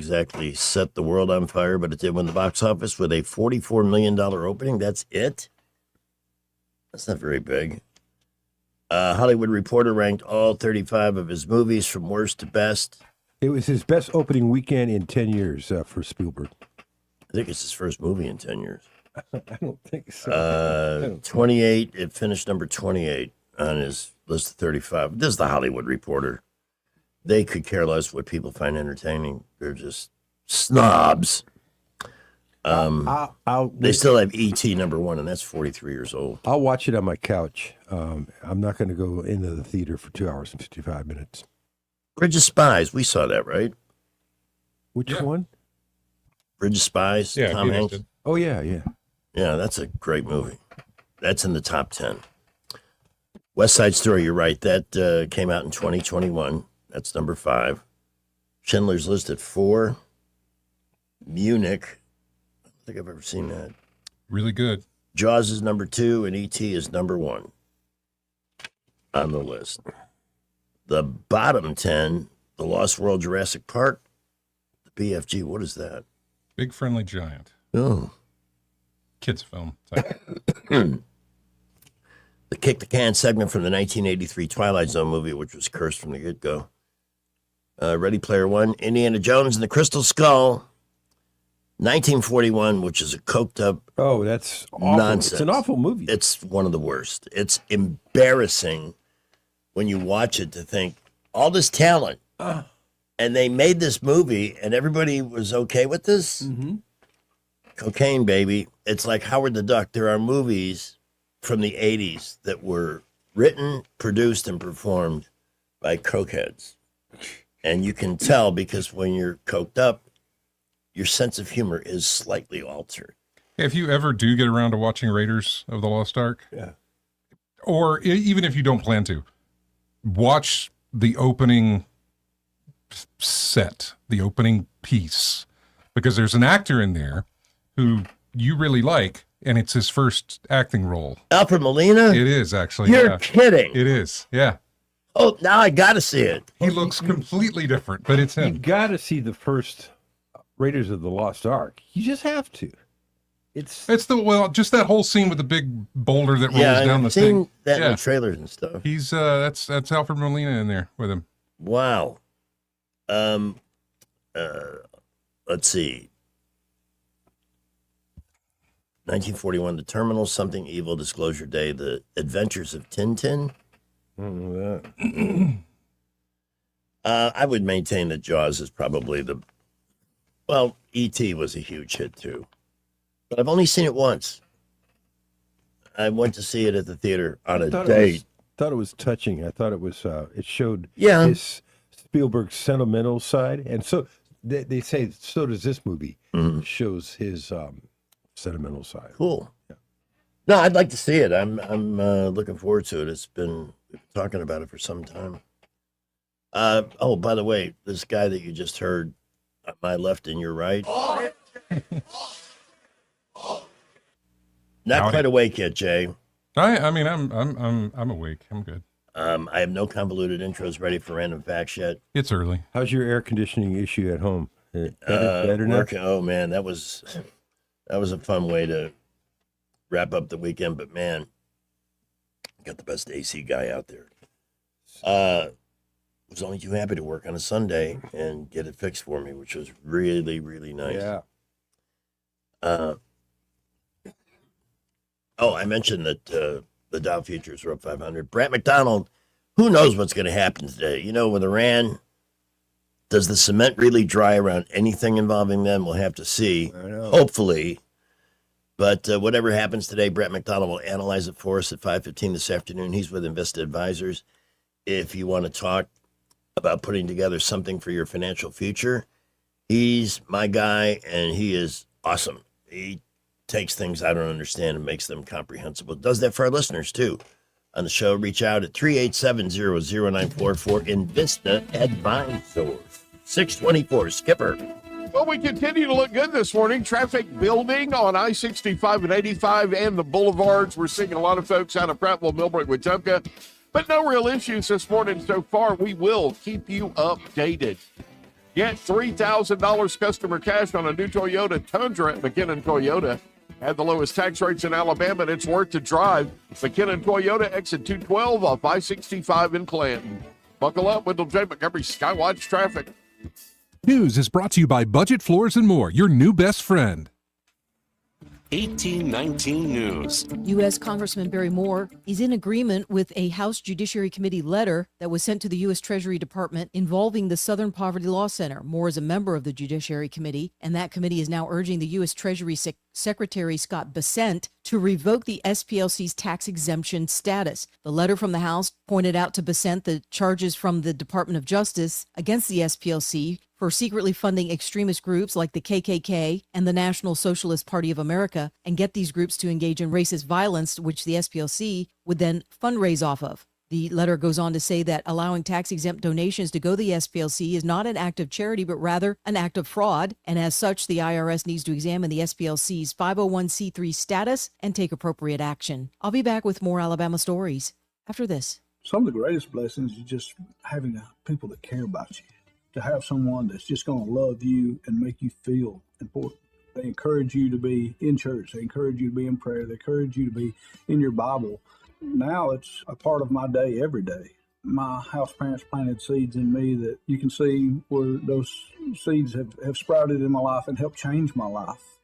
exactly set the world on fire, but it did win the box office with a $44 million opening. That's it? That's not very big. Hollywood Reporter ranked all 35 of his movies from worst to best. It was his best opening weekend in 10 years for Spielberg. I think it's his first movie in 10 years. I don't think so. 28, it finished number 28 on his list of 35. This is the Hollywood Reporter. They could care less what people find entertaining. They're just snobs. They still have E.T. number 1, and that's 43 years old. I'll watch it on my couch. I'm not going to go into the theater for 2 hours and 55 minutes. Bridge of Spies, we saw that, right? Which one? Bridge of Spies, Yeah, Tom Peter Hanks. did. Oh, yeah. Yeah, that's a great movie. That's in the top 10. West Side Story, you're right. That came out in 2021. That's number 5. Schindler's List at 4. Munich. I don't think I've ever seen that. Really good. Jaws is number 2, and E.T. is number 1 on the list. The bottom 10, The Lost World, Jurassic Park, the BFG. What is that? Big Friendly Giant. Oh. Kids film. Type. The Kick the Can segment from the 1983 Twilight Zone movie, which was cursed from the get-go. Ready Player One, Indiana Jones and the Crystal Skull, 1941, which is a coked-up Oh, that's awful. nonsense. It's an awful movie. It's one of the worst. It's embarrassing when you watch it to think, all this talent, and they made this movie, and everybody was okay with this? Mm-hmm. Cocaine, baby. It's like Howard the Duck. There are movies from the 80s that were written, produced, and performed by cokeheads. And you can tell because when you're coked up, your sense of humor is slightly altered. If you ever do get around to watching Raiders of the Lost Ark, Yeah. or even if you don't plan to, watch the opening set, the opening piece, because there's an actor in there who you really like, and it's his first acting role. Alfred Molina? It is, actually. You're Yeah. kidding. It is, yeah. Oh, now I got to see it. He looks completely different, but it's You him. got to see the first Raiders of the Lost Ark. You just have to. It's Just that whole scene with the big boulder that rolls Yeah, down the I've seen thing. that in Yeah. the trailers and stuff. He's that's Alfred Molina in there with him. Wow. Let's see. 1941, The Terminal, Something Evil, Disclosure Day, The Adventures of Tintin. I don't know that. I would maintain that Jaws is probably E.T. was a huge hit too. But I've only seen it once. I went to see it at the theater on a date. Thought it was touching. I thought it was. It showed Yeah. his Spielberg's sentimental side, and so they say so does this movie. Mhm. Shows his sentimental side. Cool. No, I'd like to see it. I'm looking forward to it. We've been talking about it for some time. By the way, this guy that you just heard on my left and your right. Not Howdy. quite awake yet, Jay. I mean, I'm awake. I'm good. I have no convoluted intros ready for random facts yet. It's early. How's your air conditioning issue at home? Better now? Working. Oh man, that was a fun way to wrap up the weekend. But man, got the best AC guy out there. Was only too happy to work on a Sunday and get it fixed for me, which was really, really nice. Yeah. I mentioned that the Dow futures were up 500. Brett McDonald, who knows what's going to happen today? You know, with Iran, does the cement really dry around anything involving them? We'll have to see. I know. Hopefully. But whatever happens today, Brett McDonald will analyze it for us at 5:15 this afternoon. He's with Investa Advisors. If you want to talk about putting together something for your financial future, he's my guy, and he is awesome. He takes things I don't understand and makes them comprehensible. Does that for our listeners, too. On the show, reach out at 387-0094 for Investa Advisors. 624, Skipper. Well, we continue to look good this morning. Traffic building on I-65 and 85 and the boulevards. We're seeing a lot of folks out of Prattville, Millbrook, Wetumpka, but no real issues this morning so far. We will keep you updated. Get $3,000 customer cash on a new Toyota Tundra at McKinnon Toyota. Had the lowest tax rates in Alabama, and it's worth the drive. McKinnon Toyota, exit 212 off I-65 in Clanton. Buckle up, Wendell J. Montgomery Skywatch Traffic. News is brought to you by Budget Floors and More, your new best friend. 1819 News. U.S. Congressman Barry Moore is in agreement with a House Judiciary Committee letter that was sent to the U.S. Treasury Department involving the Southern Poverty Law Center. Moore is a member of the Judiciary Committee, and that committee is now urging the U.S. Treasury Secretary Scott Bessent to revoke the SPLC's tax exemption status. The letter from the House pointed out to Bessent the charges from the Department of Justice against the SPLC for secretly funding extremist groups like the KKK and the National Socialist Party of America and get these groups to engage in racist violence, which the SPLC would then fundraise off of. The letter goes on to say that allowing tax-exempt donations to go to the SPLC is not an act of charity, but rather an act of fraud. And as such, the IRS needs to examine the SPLC's 501c3 status and take appropriate action. I'll be back with more Alabama stories after this. Some of the greatest blessings is just having people that care about you. To have someone that's just going to love you and make you feel important. They encourage you to be in church. They encourage you to be in prayer. They encourage you to be in your Bible. Now it's a part of my day every day. My house parents planted seeds in me that you can see where those seeds have sprouted in my life and helped change my life.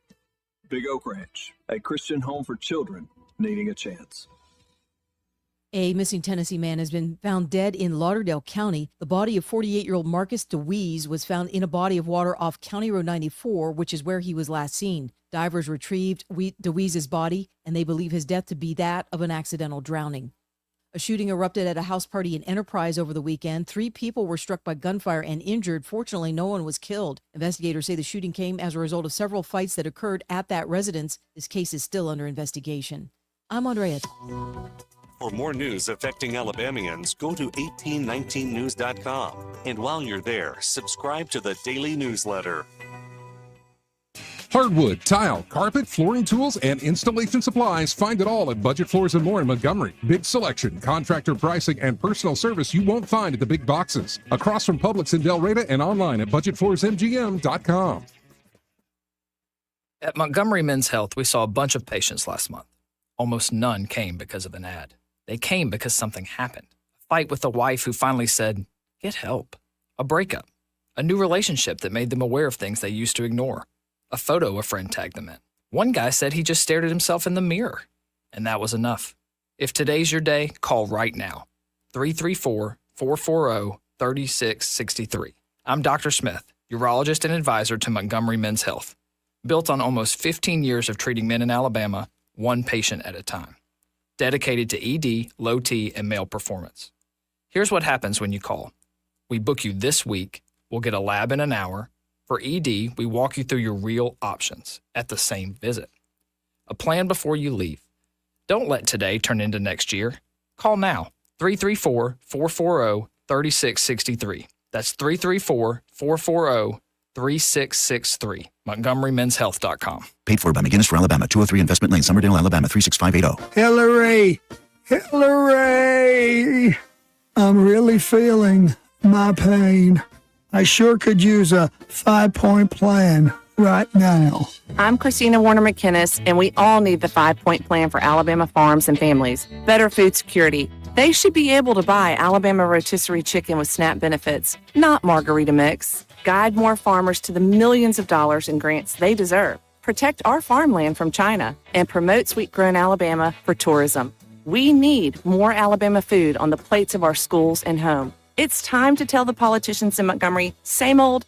Big Oak Ranch, a Christian home for children needing a chance. A missing Tennessee man has been found dead in Lauderdale County. The body of 48-year-old Marcus DeWeese was found in a body of water off County Road 94, which is where he was last seen. Divers retrieved DeWeese's body, and they believe his death to be that of an accidental drowning. A shooting erupted at a house party in Enterprise over the weekend. 3 people were struck by gunfire and injured. Fortunately, no one was killed. Investigators say the shooting came as a result of several fights that occurred at that residence. This case is still under investigation. I'm Andrea. For more news affecting Alabamians, go to 1819news.com. And while you're there, subscribe to the daily newsletter. Hardwood, tile, carpet, flooring tools, and installation supplies. Find it all at Budget Floors and More in Montgomery. Big selection, contractor pricing, and personal service you won't find at the big boxes. Across from Publix in Del Reyta and online at budgetfloorsmgm.com. At Montgomery Men's Health, we saw a bunch of patients last month. Almost none came because of an ad. They came because something happened. A fight with a wife who finally said, get help. A breakup. A new relationship that made them aware of things they used to ignore. A photo a friend tagged them in. One guy said he just stared at himself in the mirror. And that was enough. If today's your day, call right now. 334-440-3663. I'm Dr. Smith, urologist and advisor to Montgomery Men's Health. Built on almost 15 years of treating men in Alabama, one patient at a time. Dedicated to ED, low T, and male performance. Here's what happens when you call. We book you this week. We'll get a lab in an hour. For ED, we walk you through your real options at the same visit. A plan before you leave. Don't let today turn into next year. Call now. 334-440-3663. That's 334-440-3663. MontgomeryMen'sHealth.com. Paid for by McGinnis for Alabama, 203 Investment Lane, Summerdale, Alabama, 36580. Hillary! Hillary! I'm really feeling my pain. I sure could use a 5-point plan right now. I'm Christina Warner McKinnis, and we all need the 5-point plan for Alabama farms and families. Better food security. They should be able to buy Alabama rotisserie chicken with SNAP benefits, not margarita mix. Guide more farmers to the millions of dollars in grants they deserve. Protect our farmland from China and promote sweet-grown Alabama for tourism. We need more Alabama food on the plates of our schools and home. It's time to tell the politicians in Montgomery, same old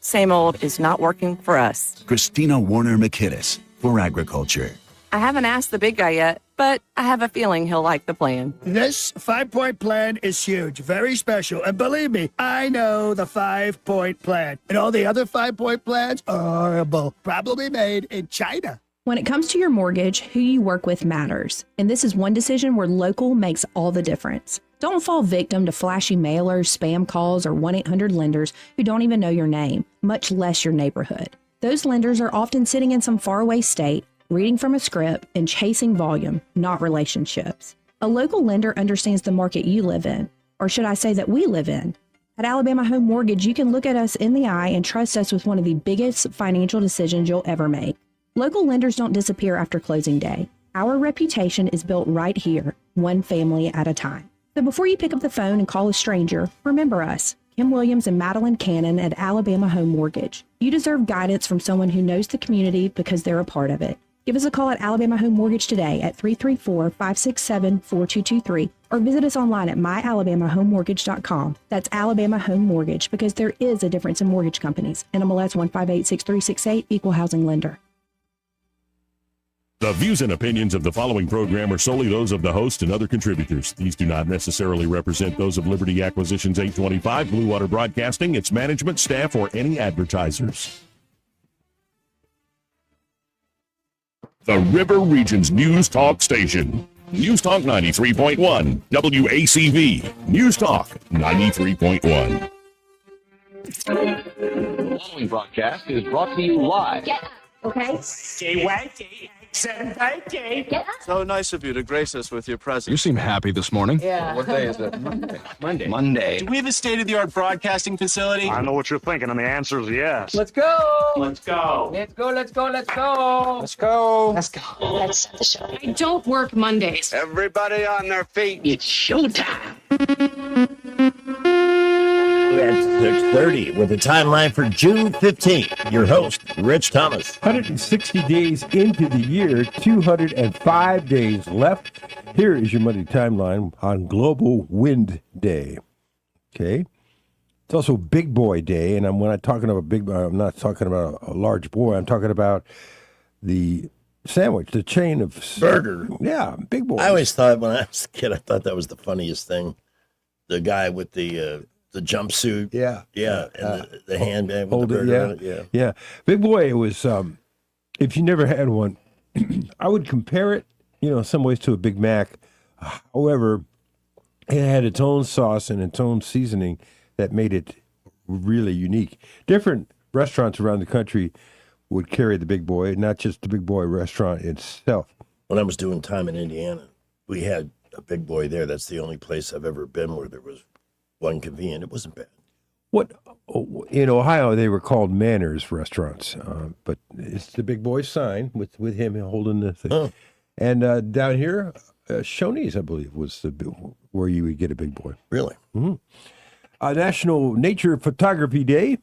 is not working for us. Christina Warner McKinnis for Agriculture. I haven't asked the big guy yet, but I have a feeling he'll like the plan. This 5-point plan is huge, very special. And believe me, I know the 5-point plan. And all the other 5-point plans are horrible, probably made in China. When it comes to your mortgage, who you work with matters. And this is one decision where local makes all the difference. Don't fall victim to flashy mailers, spam calls, or 1-800-lenders who don't even know your name, much less your neighborhood. Those lenders are often sitting in some faraway state, reading from a script, and chasing volume, not relationships. A local lender understands the market you live in, or should I say that we live in. At Alabama Home Mortgage, you can look at us in the eye and trust us with one of the biggest financial decisions you'll ever make. Local lenders don't disappear after closing day. Our reputation is built right here, one family at a time. So before you pick up the phone and call a stranger, remember us, Kim Williams and Madeline Cannon at Alabama Home Mortgage. You deserve guidance from someone who knows the community because they're a part of it. Give us a call at Alabama Home Mortgage today at 334-567-4223 or visit us online at myalabamahomemortgage.com. That's Alabama Home Mortgage, because there is a difference in mortgage companies. NMLS 1586368, Equal Housing Lender. The views and opinions of the following program are solely those of the host and other contributors. These do not necessarily represent those of Liberty Acquisitions 825, Blue Water Broadcasting, its management, staff, or any advertisers. The River Region's News Talk Station. News Talk 93.1, WACV. News Talk 93.1. The following broadcast is brought to you live. Okay. So nice of you to grace us with your presence. You seem happy this morning. Yeah. What day is it? Monday. Do we have a state-of-the-art broadcasting facility? I know what you're thinking, and the answer is yes. Let's go. Let's go. Let's go. Let's go. Let's go. Let's go. Let's go. Let's start the show. I don't work Mondays. Everybody on their feet. It's showtime. At 6:30 with a timeline for June 15th. Your host, Rich Thomas. 160 days into the year, 205 days left. Here is your Monday timeline on Global Wind Day. Okay. It's also Big Boy Day, and when I'm talking about big boy, I'm not talking about a large boy. I'm talking about the sandwich, the chain of Burger. Yeah, Big Boy. I always thought when I was a kid, I thought that was the funniest thing. The guy with the jumpsuit. Yeah. Yeah. And the handbag with Hold the it, burger on it. Yeah. Yeah. Big Boy, it was, if you never had one, I would compare it, in some ways to a Big Mac. However, it had its own sauce and its own seasoning that made it really unique. Different restaurants around the country would carry the Big Boy, not just the Big Boy restaurant itself. When I was doing time in Indiana, we had a Big Boy there. That's the only place I've ever been where there was one convenient. It wasn't bad. What in Ohio they were called Manners restaurants, but it's the Big Boy sign with him holding the thing. Oh. And down here, Shoney's, I believe, was where you would get a Big Boy. Really? Mm-hmm. National Nature Photography Day.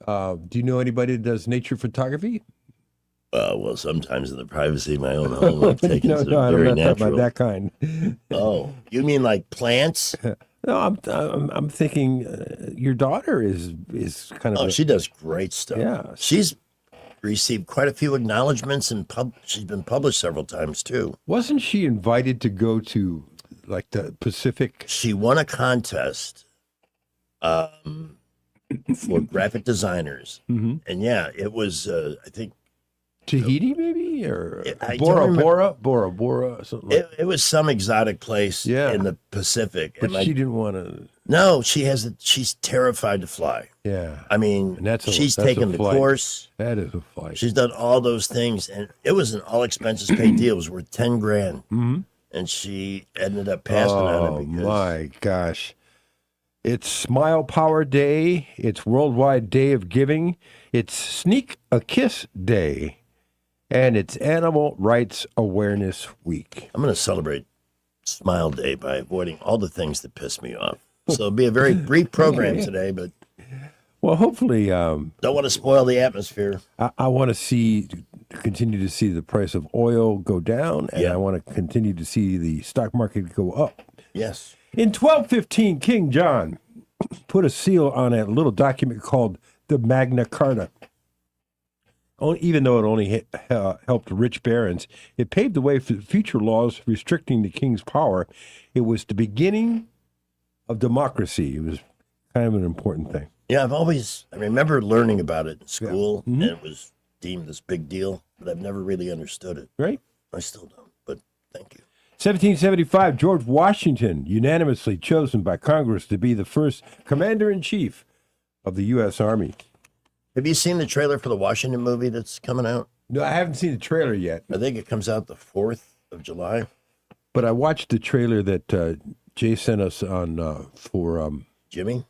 Do you know anybody that does nature photography? Well, sometimes in the privacy of my own home, I've taken no, some I very don't know natural. about that kind. Oh, you mean like plants? No, I'm thinking your daughter is kind of. Oh, she does great stuff. Yeah, she's received quite a few acknowledgments and she's been published several times too. Wasn't she invited to go to like the Pacific? She won a contest for graphic designers, and yeah, it was I think Tahiti maybe or I Bora don't Bora something. Like it was some exotic place in the Pacific, but she didn't want to. No, she's terrified to fly. Yeah, I mean, and she's taken the course. That is a flight. She's done all those things, and it was an all expenses paid deal. It was worth $10,000, and she ended up passing on it because. Oh my gosh! It's Smile Power Day. It's Worldwide Day of Giving. It's Sneak a Kiss Day. And it's Animal Rights Awareness Week. I'm going to celebrate Smile Day by avoiding all the things that piss me off. So it'll be a very brief program today, but well, hopefully, don't want to spoil the atmosphere. I want to continue to see the price of oil go down, and I want to continue to see the stock market go up. Yes. In 1215, King John put a seal on a little document called the Magna Carta. Even though it only helped rich barons, it paved the way for future laws restricting the king's power. It was the beginning of democracy. It was kind of an important thing. Yeah, I remember learning about it in school, and it was deemed this big deal, but I've never really understood it. Right? I still don't, but thank you. 1775, George Washington, unanimously chosen by Congress to be the first commander-in-chief of the U.S. Army. Have you seen the trailer for the Washington movie that's coming out? No, I haven't seen the trailer yet. I think it comes out the 4th of July. But I watched the trailer that Jay sent us on for Jimmy?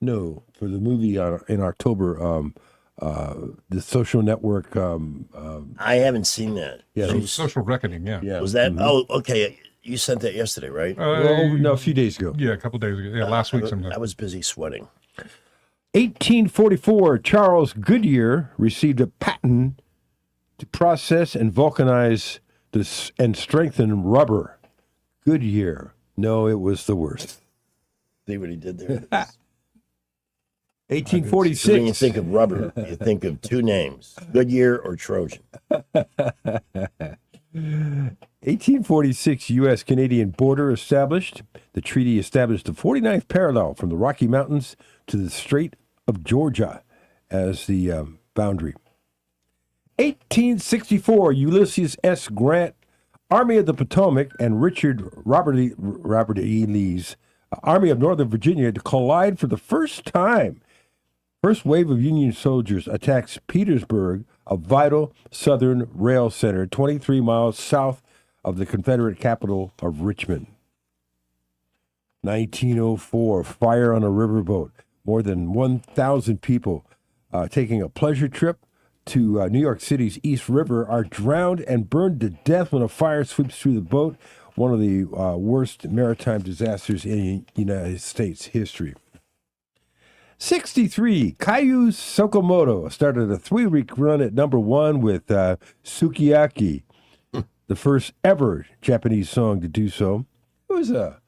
No, for the movie in October, the Social Network. I haven't seen that. Yeah, Social Reckoning. Yeah. yeah. Was that? Mhm. Oh, okay. You sent that yesterday, right? Well, no, a few days ago. Yeah, a couple days ago. Yeah, last week sometime. I was busy sweating. 1844, Charles Goodyear received a patent to process and vulcanize and strengthen rubber. Goodyear. No, it was the worst. See what he did there? 1846. When you think of rubber, you think of two names, Goodyear or Trojan. 1846, U.S.-Canadian border established. The treaty established the 49th parallel from the Rocky Mountains to the Strait of Georgia as the boundary. 1864, Ulysses S. Grant, Army of the Potomac, and Robert E. Lee's Army of Northern Virginia to collide for the first time. First wave of Union soldiers attacks Petersburg, a vital southern rail center 23 miles south of the Confederate capital of Richmond. 1904, fire on a riverboat. More than 1,000 people taking a pleasure trip to New York City's East River are drowned and burned to death when a fire sweeps through the boat, one of the worst maritime disasters in United States history. 63, Kaiju Sakamoto started a 3-week run at number 1 with Sukiyaki, the first ever Japanese song to do so. It was a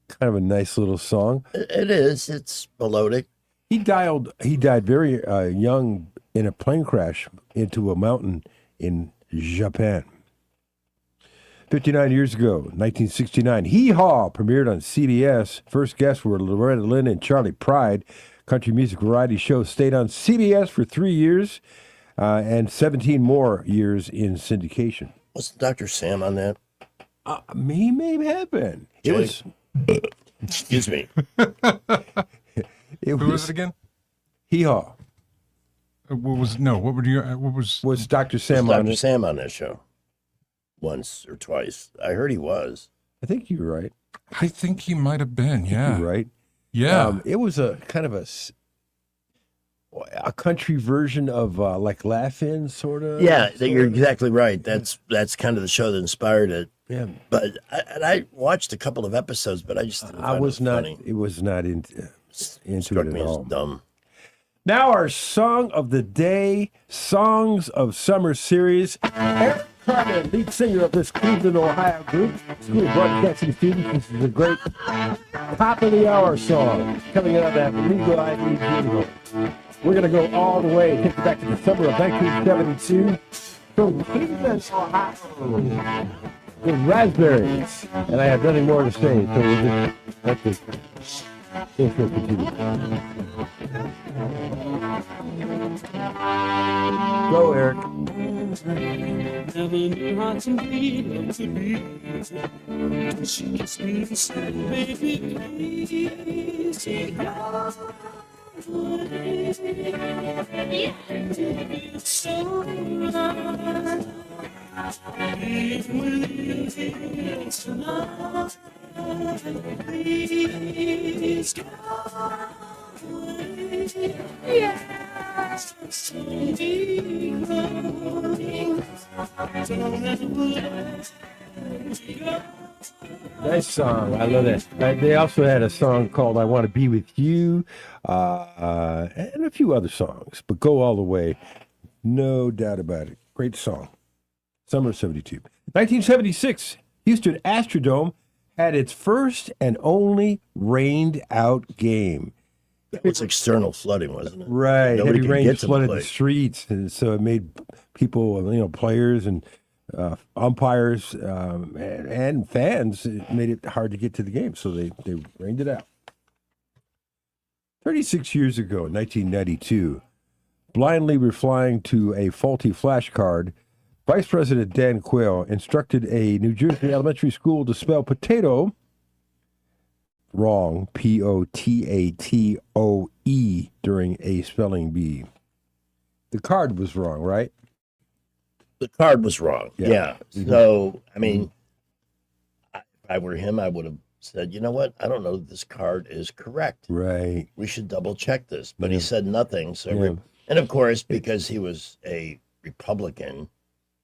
kind of a nice little song. It is. It's melodic. He died very young in a plane crash into a mountain in Japan. 59 years ago, 1969, Hee Haw premiered on CBS. First guests were Loretta Lynn and Charlie Pride. Country music variety show stayed on CBS for 3 years and 17 more years in syndication. Wasn't Dr. Sam on that? He may have been. It was. Excuse me. Who was it again? Hee Haw. What was Dr. Sam was on Dr. it? Sam on that show? Once or twice. I heard he was. I think you're right. I think he might have been, yeah. You're right. Yeah. It was a kind of a country version of like Laugh-In, sort of. Yeah, you're exactly right. That's kind of the show that inspired it. Yeah. But I watched a couple of episodes, but I just didn't find it funny. It was not into Struck it me at as all. dumb. Now our song of the day, Songs of Summer series. Eric Carter, lead singer of this Cleveland, Ohio group, School of Broadcasting students. This is a great top of the hour song coming out of that Legal ID jingle. We're going to go all the way, take you back to the summer of 1972 from Cleveland, Ohio. The Raspberries. And I have nothing more to say, so we'll just let the intro continue. Go, Eric. Never knew how to be love to be. She kissed me and said, baby, please take out it's so right. Being with you tonight. Please go away. Yes, Nice song. I love that. They also had a song called I Want to Be With You and a few other songs, but Go All the Way. No doubt about it. Great song. Summer of 72. 1976, Houston Astrodome had its first and only rained out game. That was external flooding, wasn't it? Right. Nobody Heavy could rain get to the flooded the place. streets, and so it made people, players and umpires and fans, it made it hard to get to the game, so they rained it out. 36 years ago, 1992, blindly replying to a faulty flashcard, Vice President Dan Quayle instructed a New Jersey elementary school to spell potato wrong, P-O-T-A-T-O-E, during a spelling bee. The card was wrong, right? The card was wrong. Yeah. Mhm. So, I mean, if I were him, I would have said, you know what? I don't know that this card is correct. Right. We should double check this. But he said nothing. So, Yeah. and of course, because he was a Republican,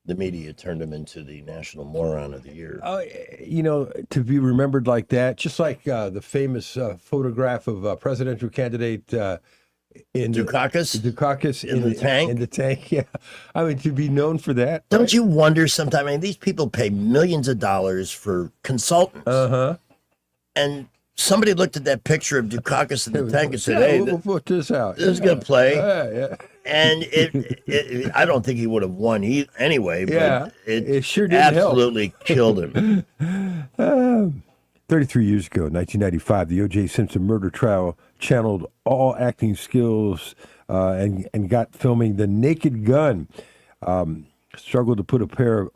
the media turned him into the National Moron of the Year. Oh, you know, to be remembered like that, just like the famous photograph of presidential candidate in Dukakis in the tank. In the tank, yeah. I mean, to be known for that. Don't you wonder sometimes? I mean, these people pay millions of dollars for consultants. And somebody looked at that picture of Dukakis in the tank and said, "Hey, we'll put this out. This is going to play." Yeah. And it I don't think he would have won anyway, but it sure didn't help. absolutely killed him. 33 years ago, 1995, the O.J. Simpson murder trial channeled all acting skills and got filming The Naked Gun. Struggled to put a pair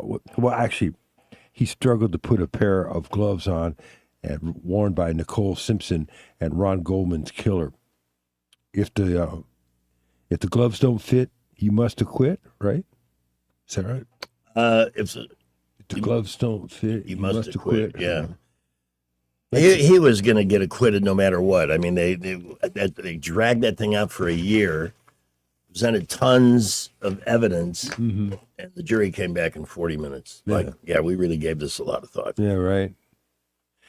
he struggled to put a pair of gloves on and worn by Nicole Simpson and Ron Goldman's killer. If the gloves don't fit, you must have quit, right? Is that right? If the gloves don't fit, you must have quit. Yeah. He was going to get acquitted no matter what. I mean, they dragged that thing out for a year, presented tons of evidence, and the jury came back in 40 minutes. We really gave this a lot of thought. Yeah, right.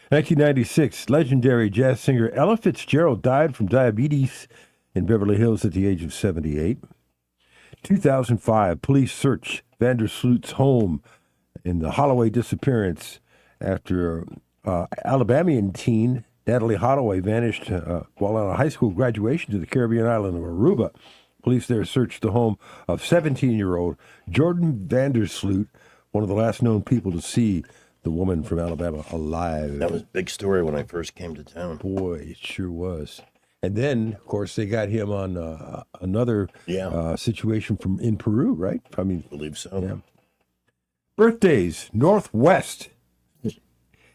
1996, legendary jazz singer Ella Fitzgerald died from diabetes in Beverly Hills at the age of 78. 2005, police search Vandersloot's home in the Holloway disappearance after Alabamian teen Natalie Holloway vanished while on a high school graduation to the Caribbean island of Aruba. Police there searched the home of 17-year-old Jordan Vandersloot, one of the last known people to see the woman from Alabama alive. That was a big story when I first came to town. Boy, it sure was. And then, of course, they got him on another situation in Peru, right? I mean, I believe so. Yeah. Birthdays. Northwest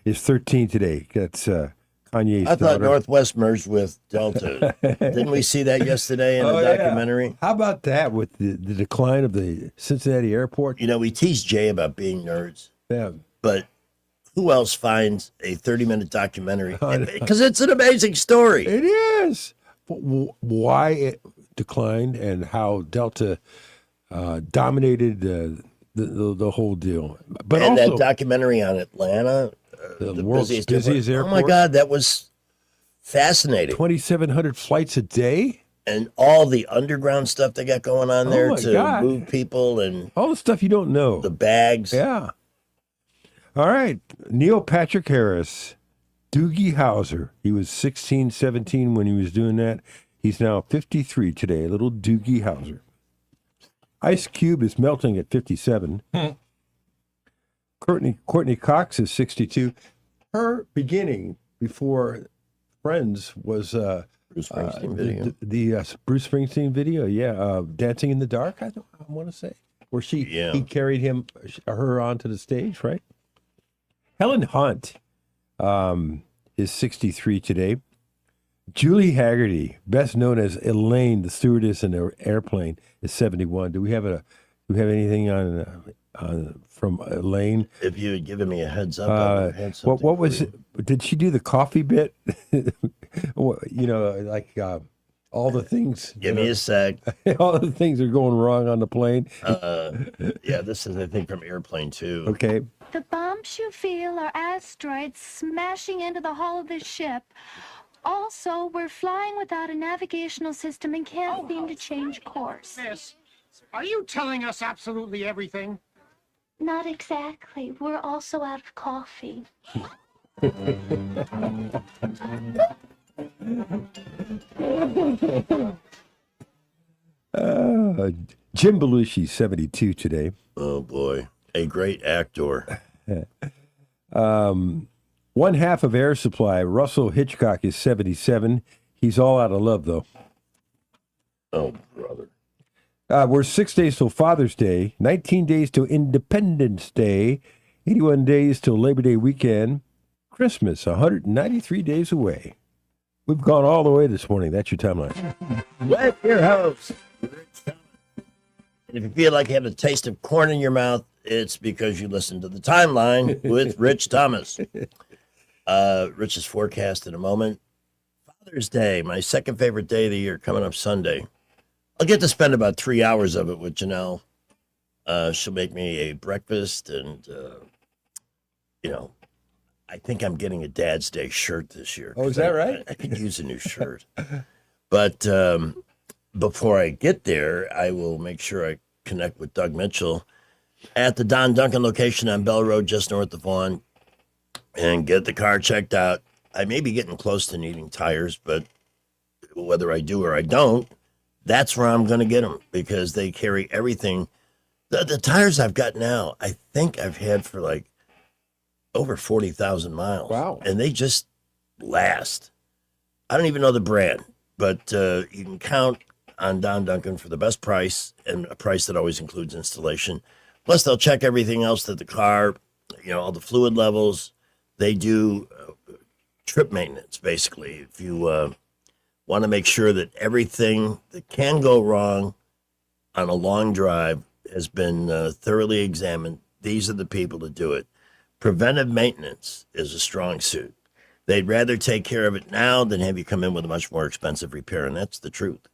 is 13 today. That's Kanye's I thought daughter. Northwest merged with Delta. Didn't we see that yesterday in a documentary? How about that with the decline of the Cincinnati airport? You know, we tease Jay about being nerds. Yeah. But who else finds a 30-minute documentary? Because it's an amazing story. It is. Why it declined and how Delta dominated the whole deal. But and also, that documentary on Atlanta, the world's busiest airport. airport. Oh my God, that was fascinating. 2,700 flights a day? And all the underground stuff they got going on there my to God. move people and all the stuff you don't know. The bags. Yeah. All right. Neil Patrick Harris, Doogie Howser. He was 16, 17 when he was doing that. He's now 53 today, little Doogie Howser. Ice Cube is melting at 57. Courtney Cox is 62. Her beginning before Friends was Bruce Springsteen video. The Bruce Springsteen video, Dancing in the Dark, I want to say, where he carried her onto the stage, right? Helen Hunt is 63 today. Julie Haggerty, best known as Elaine, the stewardess in the airplane, is 71. Do we have anything on from Elaine? If you had given me a heads up, I would have had something. What was it? Did she do the coffee bit? Like all the things. Give me a sec. All the things are going wrong on the plane. This is, I think, from Airplane 2. Okay. The bumps you feel are asteroids smashing into the hull of the ship. Also, we're flying without a navigational system and can't seem to change course. Miss, are you telling us absolutely everything? Not exactly. We're also out of coffee. Jim Belushi, 72 today. Oh, boy. A great actor. One half of Air Supply, Russell Hitchcock, is 77. He's all out of love, though. Oh, brother. We're 6 days till Father's Day, 19 days till Independence Day, 81 days till Labor Day weekend, Christmas, 193 days away. We've gone all the way this morning. That's your timeline. Let your host. And if you feel like you have a taste of corn in your mouth, it's because you listened to the timeline with Rich Thomas. Rich's forecast in a moment. Father's Day, my second favorite day of the year, coming up Sunday. I'll get to spend about 3 hours of it with Janelle. She'll make me a breakfast, and I think I'm getting a Dad's Day shirt this year. Oh, is that right? I could use a new shirt. But before I get there, I will make sure I connect with Doug Mitchell at the Don Duncan location on Bell Road, just north of Vaughan, and get the car checked out. I may be getting close to needing tires, but whether I do or I don't, that's where I'm going to get them, because they carry everything. The tires I've got now, I think I've had for like over 40,000 miles. Wow. And they just last. I don't even know the brand, but you can count on Don Duncan for the best price, and a price that always includes installation. Plus, they'll check everything else that the car, all the fluid levels. They do trip maintenance, basically. If you want to make sure that everything that can go wrong on a long drive has been thoroughly examined, these are the people to do it. Preventive maintenance is a strong suit. They'd rather take care of it now than have you come in with a much more expensive repair, and that's the truth.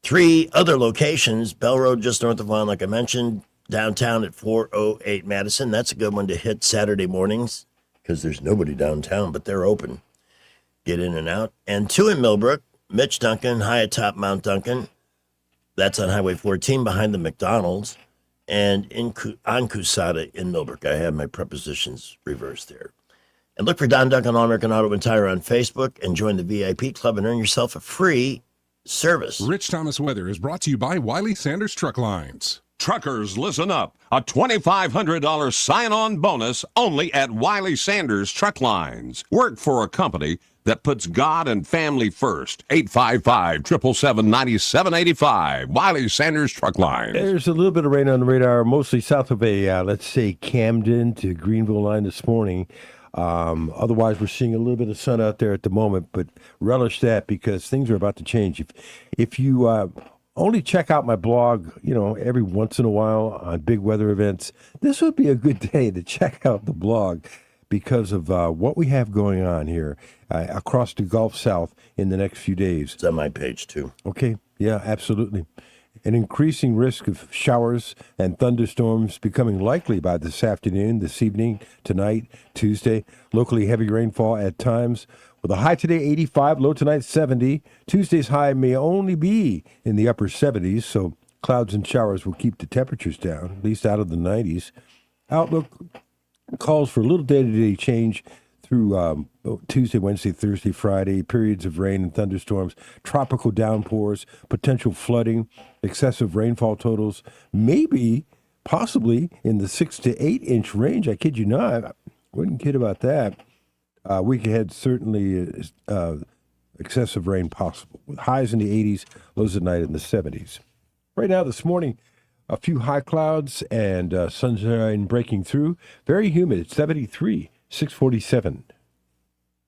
3 other locations, Bell Road just north of Vaughan, like I mentioned, downtown at 408 Madison. That's a good one to hit Saturday mornings because there's nobody downtown, but they're open. Get in and out. And 2 in Millbrook, Mitch Duncan, high atop Mount Duncan. That's on Highway 14 behind the McDonald's. And on Cusada in Millbrook. I have my prepositions reversed there. And look for Don Duncan All American Auto and Tire on Facebook and join the VIP club and earn yourself a free service. Rich Thomas Weather is brought to you by Wiley Sanders Truck Lines. Truckers, listen up. A $2,500 sign-on bonus only at Wiley Sanders Truck Lines. Work for a company that puts God and family first. 855-777-9785. Wiley Sanders Truck Lines. There's a little bit of rain on the radar, mostly south of let's say, Camden to Greenville line this morning. Otherwise, we're seeing a little bit of sun out there at the moment, but relish that because things are about to change. If you only check out my blog, every once in a while on big weather events, this would be a good day to check out the blog because of what we have going on here across the Gulf South in the next few days. It's on my page, too. Okay. Yeah, absolutely. An increasing risk of showers and thunderstorms becoming likely by this afternoon, this evening, tonight, Tuesday. Locally heavy rainfall at times. With a high today 85, low tonight 70. Tuesday's high may only be in the upper 70s, so clouds and showers will keep the temperatures down, at least out of the 90s. Outlook calls for a little day-to-day change through Tuesday, Wednesday, Thursday, Friday, periods of rain and thunderstorms, tropical downpours, potential flooding, excessive rainfall totals, maybe, possibly in the 6 to 8 inch range. I kid you not. I wouldn't kid about that. Week ahead, certainly excessive rain possible, with highs in the 80s, lows at night in the 70s. Right now, this morning, a few high clouds and sunshine breaking through. Very humid. It's 73, 647.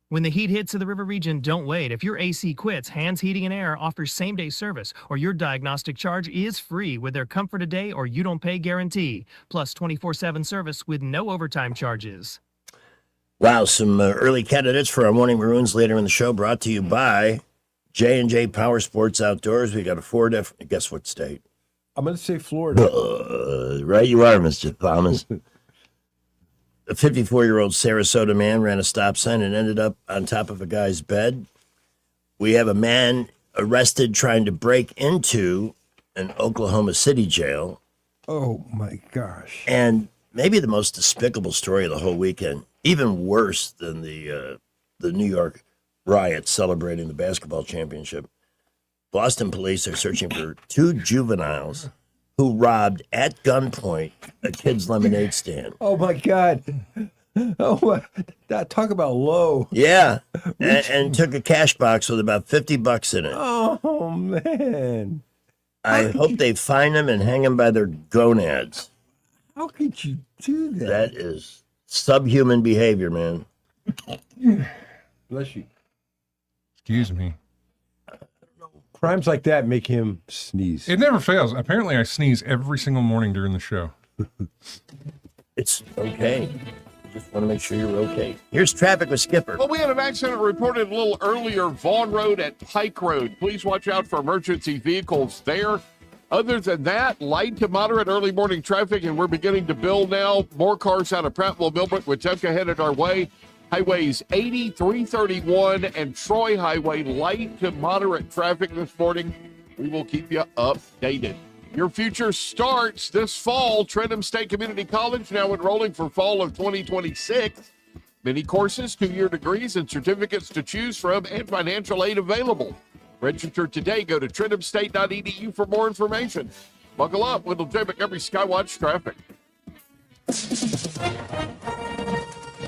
When the heat hits in the river region, don't wait. If your AC quits, Hands Heating and Air offers same-day service, or your diagnostic charge is free with their Comfort a Day or You Don't Pay guarantee, plus 24/7 service with no overtime charges. Wow, some early candidates for our Morning Maroons later in the show, brought to you by J&J Power Sports Outdoors. We got a Ford guess what state? I'm going to say Florida. Right you are, Mr. Thomas. A 54-year-old Sarasota man ran a stop sign and ended up on top of a guy's bed. We have a man arrested trying to break into an Oklahoma City jail. Oh, my gosh. And maybe the most despicable story of the whole weekend, even worse than the New York riots celebrating the basketball championship. Boston police are searching for 2 juveniles who robbed at gunpoint a kid's lemonade stand. Oh, my God. Oh, talk about low. Yeah, and took a cash box with about $50 in it. Oh, man. I hope they find them and hang them by their gonads. How could you do that? That is subhuman behavior, man. Bless you. Excuse me. Crimes like that make him sneeze. It never fails. Apparently, I sneeze every single morning during the show. It's okay. Just want to make sure you're okay. Here's traffic with Skipper. Well, we had an accident reported a little earlier, Vaughn Road at Pike Road. Please watch out for emergency vehicles there. Other than that, light to moderate early morning traffic, and we're beginning to build now. More cars out of Prattville, Millbrook, Wetumpka headed our way. Highways 80, 331, and Troy Highway, light to moderate traffic this morning. We will keep you updated. Your future starts this fall. Trentham State Community College now enrolling for fall of 2026. Many courses, 2-year degrees, and certificates to choose from, and financial aid available. Register today. Go to trenthamstate.edu for more information. Buckle up. Wendell J. Montgomery Skywatch Traffic.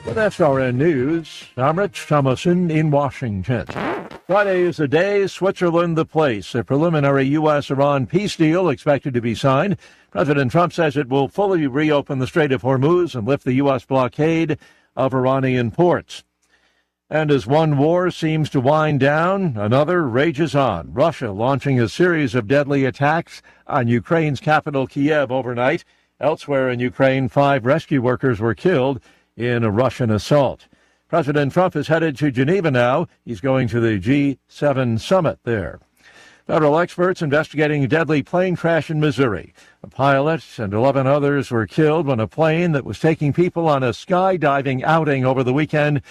With SRN News, I'm Rich Thomason in Washington. Friday is the day, Switzerland the place. A preliminary U.S.-Iran peace deal expected to be signed. President Trump says it will fully reopen the Strait of Hormuz and lift the U.S. blockade of Iranian ports. And as one war seems to wind down, another rages on. Russia launching a series of deadly attacks on Ukraine's capital, Kiev, overnight. Elsewhere in Ukraine, 5 rescue workers were killed in a Russian assault. President Trump is headed to Geneva now. He's going to the G7 summit there. Federal experts investigating a deadly plane crash in Missouri. A pilot and 11 others were killed when a plane that was taking people on a skydiving outing over the weekend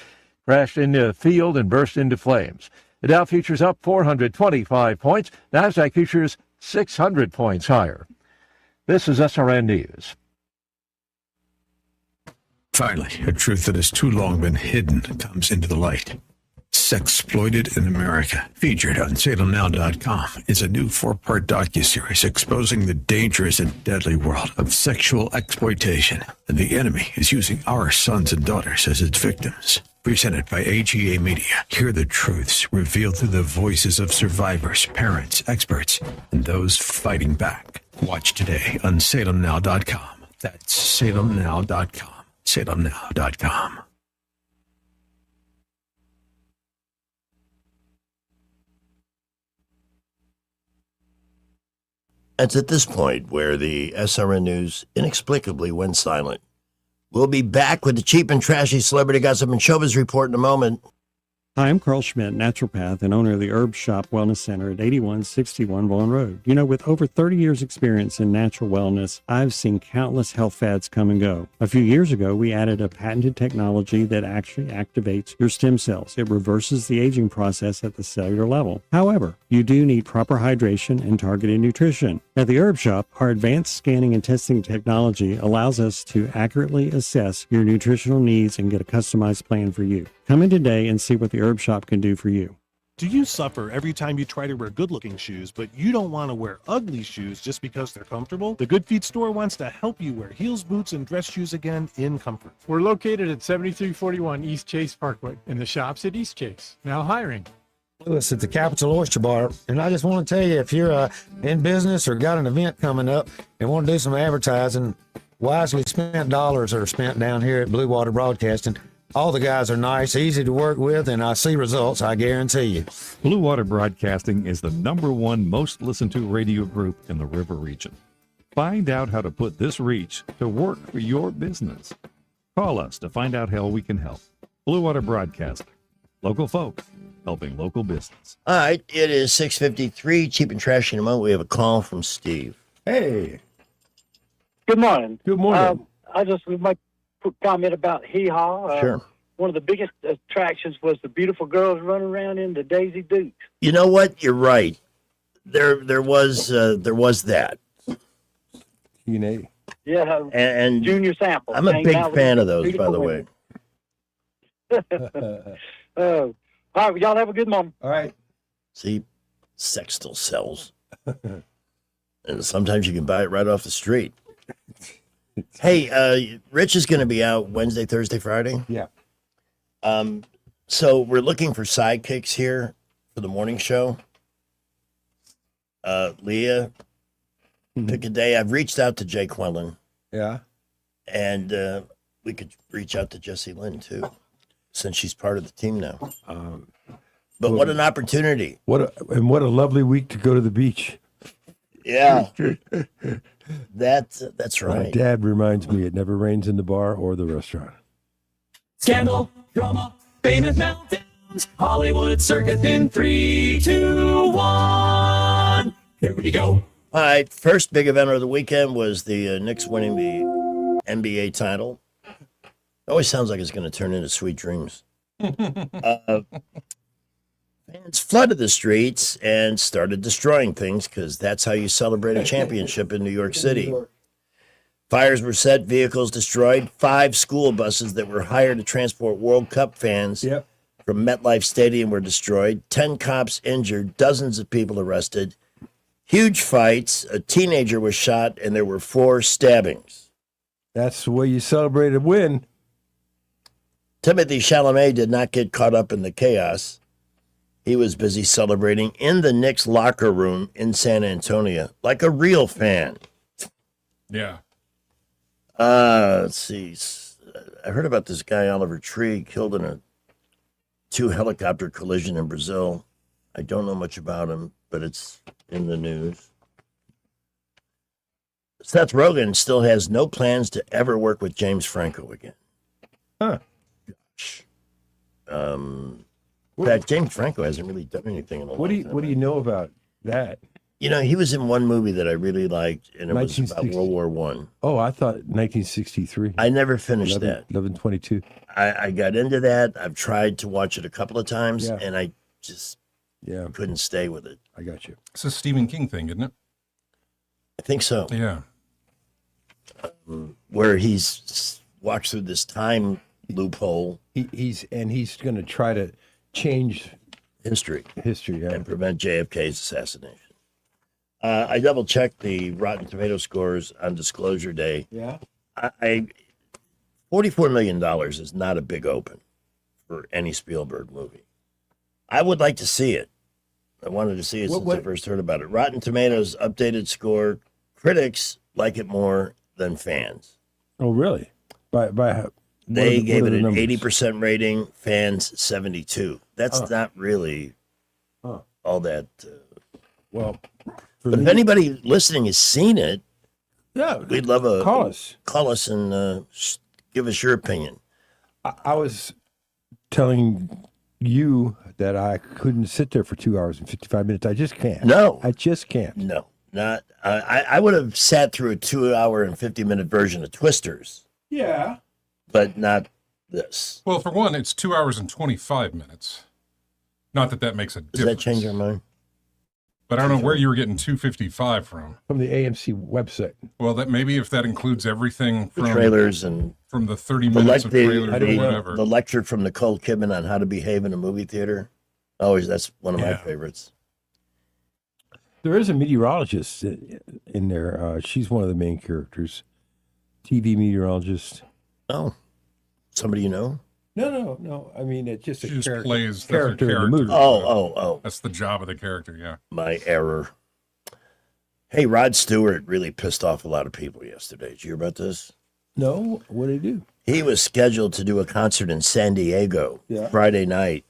crashed into a field and burst into flames. The Dow futures up 425 points. NASDAQ futures 600 points higher. This is SRN News. Finally, a truth that has too long been hidden comes into the light. Sexploited in America, featured on SalemNow.com, is a new 4-part docuseries exposing the dangerous and deadly world of sexual exploitation, and the enemy is using our sons and daughters as its victims. Presented by AGA Media, hear the truths revealed through the voices of survivors, parents, experts, and those fighting back. Watch today on SalemNow.com. That's SalemNow.com. SalemNow.com. It's at this point where the SRN News inexplicably went silent. We'll be back with the cheap and trashy celebrity gossip and showbiz report in a moment. Hi, I'm Carl Schmidt, naturopath and owner of the Herb Shop Wellness Center at 8161 Vaughan Road. You know, with over 30 years experience in natural wellness, I've seen countless health fads come and go. A few years ago, we added a patented technology that actually activates your stem cells. It reverses the aging process at the cellular level. However, you do need proper hydration and targeted nutrition. At the Herb Shop, our advanced scanning and testing technology allows us to accurately assess your nutritional needs and get a customized plan for you. Come in today and see what the Herb Shop can do for you. Do you suffer every time you try to wear good-looking shoes, but you don't want to wear ugly shoes just because they're comfortable? The Good Feet store wants to help you wear heels, boots, and dress shoes again in comfort. We're located at 7341 East Chase Parkway, and the shop's at East Chase. Now hiring. Lewis at the Capital Oyster Bar, and I just want to tell you, if you're in business or got an event coming up and want to do some advertising, wisely spent dollars are spent down here at Blue Water Broadcasting. All the guys are nice, easy to work with, and I see results, I guarantee you. Blue Water Broadcasting is the #1 most listened to radio group in the river region. Find out how to put this reach to work for your business. Call us to find out how we can help. Blue Water Broadcasting. Local folk helping local business. All right, it is 6:53, cheap and trashy in a moment. We have a call from Steve. Hey. Good morning. Good morning. I just would make a quick comment about Hee Haw. Sure. One of the biggest attractions was the beautiful girls running around in the Daisy Dukes. You know what? You're right. There was that. Q&A. Yeah, and Junior Sample. I'm a hanging big out with fan the of those, by beautiful the way. women. All right, well, y'all have a good morning. All right. See, sex still sells. And sometimes you can buy it right off the street. Hey, Rich is going to be out Wednesday, Thursday, Friday. Yeah. So we're looking for sidekicks here for the morning show. Leah, pick a day. I've reached out to Jay Quellen. Yeah. And we could reach out to Jessie Lynn, too, since she's part of the team now. But what an opportunity. What a lovely week to go to the beach. Yeah. That's My right. dad reminds me it never rains in the bar or the restaurant. Scandal, drama, fame and meltdowns. Hollywood circuit in 3, 2, 1. Here we go. All right, first big event of the weekend was the Knicks winning the NBA title. It always sounds like it's going to turn into Sweet Dreams. Fans flooded the streets and started destroying things because that's how you celebrate a championship in New York City. Fires were set, vehicles destroyed, 5 school buses that were hired to transport World Cup fans from MetLife Stadium were destroyed, 10 cops injured, dozens of people arrested, huge fights, a teenager was shot, and there were 4 stabbings. That's the way you celebrate a win. Timothy Chalamet did not get caught up in the chaos. He was busy celebrating in the Knicks locker room in San Antonio like a real fan. Yeah. Let's see. I heard about this guy, Oliver Tree, killed in a 2 helicopter collision in Brazil. I don't know much about him, but it's in the news. Seth Rogen still has no plans to ever work with James Franco again. Huh. Gosh. In fact, James Franco hasn't really done anything in a long time. What do you know about that? You know, he was in one movie that I really liked, and it was about World War One. Oh, I thought 1963. I never finished 11/22. I got into that. I've tried to watch it a couple of times, and I just couldn't stay with it. I got you. It's a Stephen King thing, isn't it? I think so. Yeah. Where he's walks through this time loophole. He's going to try to change history, yeah, and prevent JFK's assassination. I double checked the Rotten Tomato scores on Disclosure Day. Yeah. $44 million is not a big open for any Spielberg movie. I would like to see it. I wanted to see it since I first heard about it. Rotten Tomatoes updated score. Critics like it more than fans. Oh, really? By they gave it an 80% rating. Fans 72. That's not really all that. Well, but if anybody listening has seen it, we'd love a call us and give us your opinion. I was telling you that I couldn't sit there for 2 hours and 55 minutes. I just can't. No, I just can't. No, not. I would have sat through a 2 hour and 50-minute version of Twisters. Yeah, but not this. Well, for one, it's 2 hours and 25 minutes. Not that makes a difference. Does that change your mind? But I don't know where you were getting 255 from. From the AMC website. Well, that maybe if that includes everything from the trailers and from the 30 minutes of trailers or whatever. The lecture from Nicole Kidman on how to behave in a movie theater. Always, that's one of my favorites. There is a meteorologist in there. She's one of the main characters. TV meteorologist. Oh, somebody you know? No. I mean, it's just She a just character, plays character in the movie. Oh. That's the job of the character, yeah. My error. Hey, Rod Stewart really pissed off a lot of people yesterday. Did you hear about this? No, what did he do? He was scheduled to do a concert in San Diego Friday night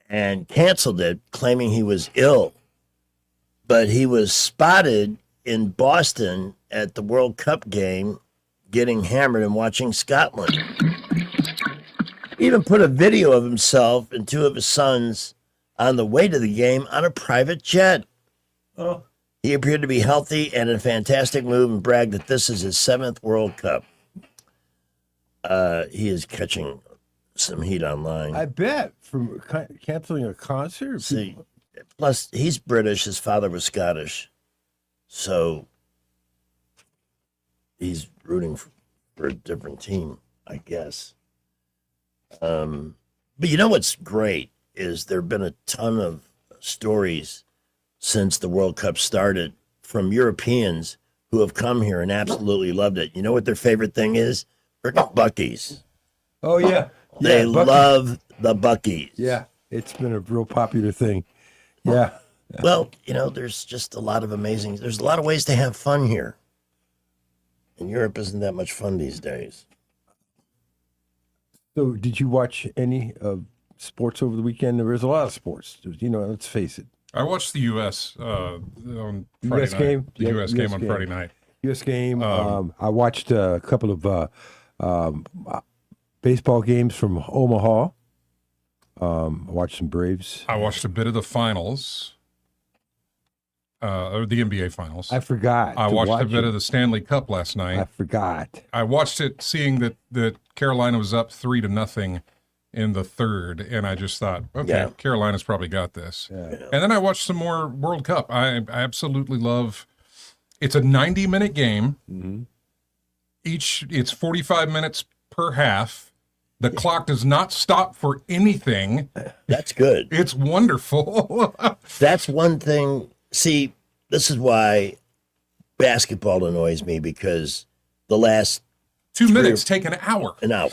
and canceled it, claiming he was ill. But he was spotted in Boston at the World Cup game getting hammered and watching Scotland. He even put a video of himself and 2 of his sons on the way to the game on a private jet. Oh. He appeared to be healthy and in a fantastic mood and bragged that this is his 7th World Cup. He is catching some heat online. I bet from canceling a concert. See, plus he's British. His father was Scottish, so he's rooting for a different team, I guess. But you know what's great is there have been a ton of stories since the World Cup started from Europeans who have come here and absolutely loved it. You know what their favorite thing is? Frickin' Buc-ee's. Oh, yeah. They love the Buc-ee's. Yeah, it's been a real popular thing. Yeah. Well, you know, there's just a lot of there's a lot of ways to have fun here. And Europe isn't that much fun these days. So did you watch any sports over the weekend? There was a lot of sports. You know, let's face it. I watched the U.S. On Friday US night. game? The U.S. game on Friday night. U.S. game. I watched a couple of baseball games from Omaha. Watched some Braves. I watched a bit of the finals, or the NBA finals. I forgot. I to watched a watch bit it. of the Stanley Cup last night. I forgot. I watched it seeing that Carolina was up 3-0 in the third, and I just thought, okay, Yeah. Carolina's probably got this. Yeah. And then I watched some more World Cup. I absolutely love. It's a 90-minute game. Mm-hmm. It's 45 minutes per half. The clock does not stop for anything. That's good. It's wonderful. That's one thing. See, this is why basketball annoys me, because the last 2 minutes take an hour. An hour.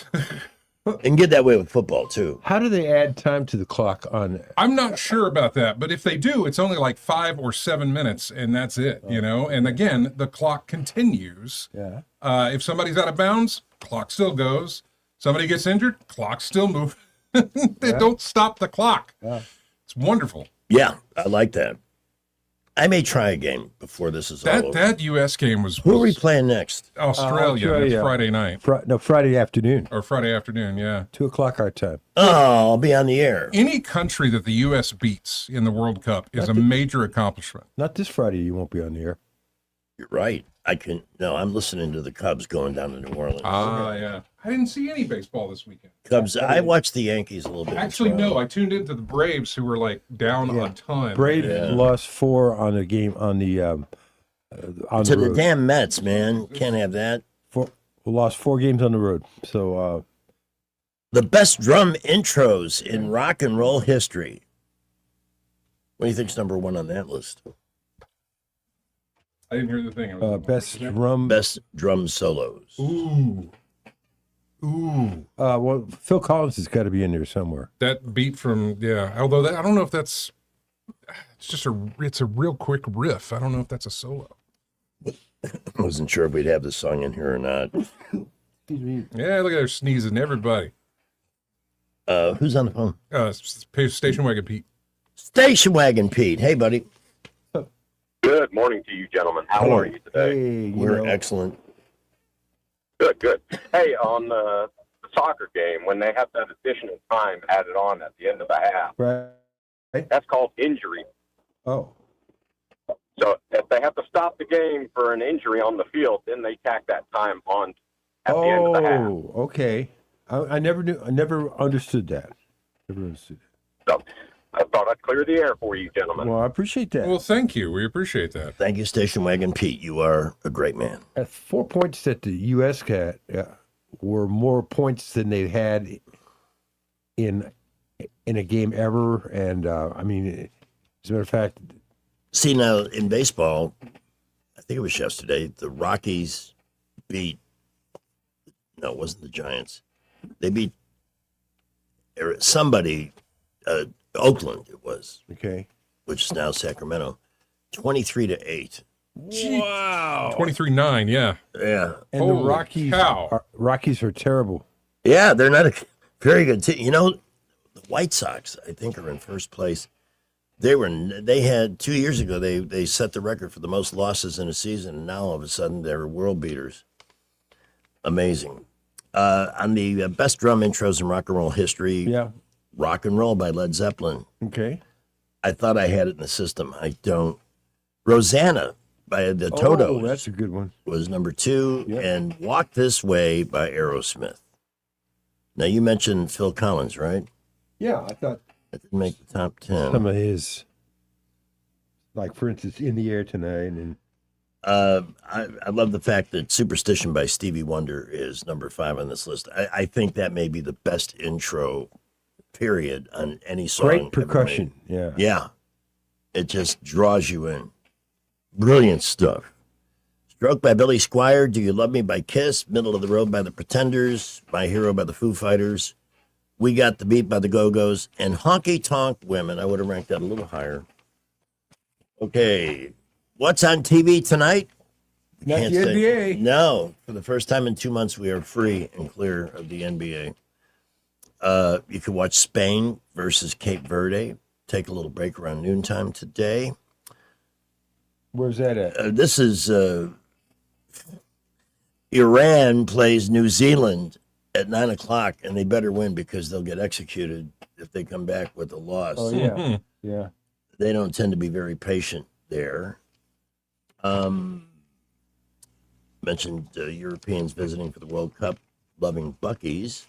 And get that way with football, too. How do they add time to the clock on? I'm not sure about that, but if they do, it's only like 5 or 7 minutes, and that's it, you know? And again, the clock continues. Yeah. If somebody's out of bounds, clock still goes. Somebody gets injured, clock still moves. They don't stop the clock. Yeah. It's wonderful. Yeah, I like that. I may try a game before this is all over. That U.S. game was Who are we playing next? Australia. It's Friday night. Friday afternoon. Or Friday afternoon, yeah. 2:00 our time. Oh, I'll be on the air. Any country that the U.S. beats in the World Cup is a major accomplishment. Not this Friday. You won't be on the air. You're right. I'm listening to the Cubs going down to New Orleans. Yeah. I didn't see any baseball this weekend. Cubs. I watched the Yankees a little bit. Actually, no. I tuned into the Braves, who were like down a ton. Braves lost 4 on the game on the on To the road. damn Mets, man. Can't have that. Lost 4 games on the road. So the best drum intros in rock and roll history. What do you think's number 1 on that list? I didn't hear the thing. best drum solos. Ooh. well, Phil Collins has got to be in there somewhere. That beat from although I don't know if that's. It's a real quick riff. I don't know if that's a solo. I wasn't sure if we'd have this song in here or not. Excuse me. Yeah, look at her sneezing. Everybody. Who's on the phone? Station Wagon Pete. Station Wagon Pete. Hey, buddy. Good morning to you, gentlemen. How are you today? We're excellent. Good. Hey, on the soccer game, when they have that additional time added on at the end of the half, right? That's called injury. Oh. So if they have to stop the game for an injury on the field, then they tack that time on at the end of the half. Oh, okay. I never knew. I never understood that. So I thought I'd clear the air for you, gentlemen. Well, I appreciate that. Well, thank you. We appreciate that. Thank you, Station Wagon Pete. You are a great man. At 4 points that the U.S. got were more points than they had in a game ever. And I mean, as a matter of fact, see now in baseball, I think it was yesterday. The Rockies beat. No, it wasn't the Giants. They beat somebody. Oakland, it was. Okay. Which is now Sacramento. 23-8. Wow. 23-9, yeah. Yeah. And Holy the Rockies are terrible. Yeah, they're not a very good team. You know, the White Sox, I think, are in first place. They had 2 years ago, they set the record for the most losses in a season, and now all of a sudden they're world beaters. Amazing. On the best drum intros in rock and roll history, Rock and Roll by Led Zeppelin. Okay. I thought I had it in the system. I don't. Rosanna by the Totos. Oh, that's a good one. Was number 2, and Walk This Way by Aerosmith. Now, you mentioned Phil Collins, right? Yeah, I thought that didn't make the top 10. Some of his, like, for instance, In the Air Tonight. And I love the fact that Superstition by Stevie Wonder is number 5 on this list. I think that may be the best intro, period, on any song. Great percussion, ever made. Yeah. It just draws you in. Brilliant stuff. Stroke by Billy Squier, Do You Love Me by Kiss, Middle of the Road by the Pretenders, My Hero by the Foo Fighters, We Got the Beat by the Go-Go's, and Honky Tonk Women. I would have ranked that a little higher. Okay. What's on TV tonight? Not the NBA. No. For the first time in 2 months, we are free and clear of the NBA. You can watch Spain versus Cape Verde. Take a little break around noontime today. Where's that at? This is Iran plays New Zealand at 9 o'clock, and they better win because they'll get executed if they come back with a loss. Oh yeah, yeah. They don't tend to be very patient there. Mentioned Europeans visiting for the World Cup, loving Buc-ee's.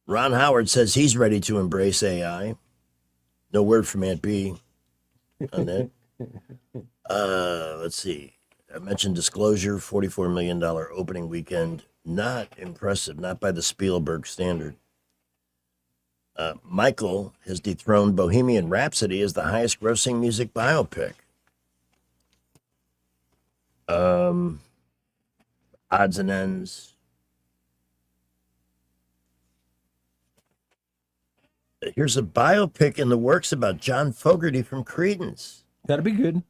Ron Howard says he's ready to embrace AI. No word from Aunt B on that. Let's see. I mentioned Disclosure, $44 million opening weekend. Not impressive, not by the Spielberg standard. Michael has dethroned Bohemian Rhapsody as the highest grossing music biopic. Odds and ends. Here's a biopic in the works about John Fogerty from Creedence. That'd be good.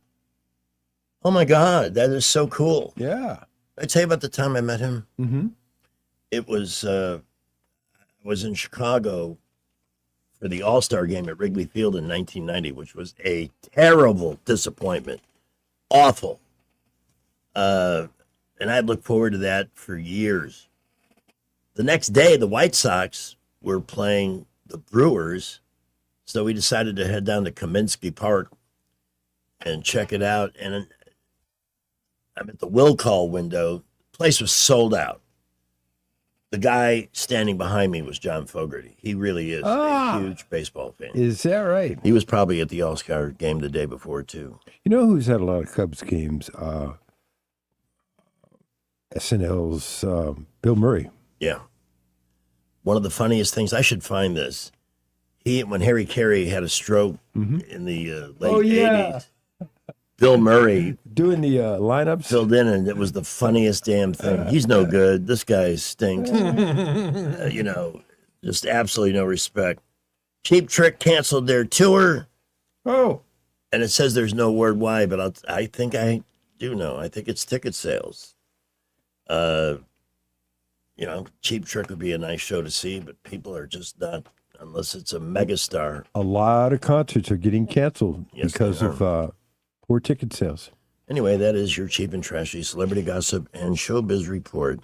Oh my God, that is so cool. Yeah. I tell you about the time I met him. Mm-hmm. It was I was in Chicago for the All-Star game at Wrigley Field in 1990, which was a terrible disappointment. Awful. And I'd looked forward to that for years. The next day, the White Sox were playing the Brewers, so we decided to head down to Kaminsky Park and check it out. And I'm at the will call window. The place was sold out. The guy standing behind me was John Fogerty. He really is a huge baseball fan. Is that right? He was probably at the All-Star game the day before, too. You know who's had a lot of Cubs games? SNL's Bill Murray. Yeah. One of the funniest things, I should find this. When Harry Carey had a stroke in the late 80s, Bill Murray doing the lineups filled in, and it was the funniest damn thing. He's no good. This guy stinks. Just absolutely no respect. Cheap Trick canceled their tour. Oh. And it says there's no word why, but I think I do know. I think it's ticket sales. Cheap Trick would be a nice show to see, but people are just not, unless it's a megastar. A lot of concerts are getting canceled Yes, because they of poor ticket sales. Anyway, that is your cheap and trashy celebrity gossip and showbiz report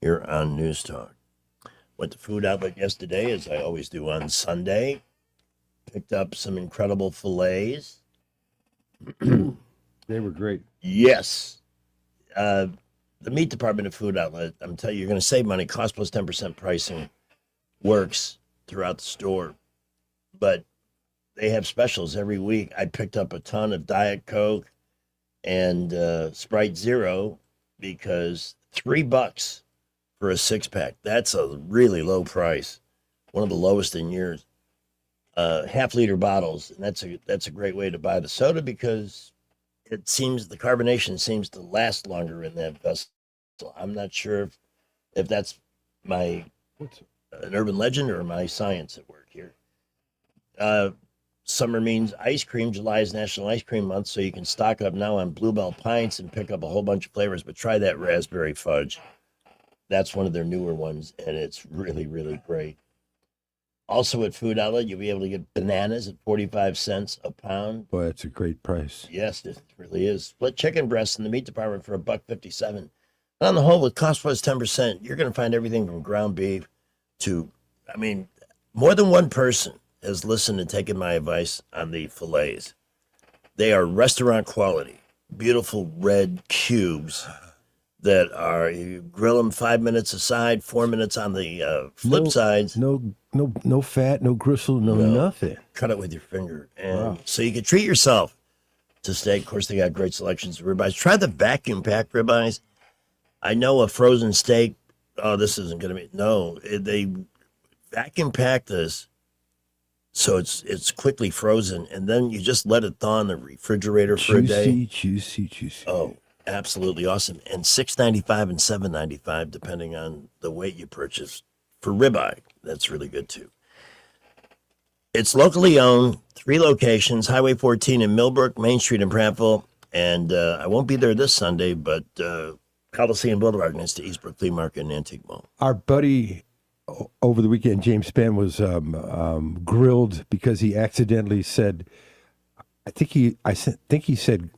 here on News Talk. Went to Food Outlet yesterday, as I always do on Sunday. Picked up some incredible fillets. They were great. Yes. The meat department of Food Outlet, I'm telling you, you're going to save money. Cost plus 10% pricing works throughout the store. But they have specials every week. I picked up a ton of Diet Coke and Sprite Zero because $3 for a 6-pack. That's a really low price. One of the lowest in years. Half-liter bottles, and that's a great way to buy the soda because it seems the carbonation seems to last longer in that vessel. I'm not sure if that's an urban legend or my science at work here. Summer means ice cream. July is National Ice Cream Month, so you can stock up now on Bluebell Pints and pick up a whole bunch of flavors, but try that raspberry fudge. That's one of their newer ones, and it's really, really great. Also at Food Outlet, you'll be able to get bananas at 45 cents a pound. Boy, that's a great price. Yes, it really is. Split chicken breasts in the meat department for $1.57. And on the whole, with cost plus 10%, you're going to find everything from ground beef to, more than one person has listened and taken my advice on the fillets. They are restaurant quality, beautiful red cubes that are, you grill them 5 minutes aside, 4 minutes on the flip sides. No fat, no gristle, no nothing. Cut it with your finger. And so you can treat yourself to steak. Of course, they got great selections of ribeyes. Try the vacuum packed ribeyes. I know a frozen steak, this isn't going to be, no, they vacuum pack this so it's quickly frozen, and then you just let it thaw in the refrigerator for a day. Juicy. Oh, absolutely awesome. And $6.95 and $7.95, depending on the weight you purchase for ribeye. That's really good too. It's locally owned, 3 locations, Highway 14 in Millbrook, Main Street in Prattville. And I won't be there this Sunday, but Coliseum Boulevard next to Eastbrook Flea Market and Antique Mall. Our buddy over the weekend, James Spann, was grilled because he accidentally said, I think he said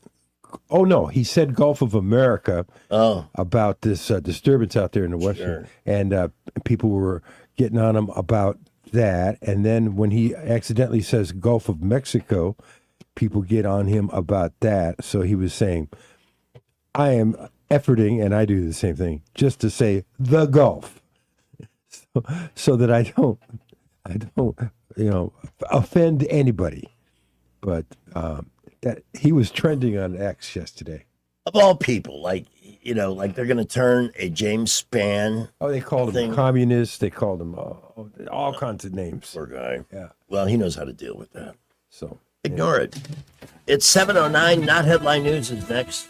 Oh no, he said Gulf of America. Oh, about this disturbance out there in the western, and people were getting on him about that. And then when he accidentally says Gulf of Mexico, people get on him about that. So he was saying, I am efforting, and I do the same thing, just to say the Gulf, so that I don't, offend anybody. But that he was trending on X yesterday. Of all people, like they're going to turn a James Spann. Oh, they called him communist. They called him all kinds of names. Poor guy. Yeah. Well, he knows how to deal with that. So ignore it. It's 7:09. Not headline news is next.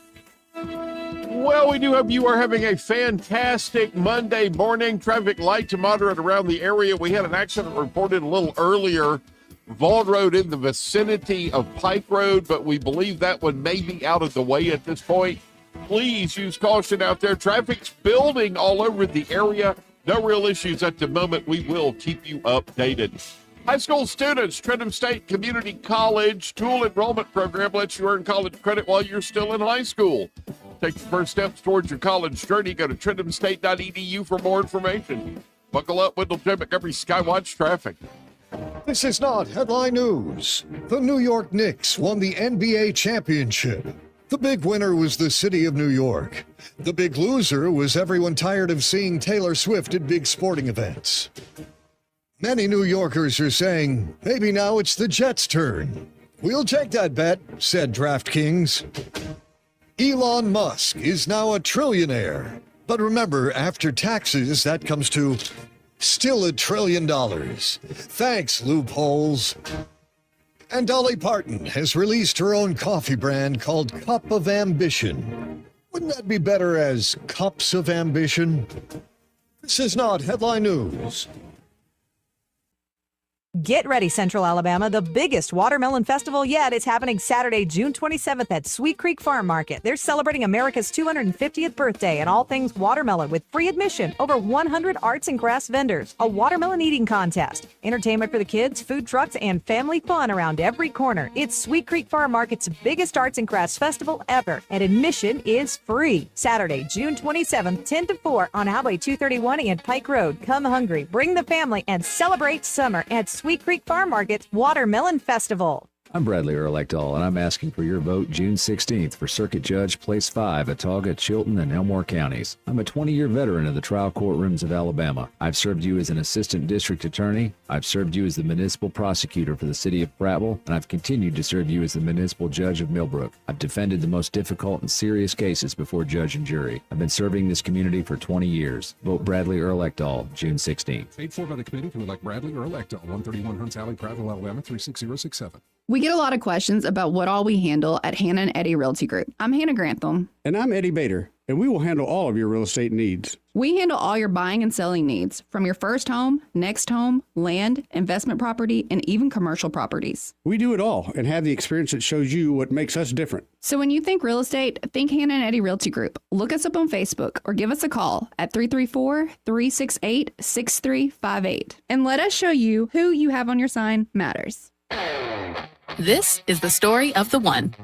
Well, we do hope you are having a fantastic Monday morning. Traffic light to moderate around the area. We had an accident reported a little earlier. Vaughn Road in the vicinity of Pike Road, but we believe that one may be out of the way at this point. Please use caution out there. Traffic's building all over the area. No real issues at the moment. We will keep you updated. High school students, Trenton State Community College Tool Enrollment Program lets you earn college credit while you're still in high school. Take the first steps towards your college journey. Go to TrentonState.edu for more information. Buckle up, Wendell J. Montgomery Skywatch Traffic. This is not headline news. The New York Knicks won the NBA championship. The big winner was the city of New York. The big loser was everyone tired of seeing Taylor Swift at big sporting events. Many New Yorkers are saying, maybe now it's the Jets' turn. We'll take that bet, said DraftKings. Elon Musk is now a trillionaire. But remember, after taxes, that comes to still $1 trillion. Thanks, loopholes. And Dolly Parton has released her own coffee brand called Cup of Ambition. Wouldn't that be better as Cups of Ambition? This is not headline news. Get ready, Central Alabama. The biggest watermelon festival yet is happening Saturday, June 27th at Sweet Creek Farm Market. They're celebrating America's 250th birthday and all things watermelon with free admission, over 100 arts and crafts vendors, a watermelon eating contest, entertainment for the kids, food trucks, and family fun around every corner. It's Sweet Creek Farm Market's biggest arts and crafts festival ever, and admission is free. Saturday, June 27th, 10 to 4 on Highway 231 and Pike Road. Come hungry, bring the family, and celebrate summer at Sweet Creek Farm Market's Watermelon Festival. I'm Bradley Earl Ekdahl, and I'm asking for your vote June 16th for Circuit Judge Place 5, Autauga, Chilton, and Elmore counties. I'm a 20-year veteran of the trial courtrooms of Alabama. I've served you as an assistant district attorney. I've served you as the municipal prosecutor for the city of Prattville, and I've continued to serve you as the municipal judge of Millbrook. I've defended the most difficult and serious cases before judge and jury. I've been serving this community for 20 years. Vote Bradley Earl Ekdahl, June 16th. Paid for by the committee to elect Bradley Earl Ekdahl, 131 Hunts Alley, Prattville, Alabama, 36067. We get a lot of questions about what all we handle at Hannah and Eddie Realty Group. I'm Hannah Grantham. And I'm Eddie Bader, and we will handle all of your real estate needs. We handle all your buying and selling needs, from your first home, next home, land, investment property, and even commercial properties. We do it all and have the experience that shows you what makes us different. So when you think real estate, think Hannah and Eddie Realty Group. Look us up on Facebook or give us a call at 334-368-6358. And let us show you who you have on your sign matters. This is the story of the one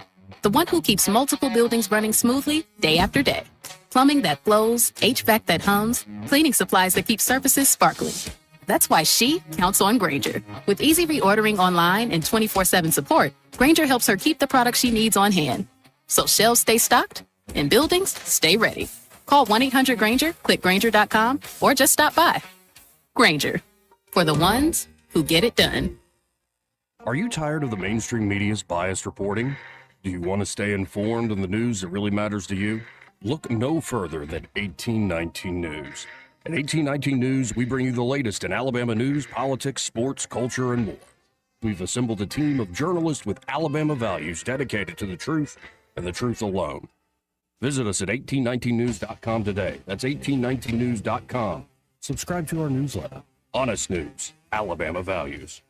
who keeps multiple buildings running smoothly day after day. Plumbing that flows, HVAC that hums, cleaning supplies that keep surfaces sparkling. That's why she counts on Grainger. With easy reordering online and 24/7 support, Grainger helps her keep the products she needs on hand. So shelves stay stocked and buildings stay ready. Call 1-800-GRAINGER, click Grainger.com, or just stop by. Grainger, for the ones who get it done. Are you tired of the mainstream media's biased reporting? Do you want to stay informed on the news that really matters to you? Look no further than 1819 News. At 1819 News, we bring you the latest in Alabama news, politics, sports, culture, and more. We've assembled a team of journalists with Alabama values dedicated to the truth and the truth alone. Visit us at 1819news.com today. That's 1819news.com. Subscribe to our newsletter. Honest News, Alabama Values.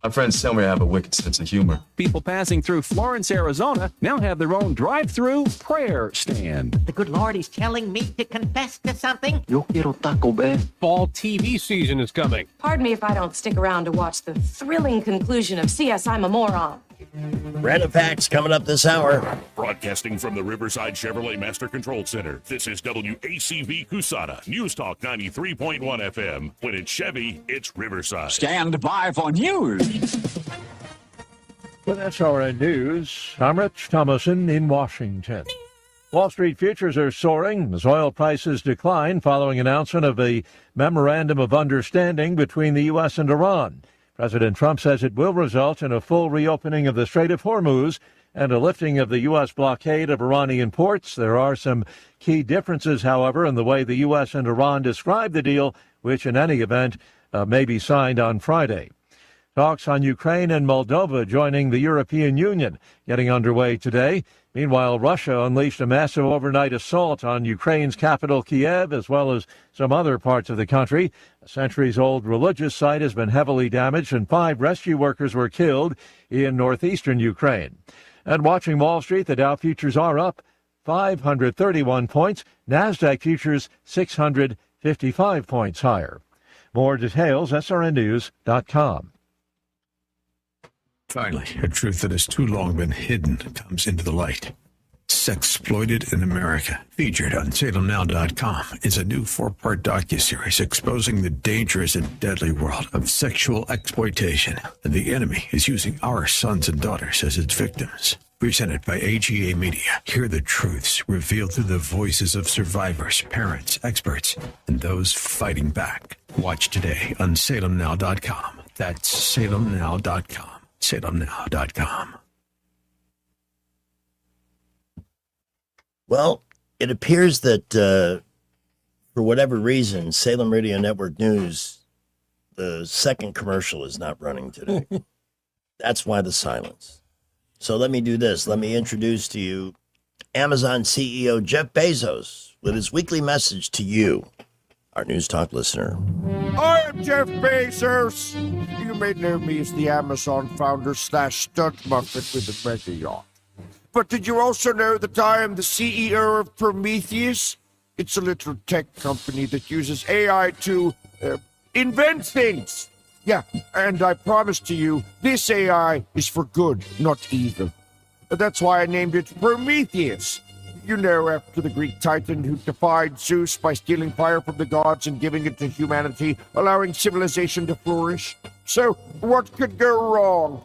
My friends tell me I have a wicked sense of humor. People passing through Florence, Arizona now have their own drive-through prayer stand. The good Lord is telling me to confess to something. Yo quiero Taco Bell. Fall TV season is coming. Pardon me if I don't stick around to watch the thrilling conclusion of CS I'm a Moron. Random facts coming up this hour. Broadcasting from the Riverside Chevrolet Master Control Center, this is WACV Cusada, News Talk 93.1 FM. When it's Chevy, it's Riverside. Stand by for news. With SRN News, I'm Rich Thomason in Washington. Wall Street futures are soaring as oil prices decline following announcement of a memorandum of understanding between the U.S. and Iran. President Trump says it will result in a full reopening of the Strait of Hormuz and a lifting of the U.S. blockade of Iranian ports. There are some key differences, however, in the way the U.S. and Iran describe the deal, which in any event may be signed on Friday. Talks on Ukraine and Moldova joining the European Union getting underway today. Meanwhile, Russia unleashed a massive overnight assault on Ukraine's capital, Kiev, as well as some other parts of the country. A centuries-old religious site has been heavily damaged, and 5 rescue workers were killed in northeastern Ukraine. And watching Wall Street, the Dow futures are up 531 points. NASDAQ futures 655 points higher. More details, srnnews.com. Finally, a truth that has too long been hidden comes into the light. Sexploited in America, featured on SalemNow.com, is a new 4-part docuseries exposing the dangerous and deadly world of sexual exploitation. And the enemy is using our sons and daughters as its victims. Presented by AGA Media, hear the truths revealed through the voices of survivors, parents, experts, and those fighting back. Watch today on SalemNow.com. That's SalemNow.com. SalemNow.com. Well, it appears that for whatever reason, Salem Radio Network News, the second commercial is not running today. That's why the silence. So let me do this. Let me introduce to you Amazon CEO Jeff Bezos with his weekly message to you, our News Talk listener. I am Jeff Bezos. You may know me as the Amazon founder / stunt muffin with the mega yacht. But did you also know that I am the CEO of Prometheus? It's a little tech company that uses AI to invent things. Yeah, and I promise to you, this AI is for good, not evil. That's why I named it Prometheus. You know, after the Greek titan who defied Zeus by stealing fire from the gods and giving it to humanity, allowing civilization to flourish. So, what could go wrong?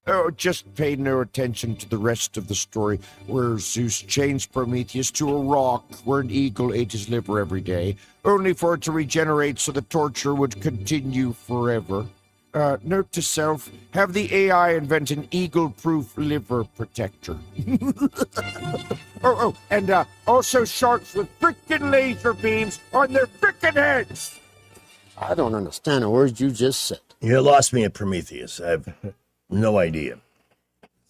Oh, just pay no attention to the rest of the story, where Zeus changed Prometheus to a rock where an eagle ate his liver every day, only for it to regenerate so the torture would continue forever. Note to self, have the AI invent an eagle-proof liver protector. And also sharks with frickin' laser beams on their frickin' heads. I don't understand a word you just said. You lost me at Prometheus. I have no idea.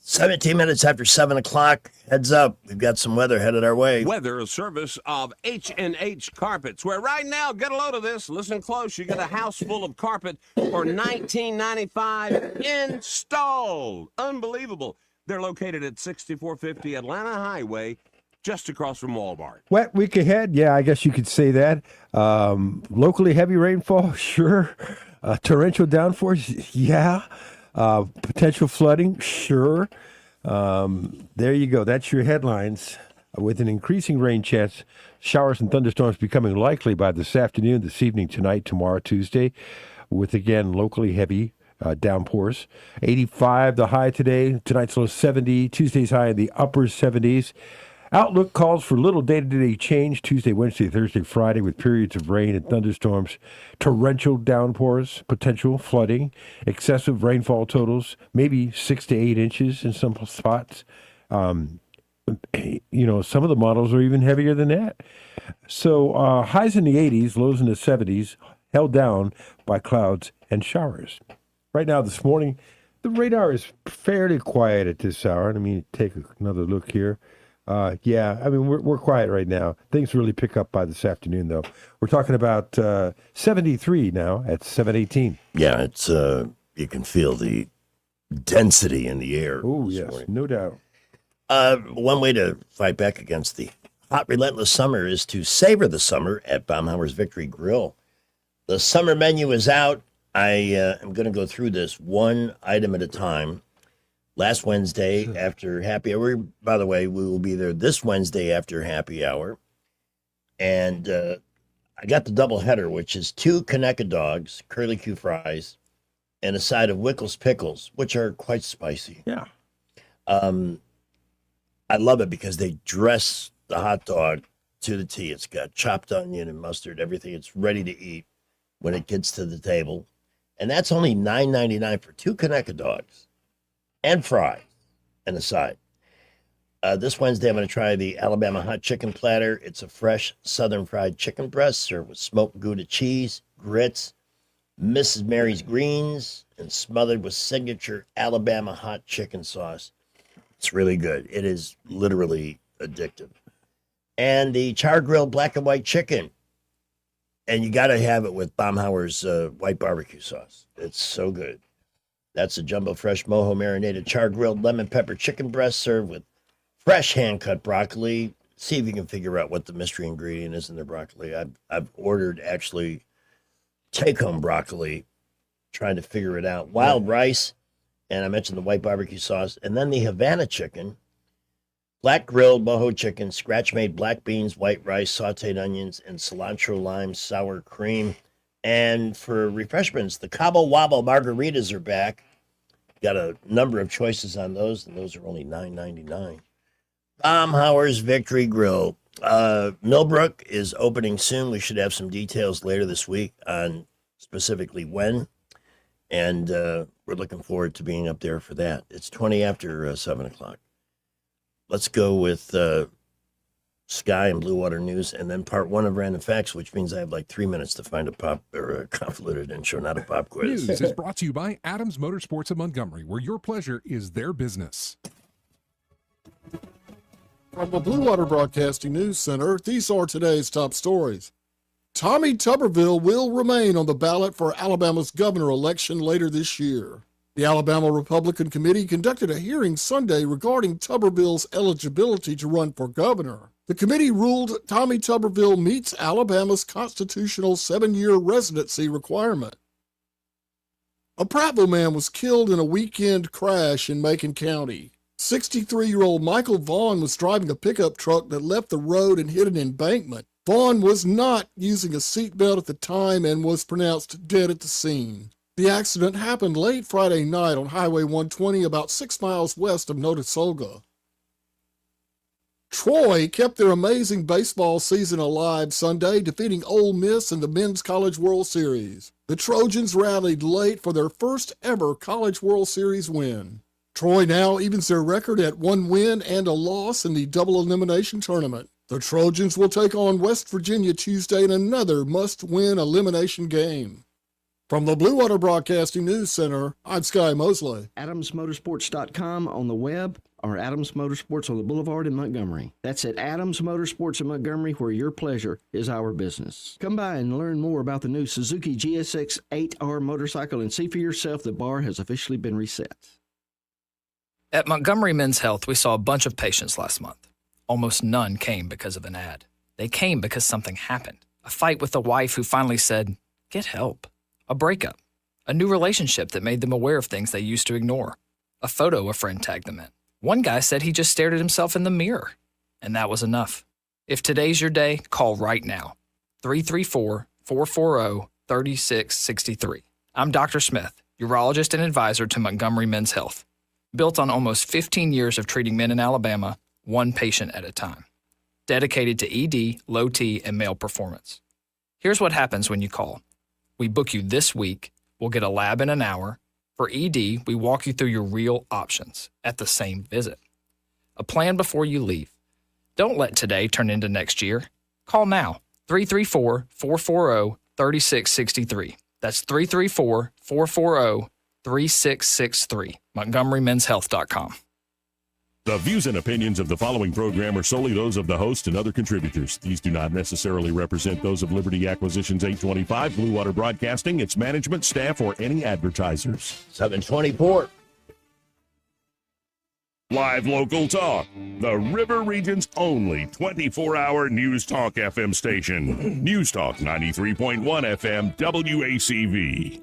17 minutes after 7 o'clock. Heads up. We've got some weather headed our way. Weather, a service of H&H Carpets, where right now, get a load of this. Listen close. You get a house full of carpet for $19.95 installed. Unbelievable. They're located at 6450 Atlanta Highway, just across from Walmart. Wet week ahead? Yeah, I guess you could say that. Locally heavy rainfall? Sure. Torrential downforce? Yeah. Potential flooding? Sure. There you go. That's your headlines. With an increasing rain chance, showers and thunderstorms becoming likely by this afternoon, this evening, tonight, tomorrow, Tuesday, with, again, locally heavy downpours. 85 the high today. Tonight's low 70. Tuesday's high in the upper 70s. Outlook calls for little day-to-day change Tuesday, Wednesday, Thursday, Friday, with periods of rain and thunderstorms, torrential downpours, potential flooding, excessive rainfall totals, maybe 6 to 8 inches in some spots. Some of the models are even heavier than that. So highs in the 80s, lows in the 70s, held down by clouds and showers. Right now, this morning, the radar is fairly quiet at this hour. Let me take another look here. We're quiet right now. Things really pick up by this afternoon, though. We're talking about 73 now at 7:18. Yeah, it's you can feel the density in the air. Oh, yes, morning. No doubt. One way to fight back against the hot, relentless summer is to savor the summer at Baumhauer's Victory Grill. The summer menu is out. I am going to go through this one item at a time. last Wednesday after happy hour. By the way, we will be there this Wednesday after happy hour. And I got the double header, which is 2 Conecuh dogs, curly Q fries, and a side of Wickles pickles, which are quite spicy. Yeah. I love it because they dress the hot dog to the T. It's got chopped onion and mustard, everything. It's ready to eat when it gets to the table. And that's only $9.99 for 2 Conecuh dogs and fries and a side. This Wednesday, I'm going to try the Alabama hot chicken platter. It's a fresh southern fried chicken breast served with smoked Gouda cheese, grits, Mrs. Mary's greens, and smothered with signature Alabama hot chicken sauce. It's really good. It is literally addictive. And the char grilled black and white chicken. And you got to have it with Baumhauer's white barbecue sauce. It's so good. That's a jumbo fresh mojo marinated char grilled lemon pepper chicken breast served with fresh hand cut broccoli. See if you can figure out what the mystery ingredient is in their broccoli. I've ordered actually take home broccoli, trying to figure it out. Wild rice, and I mentioned the white barbecue sauce, and then the Havana chicken, black grilled mojo chicken, scratch made black beans, white rice, sauteed onions, and cilantro lime sour cream. And for refreshments, the Cabo Wabo margaritas are back. Got a number of choices on those, and those are only $9.99. Baumhauer's Victory Grill. Millbrook is opening soon. We should have some details later this week on specifically when. And we're looking forward to being up there for that. It's 20 after 7 o'clock. Let's go with Sky and Blue Water News, and then part 1 of Random Facts, which means I have like 3 minutes to find a pop or a convoluted intro, not a pop quiz. News is brought to you by Adams Motorsports of Montgomery, where your pleasure is their business. From the Blue Water Broadcasting News Center, these are today's top stories. Tommy Tuberville will remain on the ballot for Alabama's governor election later this year. The Alabama Republican Committee conducted a hearing Sunday regarding Tuberville's eligibility to run for governor. The committee ruled Tommy Tuberville meets Alabama's constitutional 7-year residency requirement. A Prattville man was killed in a weekend crash in Macon County. 63-year-old Michael Vaughn was driving a pickup truck that left the road and hit an embankment. Vaughn was not using a seatbelt at the time and was pronounced dead at the scene. The accident happened late Friday night on Highway 120, about 6 miles west of Notasulga. Troy kept their amazing baseball season alive Sunday, defeating Ole Miss in the Men's College World Series. The Trojans rallied late for their first ever College World Series win. Troy now evens their record at 1 win and a loss in the double elimination tournament. The Trojans will take on West Virginia Tuesday in another must-win elimination game. From the Blue Water Broadcasting News Center, I'm Sky Mosley. AdamsMotorsports.com on the web or Adams Motorsports on the Boulevard in Montgomery. That's at Adams Motorsports in Montgomery, where your pleasure is our business. Come by and learn more about the new Suzuki GSX 8R motorcycle and see for yourself the bar has officially been reset. At Montgomery Men's Health, we saw a bunch of patients last month. Almost none came because of an ad. They came because something happened. A fight with a wife who finally said, "Get help." A breakup. A new relationship that made them aware of things they used to ignore. A photo a friend tagged them in. One guy said he just stared at himself in the mirror. And that was enough. If today's your day, call right now. 334-440-3663. I'm Dr. Smith, urologist and advisor to Montgomery Men's Health. Built on almost 15 years of treating men in Alabama, one patient at a time. Dedicated to ED, low T, and male performance. Here's what happens when you call. We book you this week. We'll get a lab in an hour. For ED, we walk you through your real options at the same visit. A plan before you leave. Don't let today turn into next year. Call now. 334-440-3663. That's 334-440-3663. MontgomeryMen'sHealth.com. The views and opinions of the following program are solely those of the host and other contributors. These do not necessarily represent those of Liberty Acquisitions 825, Blue Water Broadcasting, its management, staff, or any advertisers. 724. Live local talk. The River Region's only 24-hour News Talk FM station. News Talk 93.1 FM WACV.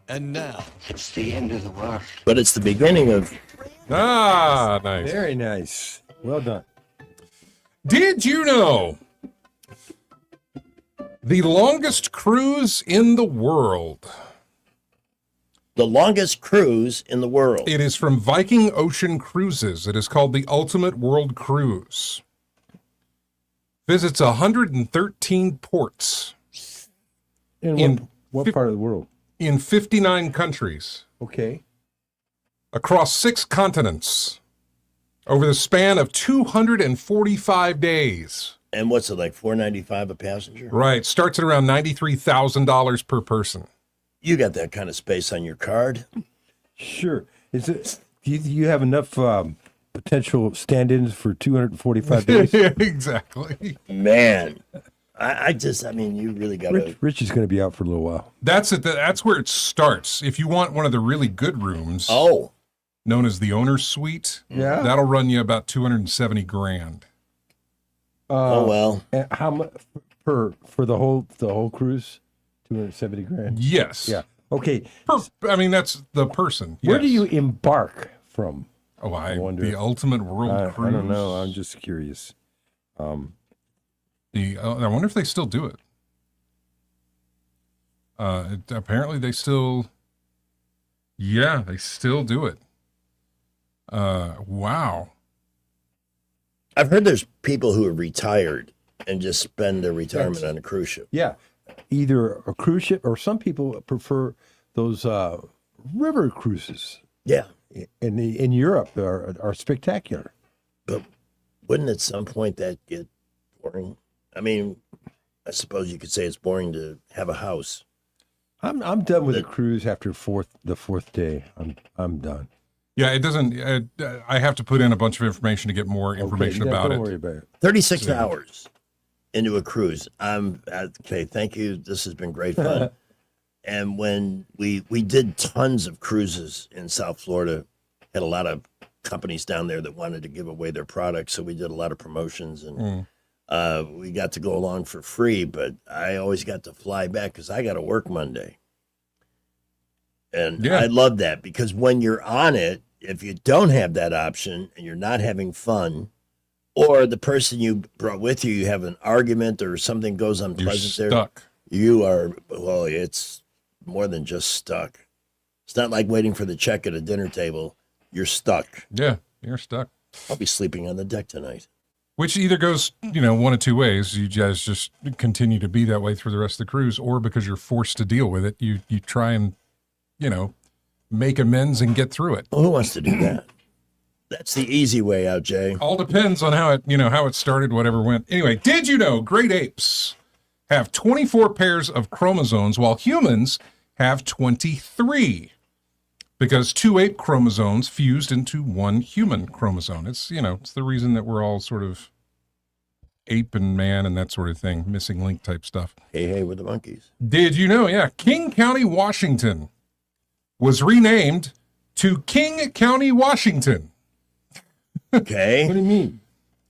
And now, it's the end of the world. But it's the beginning of Ah, nice. Very nice. Well done. Did you know the longest cruise in the world? The longest cruise in the world. It is from Viking Ocean Cruises. It is called the Ultimate World Cruise. Visits 113 ports. In what part of the world? In 59 countries. Okay. Across 6 continents. Over the span of 245 days. And what's it like, $4.95 a passenger? Right. Starts at around $93,000 per person. You got that kind of space on your card? Sure. Is it? Do you have enough potential stand-ins for 245 days? Yeah, exactly. Man, I mean, you really got to. Rich is going to be out for a little while. That's it. That's where it starts. If you want one of the really good rooms, known as the owner's suite, that'll run you about $270,000. Oh well. And how much for the whole cruise? $270,000. Yes. Yeah. Okay. I mean, that's the person. Where do you embark from? Oh, I wonder. The Ultimate World Cruise. I don't know. I'm just curious. I wonder if they still do it. Apparently, they still. Yeah, they still do it. Wow. I've heard there's people who are retired and just spend their retirement on a cruise ship. Yeah. Either a cruise ship or some people prefer those river cruises. Yeah. In Europe are spectacular. But wouldn't at some point that get boring? I mean, I suppose you could say it's boring to have a house. I'm done with the cruise after the fourth day. I'm done. Yeah, it doesn't. I have to put in a bunch of information to get more information about don't it. Worry about it. 36 hours into a cruise. Okay. Thank you. This has been great fun. And when we did tons of cruises in South Florida, had a lot of companies down there that wanted to give away their products, so we did a lot of promotions, and we got to go along for free. But I always got to fly back because I got to work Monday. And I love that because when you're on it, if you don't have that option and you're not having fun, or the person you brought with you have an argument or something goes unpleasant You're stuck. you are, well, it's more than just stuck. It's not like waiting for the check at a dinner table. You're stuck. Yeah, you're stuck. I'll be sleeping on the deck tonight. Which either goes, one of two ways. You guys just continue to be that way through the rest of the cruise, or because you're forced to deal with it, you try and, make amends and get through it. Well, who wants to do that? That's the easy way out, Jay. All depends on how it started, whatever went. Anyway, did you know great apes have 24 pairs of chromosomes while humans have 23? Because 2 ape chromosomes fused into 1 human chromosome. It's, it's the reason that we're all sort of ape and man and that sort of thing, missing link type stuff. Hey, with the monkeys. Did you know? Yeah, King County, Washington was renamed to King County, Washington. Okay. What do you mean?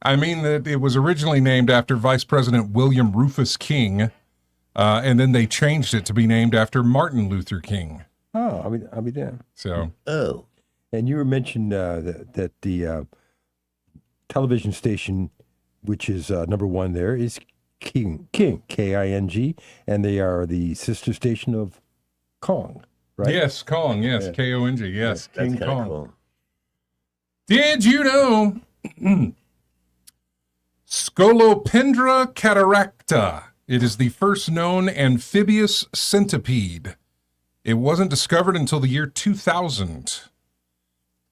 I mean that it was originally named after Vice President William Rufus King, and then they changed it to be named after Martin Luther King. Oh, I'll be damned. So. Oh. And you were mentioned that the television station, which is number 1 there, is King, King, and they are the sister station of Kong, right? Yes, Kong, yes, yeah. K-O-N-G, yes, That's King Kong. Cool. Did you know Scolopendra cataracta? It is the first known amphibious centipede. It wasn't discovered until the year 2000.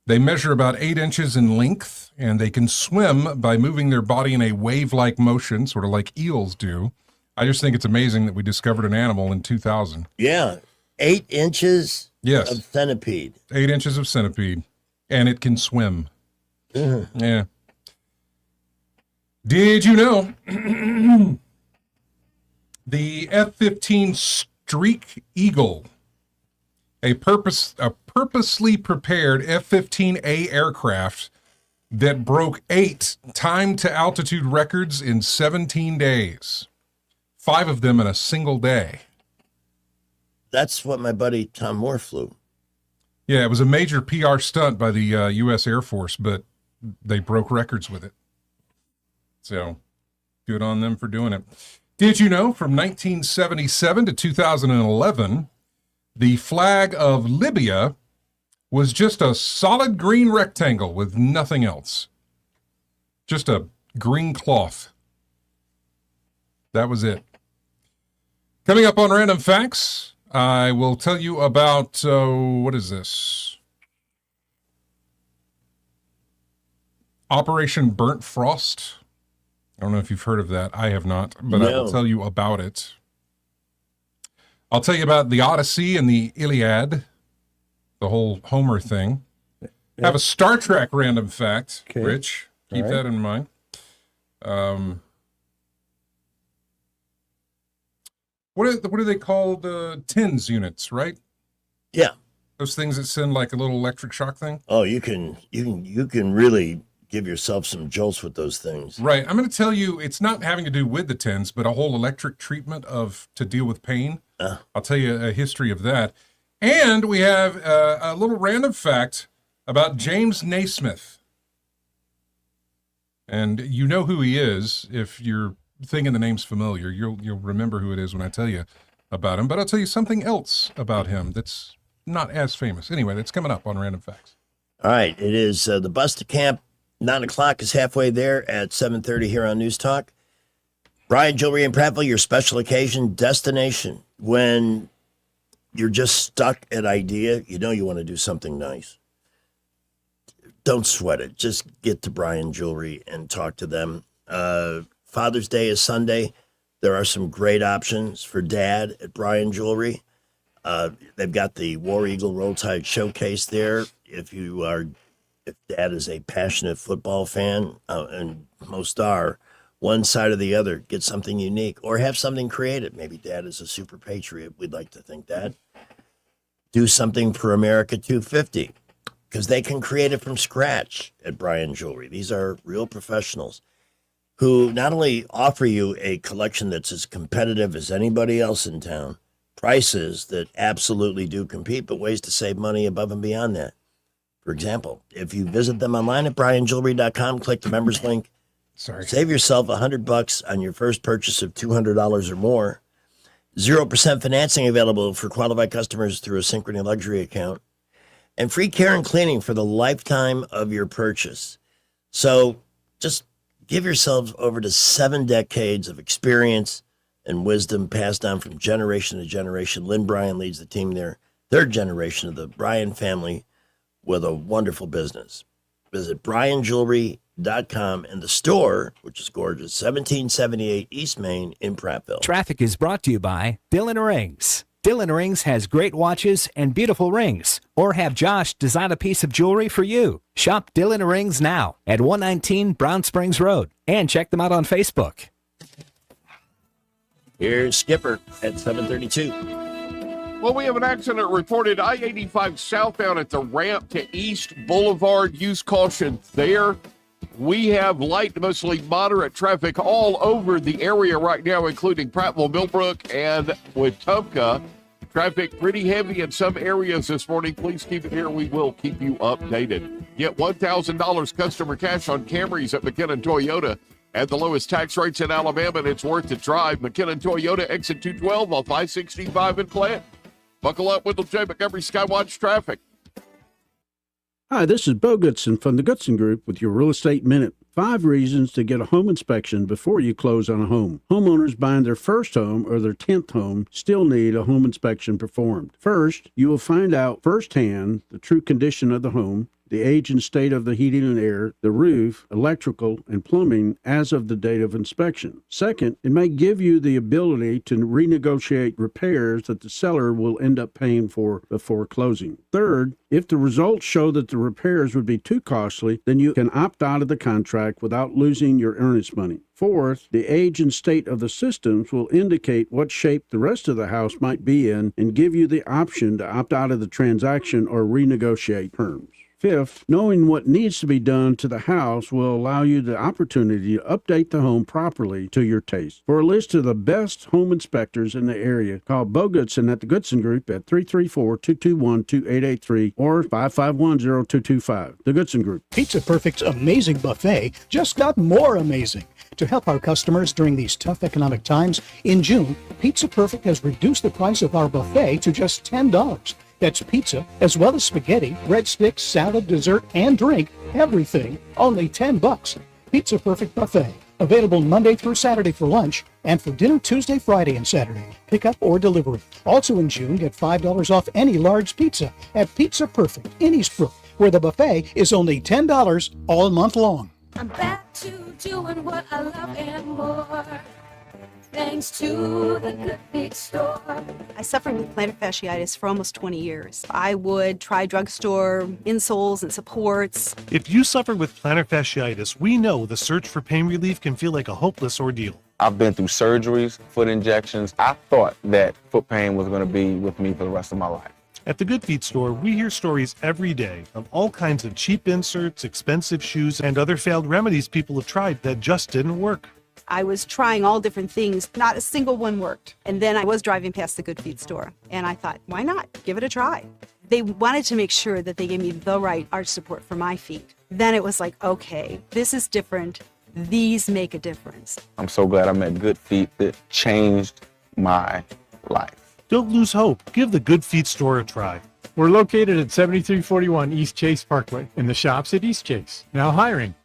They measure about 8 inches in length, and they can swim by moving their body in a wave-like motion, sort of like eels do. I just think it's amazing that we discovered an animal in 2000. Yeah, 8 inches yes. of centipede. 8 inches of centipede, and it can swim. Yeah. Did you know the F-15 Streak Eagle, a purposely prepared F-15A aircraft that broke 8 time-to-altitude records in 17 days, 5 of them in a single day. That's what my buddy Tom Moore flew. Yeah, it was a major PR stunt by the U.S. Air Force, but they broke records with it. So good on them for doing it. Did you know from 1977 to 2011, the flag of Libya was just a solid green rectangle with nothing else? Just a green cloth. That was it. Coming up on Random Facts, I will tell you about, what is this? Operation Burnt Frost. I don't know if you've heard of that. I have not, but I will tell you about it. I'll tell you about the Odyssey and the Iliad, the whole Homer thing. I have a Star Trek random fact, Rich. Keep that in mind. What are they called? TINS units, right? Yeah. Those things that send like a little electric shock thing? Oh, you can really give yourself some jolts with those things. Right. I'm going to tell you, it's not having to do with the TINS, but a whole electric treatment to deal with pain. I'll tell you a history of that. And we have a little random fact about James Naismith. And you know who he is. If you're thinking the name's familiar, you'll remember who it is when I tell you about him. But I'll tell you something else about him that's not as famous. Anyway, that's coming up on Random Facts. All right. It is the bus to camp. 9 o'clock is halfway there at 7:30 here on News Talk. Bryan Jewelry in Prattville, your special occasion destination. When you're just stuck at idea, you know you want to do something nice. Don't sweat it. Just get to Bryan Jewelry and talk to them. Father's Day is Sunday. There are some great options for Dad at Bryan Jewelry. They've got the War Eagle Roll Tide Showcase there. If Dad is a passionate football fan, and most are, one side or the other, get something unique or have something creative. Maybe Dad is a super patriot. We'd like to think that. Do something for America 250, because they can create it from scratch at Bryan Jewelry. These are real professionals who not only offer you a collection that's as competitive as anybody else in town, prices that absolutely do compete, but ways to save money above and beyond that. For example, if you visit them online at bryanjewelry.com, click the members link, save yourself $100 on your first purchase of $200 or more. 0% financing available for qualified customers through a Synchrony Luxury account, and free care and cleaning for the lifetime of your purchase. So just give yourselves over to 7 decades of experience and wisdom passed down from generation to generation. Lynn Bryan leads the team there, 3rd generation of the Bryan family, with a wonderful business. Visit bryanjewelry.com and the store, which is gorgeous, 1778 East Main in Prattville. Traffic is brought to you by Dillon Rings. Dillon Rings has great watches and beautiful rings. Or have Josh design a piece of jewelry for you. Shop Dillon Rings now at 119 Brown Springs Road. And check them out on Facebook. Here's Skipper at 7:32. Well, we have an accident reported I-85 southbound at the ramp to East Boulevard. Use caution there. We have light to mostly moderate traffic all over the area right now, including Prattville, Millbrook, and Wetumpka. Traffic pretty heavy in some areas this morning. Please keep it here. We will keep you updated. Get $1,000 customer cash on Camrys at McKinnon Toyota at the lowest tax rates in Alabama, and it's worth the drive. McKinnon Toyota, exit 212 off I-65 in Plant. Buckle up with the J. Montgomery Skywatch traffic. Hi, this is Bo Goodson from the Goodson Group with your Real Estate Minute. 5 reasons to get a home inspection before you close on a home. Homeowners buying their first home or their 10th home still need a home inspection performed. First, you will find out firsthand the true condition of the home, the age and state of the heating and air, the roof, electrical, and plumbing as of the date of inspection. Second, it may give you the ability to renegotiate repairs that the seller will end up paying for before closing. Third, if the results show that the repairs would be too costly, then you can opt out of the contract without losing your earnest money. Fourth, the age and state of the systems will indicate what shape the rest of the house might be in and give you the option to opt out of the transaction or renegotiate terms. Fifth, knowing what needs to be done to the house will allow you the opportunity to update the home properly to your taste. For a list of the best home inspectors in the area, call Bo Goodson at the Goodson Group at 334-221-2883 or 551-0225. The Goodson Group. Pizza Perfect's amazing buffet just got more amazing. To help our customers during these tough economic times, in June, Pizza Perfect has reduced the price of our buffet to just $10. That's pizza, as well as spaghetti, breadsticks, salad, dessert, and drink. Everything, only $10. Pizza Perfect Buffet. Available Monday through Saturday for lunch and for dinner Tuesday, Friday, and Saturday. Pickup or delivery. Also in June, get $5 off any large pizza at Pizza Perfect in Eastbrook, where the buffet is only $10 all month long. I'm back to doing what I love and more. Thanks to the Good Feet store. I suffered with plantar fasciitis for almost 20 years. I would try drugstore insoles and supports. If you suffer with plantar fasciitis, we know the search for pain relief can feel like a hopeless ordeal. I've been through surgeries, foot injections. I thought that foot pain was going to be with me for the rest of my life. At the Good Feet store, we hear stories every day of all kinds of cheap inserts, expensive shoes, and other failed remedies people have tried that just didn't work. I was trying all different things. Not a single one worked. And then I was driving past the Good Feet store, and I thought, why not? Give it a try. They wanted to make sure that they gave me the right arch support for my feet. Then it was like, okay, this is different. These make a difference. I'm so glad I met Good Feet that changed my life. Don't lose hope. Give the Good Feet store a try. We're located at 7341 East Chase Parkway in the shops at East Chase. Now hiring.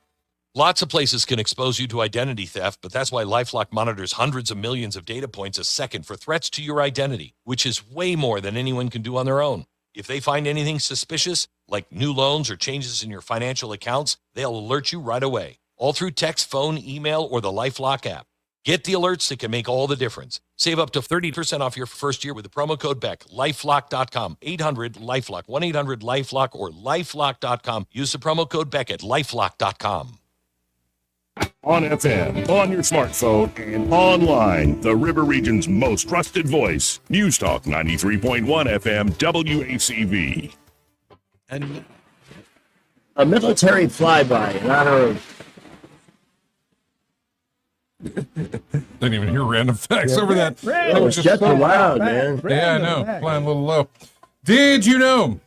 Lots of places can expose you to identity theft, but that's why LifeLock monitors hundreds of millions of data points a second for threats to your identity, which is way more than anyone can do on their own. If they find anything suspicious, like new loans or changes in your financial accounts, they'll alert you right away, all through text, phone, email, or the LifeLock app. Get the alerts that can make all the difference. Save up to 30% off your first year with the promo code BECK. LifeLock.com, 800-LifeLock, 1-800-LifeLock, or LifeLock.com. Use the promo code BECK at LifeLock.com. On FM, on your smartphone, and online. The River Region's most trusted voice. News Talk 93.1 FM WACV. And a military flyby in honor of... Didn't even hear random facts over that. That was just loud, man. Yeah, I know. Flying a little low. Did you know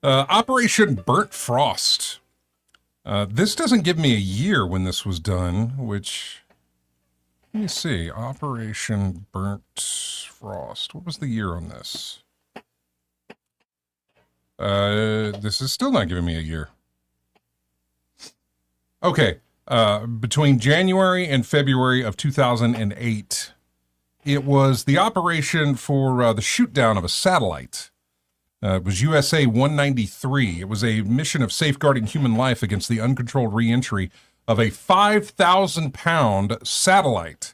Operation Burnt Frost? This doesn't give me a year when this was done, which, let me see, Operation Burnt Frost. What was the year on this? This is still not giving me a year. Okay, between January and February of 2008, it was the operation for the shoot down of a satellite. It was USA 193. It was a mission of safeguarding human life against the uncontrolled re-entry of a 5,000-pound satellite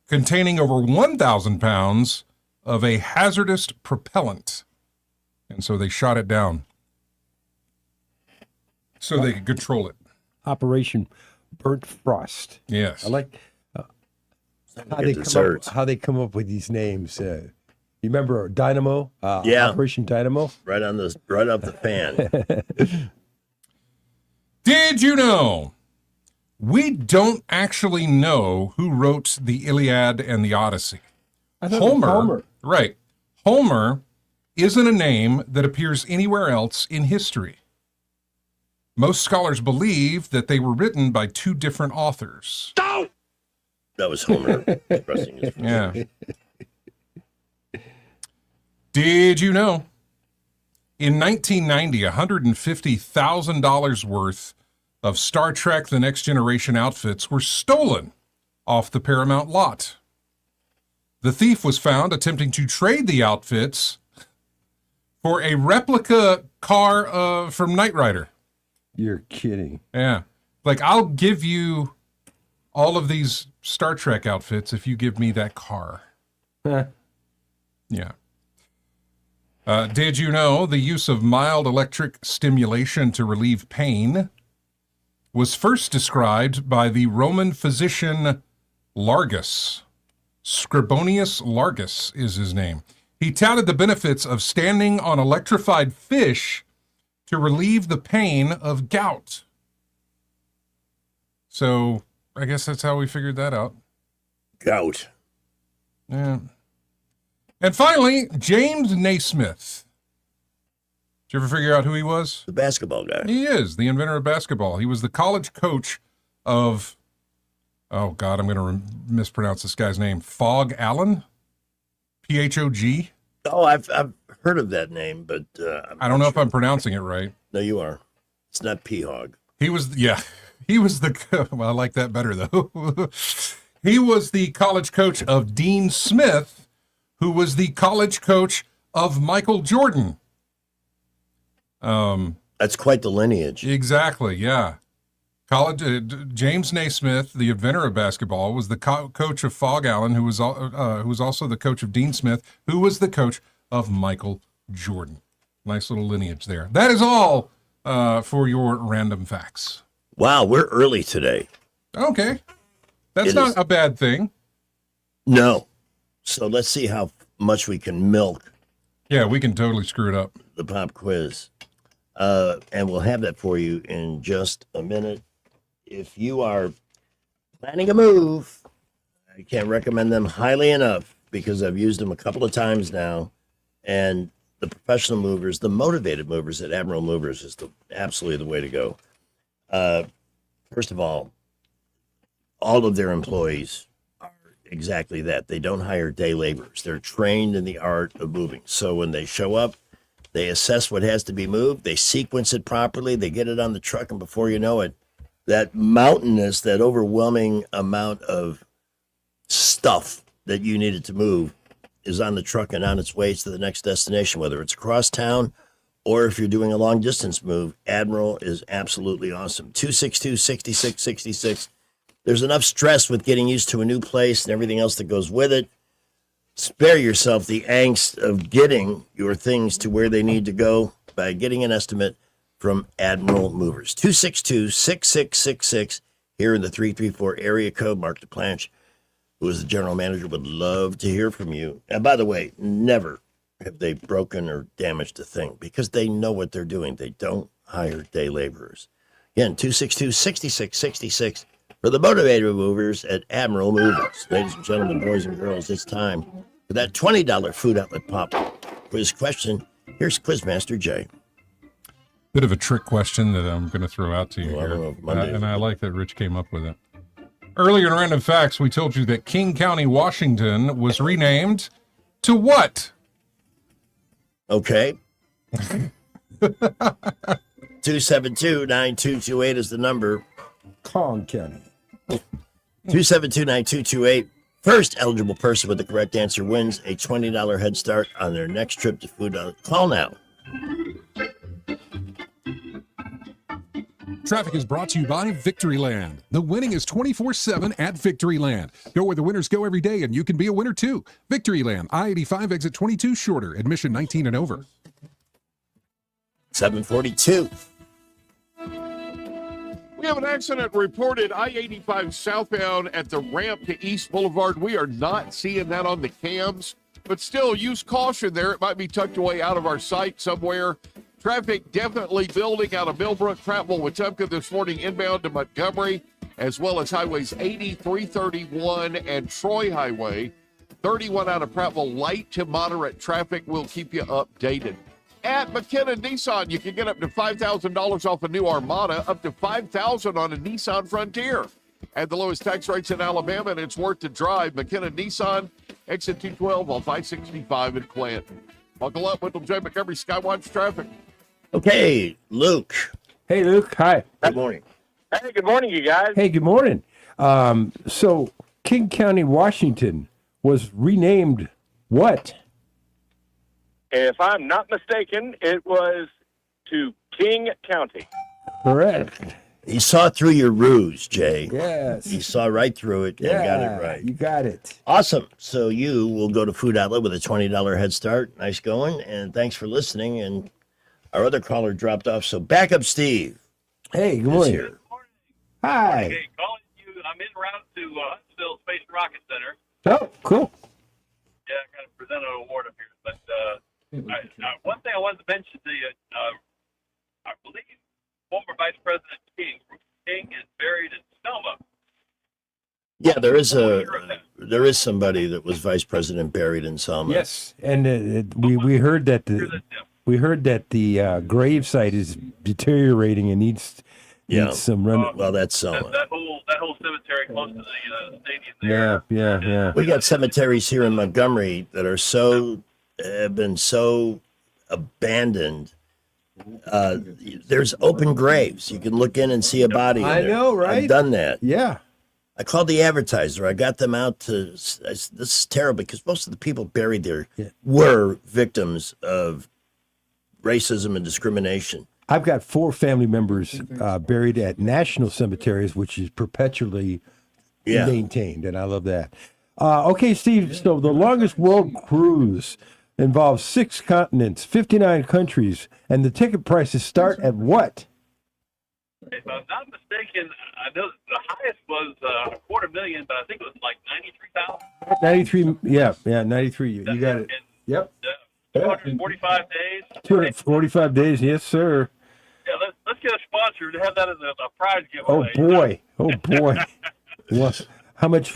containing over 1,000 pounds of a hazardous propellant. And so they shot it down so they could control it. Operation Burnt Frost. Yes. I like how they come up with these names. You remember Dynamo? Yeah. Operation Dynamo? Right up the fan. Did you know we don't actually know who wrote the Iliad and the Odyssey? Homer. Right. Homer isn't a name that appears anywhere else in history. Most scholars believe that they were written by two different authors. No! That was Homer expressing his frustration. Yeah. Did you know? In 1990, $150,000 worth of Star Trek The Next Generation outfits were stolen off the Paramount lot. The thief was found attempting to trade the outfits for a replica car from Knight Rider. You're kidding. Yeah. Like, I'll give you all of these Star Trek outfits if you give me that car. Yeah. Did you know the use of mild electric stimulation to relieve pain was first described by the Roman physician Largus? Scribonius Largus is his name. He touted the benefits of standing on electrified fish to relieve the pain of gout. So I guess that's how we figured that out. Gout. Yeah. And finally, James Naismith. Did you ever figure out who he was? The basketball guy. He is the inventor of basketball. He was the college coach of, oh God, I'm going to mispronounce this guy's name. Phog Allen? P-H-O-G? Oh, I've heard of that name, but I don't know if I'm pronouncing it right. No, you are. It's not P-Hog. He was the, well, I like that better though. He was the college coach of Dean Smith, who was the college coach of Michael Jordan. That's quite the lineage. Exactly, yeah. James Naismith, the inventor of basketball, was the coach of Phog Allen, who was also the coach of Dean Smith, who was the coach of Michael Jordan. Nice little lineage there. That is all for your random facts. Wow, we're early today. Okay. That's not a bad thing. No. So let's see how much we can milk. Yeah, we can totally screw it up. The pop quiz. And we'll have that for you in just a minute. If you are planning a move, I can't recommend them highly enough because I've used them a couple of times now. And the professional movers, the motivated movers at Admiral Movers is absolutely the way to go. First of all of their employees are exactly that. They don't hire day laborers. They're trained in the art of moving. So when they show up, they assess what has to be moved. They sequence it properly. They get it on the truck. And before you know it, that mountainous, that overwhelming amount of stuff that you needed to move is on the truck and on its way to the next destination, whether it's across town or if you're doing a long distance move. Admiral is absolutely awesome. 262-6666. There's enough stress with getting used to a new place and everything else that goes with it. Spare yourself the angst of getting your things to where they need to go by getting an estimate from Admiral Movers. 262-6666 here in the 334 area code. Mark DePlanch, who is the general manager, would love to hear from you. And by the way, never have they broken or damaged a thing because they know what they're doing. They don't hire day laborers. Again, 262-6666 for the motivated movers at Admiral Movers. Ladies and gentlemen, boys and girls, it's time for that $20 food outlet pop quiz question. Here's Quizmaster Jay. Bit of a trick question that I'm going to throw out to you here. And I like that Rich came up with it. Earlier in Random Facts, we told you that King County, Washington was renamed to what? Okay. 272-9228 is the number. Kong County. 272-9228. First eligible person with the correct answer wins a $20 head start on their next trip to Food Outlet. Call now. Traffic is brought to you by Victoryland. The winning is 24/7 at Victoryland. Go where the winners go every day, and you can be a winner too. Victoryland, I-85, exit 22 shorter, admission 19 and over. 742. We have an accident reported I-85 southbound at the ramp to East Boulevard. We are not seeing that on the cams, but still use caution there. It might be tucked away out of our sight somewhere. Traffic definitely building out of Millbrook, Prattville, Wetumpka this morning inbound to Montgomery, as well as highways 80, 331, and Troy Highway. 31 out of Prattville, light to moderate traffic. We'll keep you updated. At McKenna Nissan, you can get up to $5,000 off a new Armada, up to $5,000 on a Nissan Frontier. At the lowest tax rates in Alabama, and it's worth the drive. McKenna Nissan, exit 212 off I-65 in Clanton. Buckle up, Wendell J. Montgomery, Skywatch Traffic. Okay, Luke. Hey, Luke. Hi. Good morning. Hey, good morning, you guys. Hey, good morning. So King County, Washington was renamed what? If I'm not mistaken, it was to King County. Correct. He saw through your ruse, Jay. Yes. He saw right through it and got it right. You got it. Awesome. So you will go to Food Outlet with a $20 head start. Nice going. And thanks for listening. And our other caller dropped off. So back up, Steve. Hey, good morning. Here. Hi. Hey, calling you. I'm en route to Huntsville Space and Rocket Center. Oh, cool. Yeah, I got to present an award up here. But one thing I wanted to mention to you, Yeah, there is somebody that was vice president buried in Selma. Yes, and we heard that the grave site is deteriorating and needs some run. Well, that's Selma. That whole cemetery close to the stadium. Yeah. We got cemeteries here in Montgomery that are have been so abandoned. There's open graves. You can look in and see a body. I know, right? I've done that. Yeah. I called the advertiser. I got them out to. This is terrible because most of the people buried there were victims of racism and discrimination. I've got 4 family members buried at national cemeteries, which is perpetually maintained, and I love that. Okay, Steve. So the longest world cruise involves 6 continents, 59 countries, and the ticket prices start at what? If I'm not mistaken, I know the highest was $250,000, but I think it was like 93,000. 93. Yeah, 93. You got it. Yep. 245 days. 245 days. Yes, sir. Yeah, let's get a sponsor to have that as a prize giveaway. Oh boy. Well, how much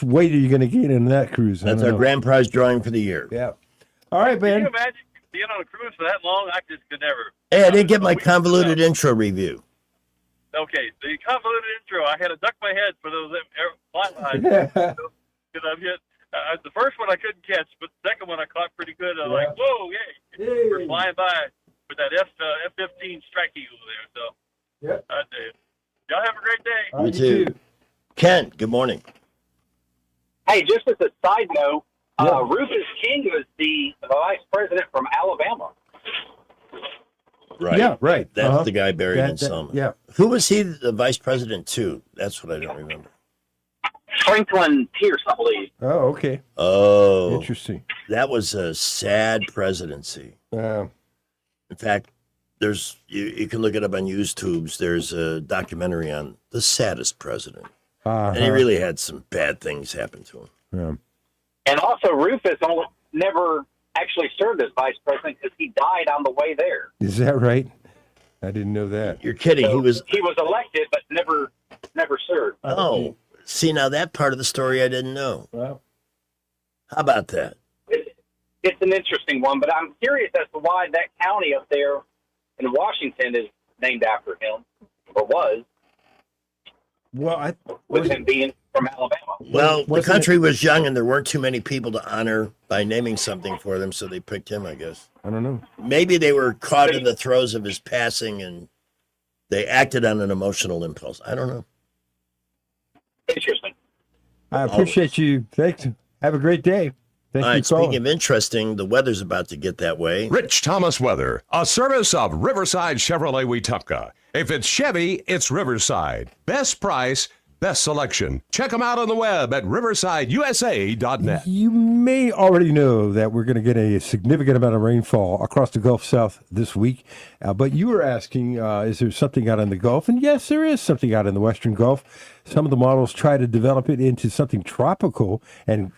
weight are you going to gain in that cruise? That's our grand prize drawing for the year. Yeah. All right, man. Can you imagine being on a cruise for that long? I just could never. Hey, I didn't get my convoluted intro review. Okay, the convoluted intro. I had to duck my head for those flight lines. Because I've hit the first one I couldn't catch, but the second one I caught pretty good. I was like, whoa, yay. We're flying by with that F-15 Strike Eagle there. So, yep. I tell you. Y'all have a great day. Me too. Kent, good morning. Hey, just as a side note, Rufus King was the vice president from Alabama. Right. Yeah, right. That's the guy buried in That- Selma. yeah. Who was he the vice president to? That's what I don't remember. Franklin Pierce, I believe. Oh, okay. Oh. Interesting. That was a sad presidency. Yeah. In fact, there's you can look it up on YouTube's. There's a documentary on the saddest president. And he really had some bad things happen to him. Yeah. And also, Rufus never actually served as vice president because he died on the way there. Is that right? I didn't know that. You're kidding. So he was elected, but never served. Oh, see, now that part of the story I didn't know. Wow. How about that? It's an interesting one, but I'm curious as to why that county up there in Washington is named after him, or was, Well, with him being from Alabama. Well, the country was young and there weren't too many people to honor by naming something for them, so they picked him, I guess. I don't know. Maybe they were caught in the throes of his passing and they acted on an emotional impulse. I don't know. Interesting. I appreciate you. Thanks. Have a great day. Thank All you right, for calling. speaking of interesting, the weather's about to get that way. Rich Thomas Weather, a service of Riverside Chevrolet Wetumpka. If it's Chevy, it's Riverside. Best price, best selection. Check them out on the web at riversideusa.net. You may already know that we're going to get a significant amount of rainfall across the Gulf South this week. But you were asking, is there something out in the Gulf? And yes, there is something out in the Western Gulf. Some of the models try to develop it into something tropical and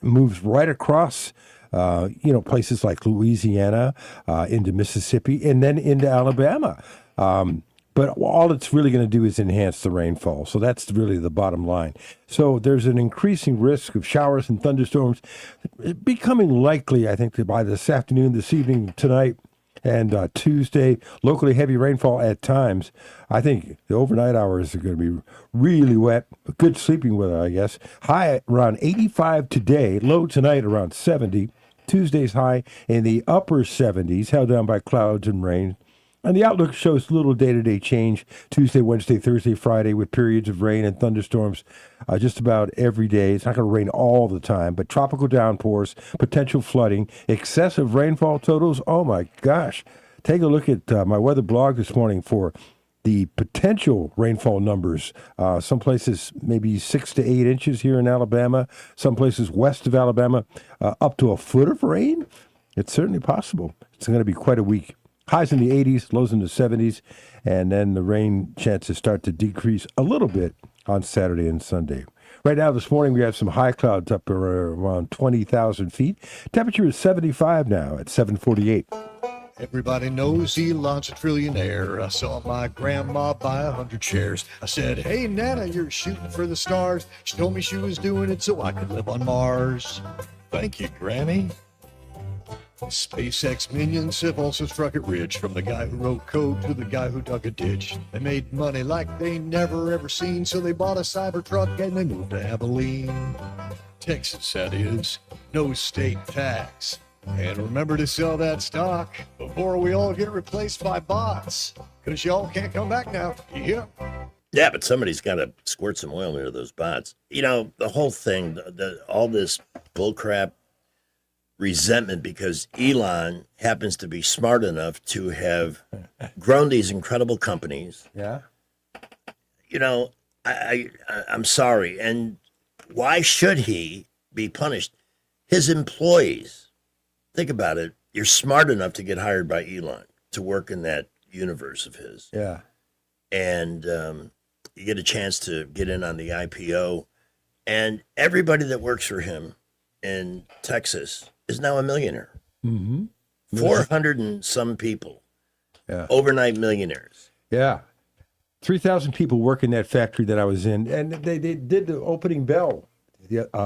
moves right across places like Louisiana, into Mississippi, and then into Alabama. But all it's really going to do is enhance the rainfall. So that's really the bottom line. So there's an increasing risk of showers and thunderstorms becoming likely, I think, by this afternoon, this evening, tonight, and Tuesday. Locally heavy rainfall at times. I think the overnight hours are going to be really wet. Good sleeping weather, I guess. High around 85 today. Low tonight around 70. Tuesday's high in the upper 70s, held down by clouds and rain. And the outlook shows little day-to-day change Tuesday, Wednesday, Thursday, Friday, with periods of rain and thunderstorms just about every day. It's not going to rain all the time, but tropical downpours, potential flooding, excessive rainfall totals. Oh, my gosh. Take a look at my weather blog this morning for the potential rainfall numbers. Some places maybe 6 to 8 inches here in Alabama. Some places west of Alabama, up to a foot of rain. It's certainly possible. It's going to be quite a week. Highs in the 80s, lows in the 70s, and then the rain chances start to decrease a little bit on Saturday and Sunday. Right now, this morning, we have some high clouds up around 20,000 feet. Temperature is 75 now at 7:48. Everybody knows Elon's a trillionaire. I saw my grandma buy 100 shares. I said, hey, Nana, you're shooting for the stars. She told me she was doing it so I could live on Mars. Thank you, Granny. SpaceX minions have also struck it rich, from the guy who wrote code to the guy who dug a ditch. They made money like they never ever seen, so they bought a Cybertruck and they moved to Abilene. Texas, that is. No state tax. And remember to sell that stock before we all get replaced by bots, because y'all can't come back now. Yep. Yeah, but somebody's got to squirt some oil into those bots. You know, the whole thing, all this bullcrap resentment because Elon happens to be smart enough to have grown these incredible companies. Yeah. You know, I'm sorry. And why should he be punished? His employees, think about it. You're smart enough to get hired by Elon to work in that universe of his. Yeah. And you get a chance to get in on the IPO. And everybody that works for him in Texas is now a millionaire. Mm-hmm. 400 and some people. Yeah. Overnight millionaires. Yeah. 3,000 people work in that factory that I was in. And they did the opening bell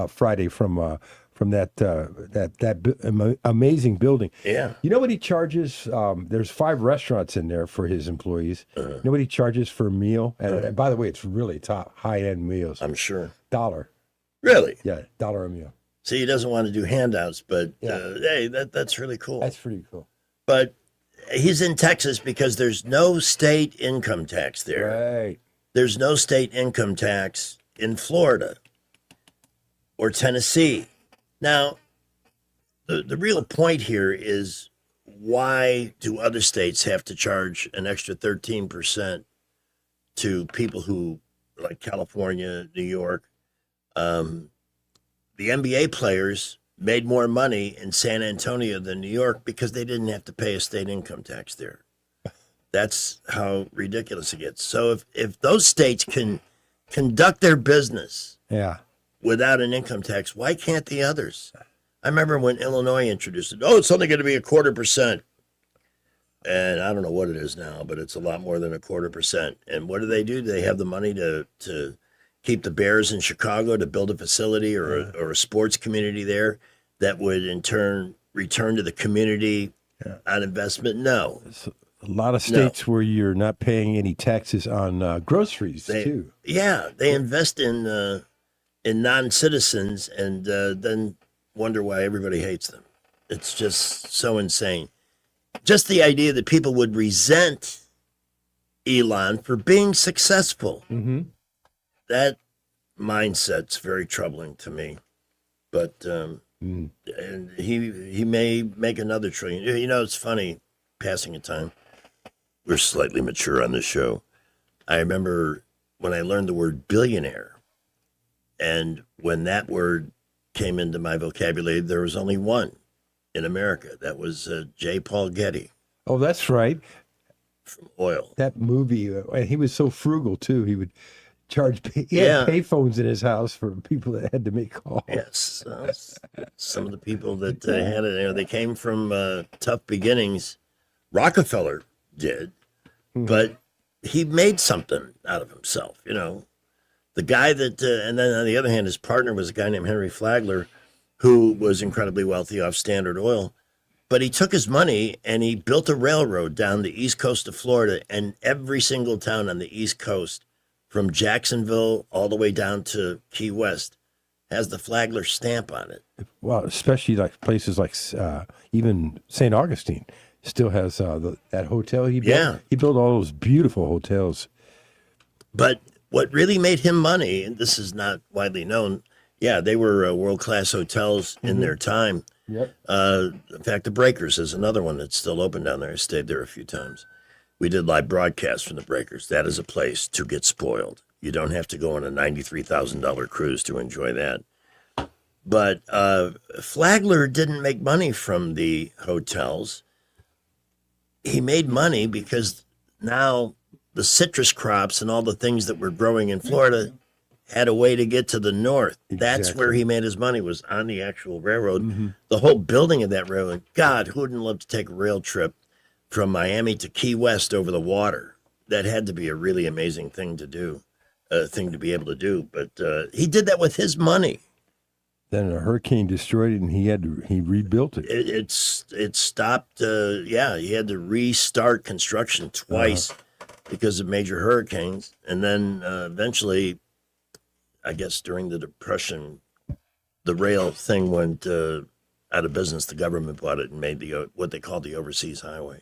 Friday from that amazing building. Yeah. You know what he charges? There's 5 restaurants in there for his employees. You know what he charges for a meal? And by the way, it's really top high-end meals. I'm sure. $1. Really? Yeah, $1 a meal. See, he doesn't want to do handouts, but hey, that's really cool. That's pretty cool. But he's in Texas because there's no state income tax there. Right. There's no state income tax in Florida or Tennessee. Now, the real point here is, why do other states have to charge an extra 13% to people who, like California, New York? The NBA players made more money in San Antonio than New York because they didn't have to pay a state income tax there. That's how ridiculous it gets. So if those states can conduct their business without an income tax, why can't the others? I remember when Illinois introduced it. Oh, it's only going to be 0.25%. And I don't know what it is now, but it's a lot more than 0.25%. And what do? They have the money to keep the Bears in Chicago, to build a facility or a sports community there that would in turn return to the community on investment? No. A lot of states where you're not paying any taxes on groceries too. Yeah, they invest in non-citizens and then wonder why everybody hates them. It's just so insane. Just the idea that people would resent Elon for being successful. Mm-hmm. That mindset's very troubling to me. But and he may make another trillion. You know, it's funny, passing of time. We're slightly mature on this show. I remember when I learned the word billionaire, and when that word came into my vocabulary, there was only one in America. That was J. Paul Getty. Oh, that's right. From oil. That movie, and he was so frugal too. He would charge had payphones in his house for people that had to make calls. Yes. Some of the people that had it, they came from tough beginnings. Rockefeller did, but he made something out of himself, you know. The guy that, and then on the other hand, his partner was a guy named Henry Flagler, who was incredibly wealthy off Standard Oil. But he took his money and he built a railroad down the east coast of Florida, and every single town on the east coast, from Jacksonville all the way down to Key West, has the Flagler stamp on it. Well, especially like places like even St. Augustine still has that hotel he built. Yeah. He built all those beautiful hotels. But what really made him money, and this is not widely known, they were world-class hotels in their time. Yep. In fact, the Breakers is another one that's still open down there. I stayed there a few times. We did live broadcasts from the Breakers. That is a place to get spoiled. You don't have to go on a $93,000 cruise to enjoy that. But Flagler didn't make money from the hotels. He made money because now the citrus crops and all the things that were growing in Florida had a way to get to the north. That's where he made his money, was on the actual railroad. The whole building of that railroad. God, who wouldn't love to take a rail trip from Miami to Key West over the water. That had to be a really amazing thing to do, thing to be able to do. But he did that with his money. Then a hurricane destroyed it, and he rebuilt it. It stopped. He had to restart construction twice because of major hurricanes, and then eventually, I guess during the Depression, the rail thing went out of business. The government bought it and made what they called the Overseas Highway,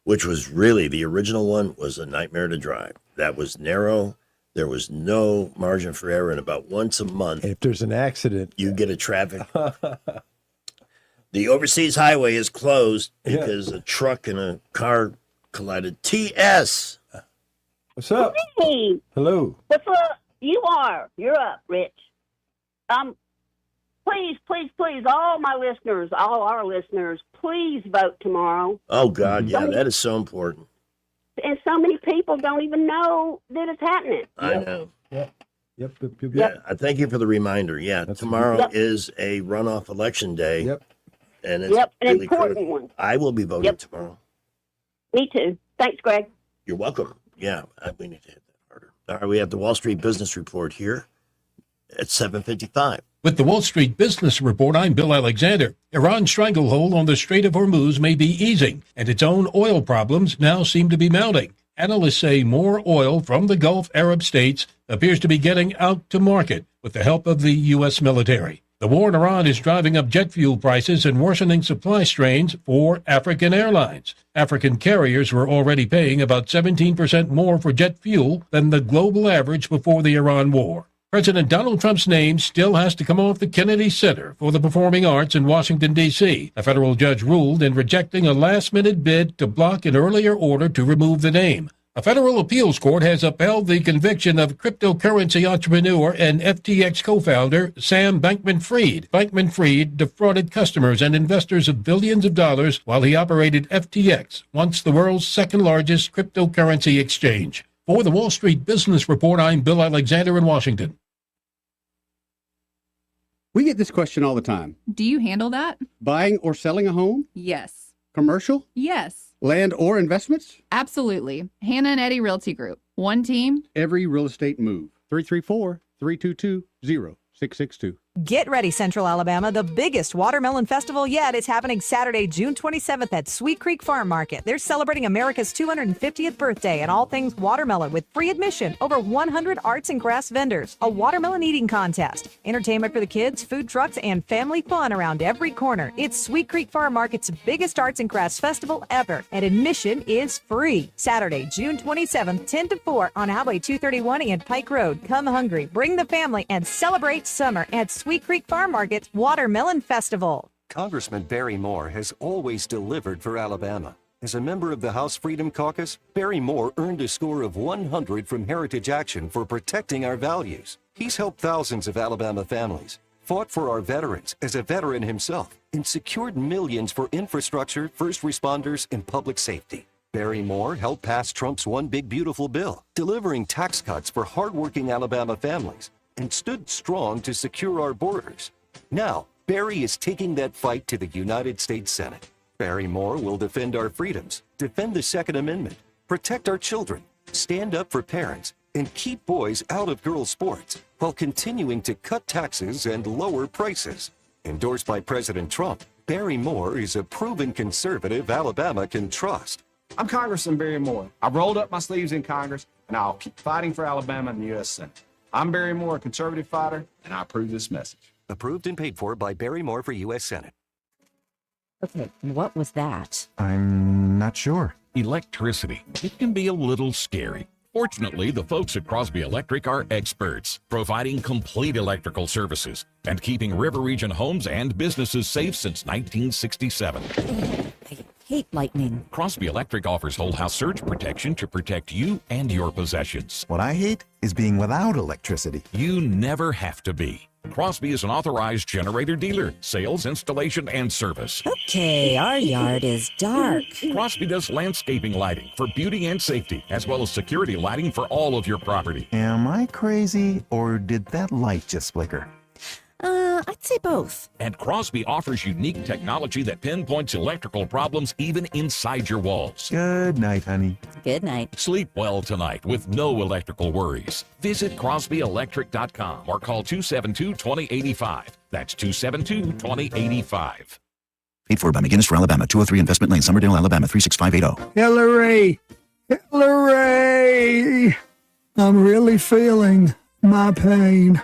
which was really the original one was a nightmare to drive. That was narrow. There was no margin for error, and about once a month, if there's an accident, you get a traffic. The Overseas Highway is closed because a truck and a car collided. TS. What's up? Hey, Hello. what's up? You're up, Rich. Please, all our listeners, please vote tomorrow. Oh, God, yeah, that is so important. And so many people don't even know that it's happening. I know. Yep. Yeah, I thank you for the reminder. Yeah, tomorrow is a runoff election day. Yep. And it's an really important critical. one. I will be voting tomorrow. Me too. Thanks, Greg. You're welcome. Yeah, we need to hit that harder. All right, we have the Wall Street Business Report here at 7:55. With the Wall Street Business Report, I'm Bill Alexander. Iran's stranglehold on the Strait of Hormuz may be easing, and its own oil problems now seem to be mounting. Analysts say more oil from the Gulf Arab states appears to be getting out to market with the help of the U.S. military. The war in Iran is driving up jet fuel prices and worsening supply strains for African airlines. African carriers were already paying about 17% more for jet fuel than the global average before the Iran war. President Donald Trump's name still has to come off the Kennedy Center for the Performing Arts in Washington, D.C. A federal judge ruled in rejecting a last-minute bid to block an earlier order to remove the name. A federal appeals court has upheld the conviction of cryptocurrency entrepreneur and FTX co-founder Sam Bankman-Fried. Bankman-Fried defrauded customers and investors of billions of dollars while he operated FTX, once the world's second-largest cryptocurrency exchange. For the Wall Street Business Report, I'm Bill Alexander in Washington. We get this question all the time. Do you handle that? Buying or selling a home? Yes. Commercial? Yes. Land or investments? Absolutely. Hannah and Eddie Realty Group. One team. Every real estate move. 334-322-0662. Get ready, Central Alabama. The biggest watermelon festival yet is happening Saturday, June 27th at Sweet Creek Farm Market. They're celebrating America's 250th birthday and all things watermelon with free admission, over 100 arts and crafts vendors, a watermelon eating contest, entertainment for the kids, food trucks, and family fun around every corner. It's Sweet Creek Farm Market's biggest arts and crafts festival ever, and admission is free. Saturday, June 27th, 10 to 4 on Highway 231 and Pike Road. Come hungry, bring the family, and celebrate summer at Sweet Creek Farm Market's Watermelon Festival. Congressman Barry Moore has always delivered for Alabama. As a member of the House Freedom Caucus, Barry Moore earned a score of 100 from Heritage Action for protecting our values. He's helped thousands of Alabama families, fought for our veterans as a veteran himself, and secured millions for infrastructure, first responders, and public safety. Barry Moore helped pass Trump's One Big Beautiful Bill, delivering tax cuts for hardworking Alabama families, and stood strong to secure our borders. Now, Barry is taking that fight to the United States Senate. Barry Moore will defend our freedoms, defend the Second Amendment, protect our children, stand up for parents, and keep boys out of girls' sports while continuing to cut taxes and lower prices. Endorsed by President Trump, Barry Moore is a proven conservative Alabama can trust. I'm Congressman Barry Moore. I've rolled up my sleeves in Congress, and I'll keep fighting for Alabama in the U.S. Senate. I'm Barry Moore, a conservative fighter, and I approve this message. Approved and paid for by Barry Moore for U.S. Senate. Okay, what was that? I'm not sure. Electricity. It can be a little scary. Fortunately, the folks at Crosby Electric are experts, providing complete electrical services and keeping River Region homes and businesses safe since 1967. I hate lightning. Crosby Electric offers whole house surge protection to protect you and your possessions. What I hate is being without electricity. You never have to be. Crosby is an authorized generator dealer, sales, installation, and service. Okay, our yard is dark. Crosby does landscaping lighting for beauty and safety, as well as security lighting for all of your property. Am I crazy, or did that light just flicker? I'd say both. And Crosby offers unique technology that pinpoints electrical problems even inside your walls. Good night, honey. Good night. Sleep well tonight with no electrical worries. Visit CrosbyElectric.com or call 272-2085. That's 272-2085. Paid for by McGinnis for Alabama, 203 Investment Lane, Summerdale, Alabama, 36580. Hillary! Hillary! I'm really feeling my pain.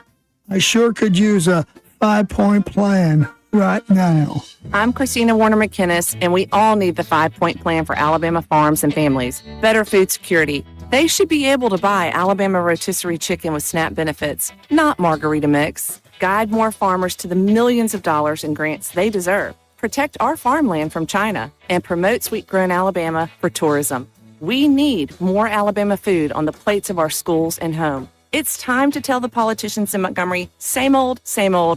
I sure could use a 5-point plan right now. I'm Christina Warner McKinnis, and we all need the 5-point plan for Alabama farms and families. Better food security. They should be able to buy Alabama rotisserie chicken with SNAP benefits, not margarita mix. Guide more farmers to the millions of dollars in grants they deserve. Protect our farmland from China and promote sweet-grown Alabama for tourism. We need more Alabama food on the plates of our schools and home. It's time to tell the politicians in Montgomery, same old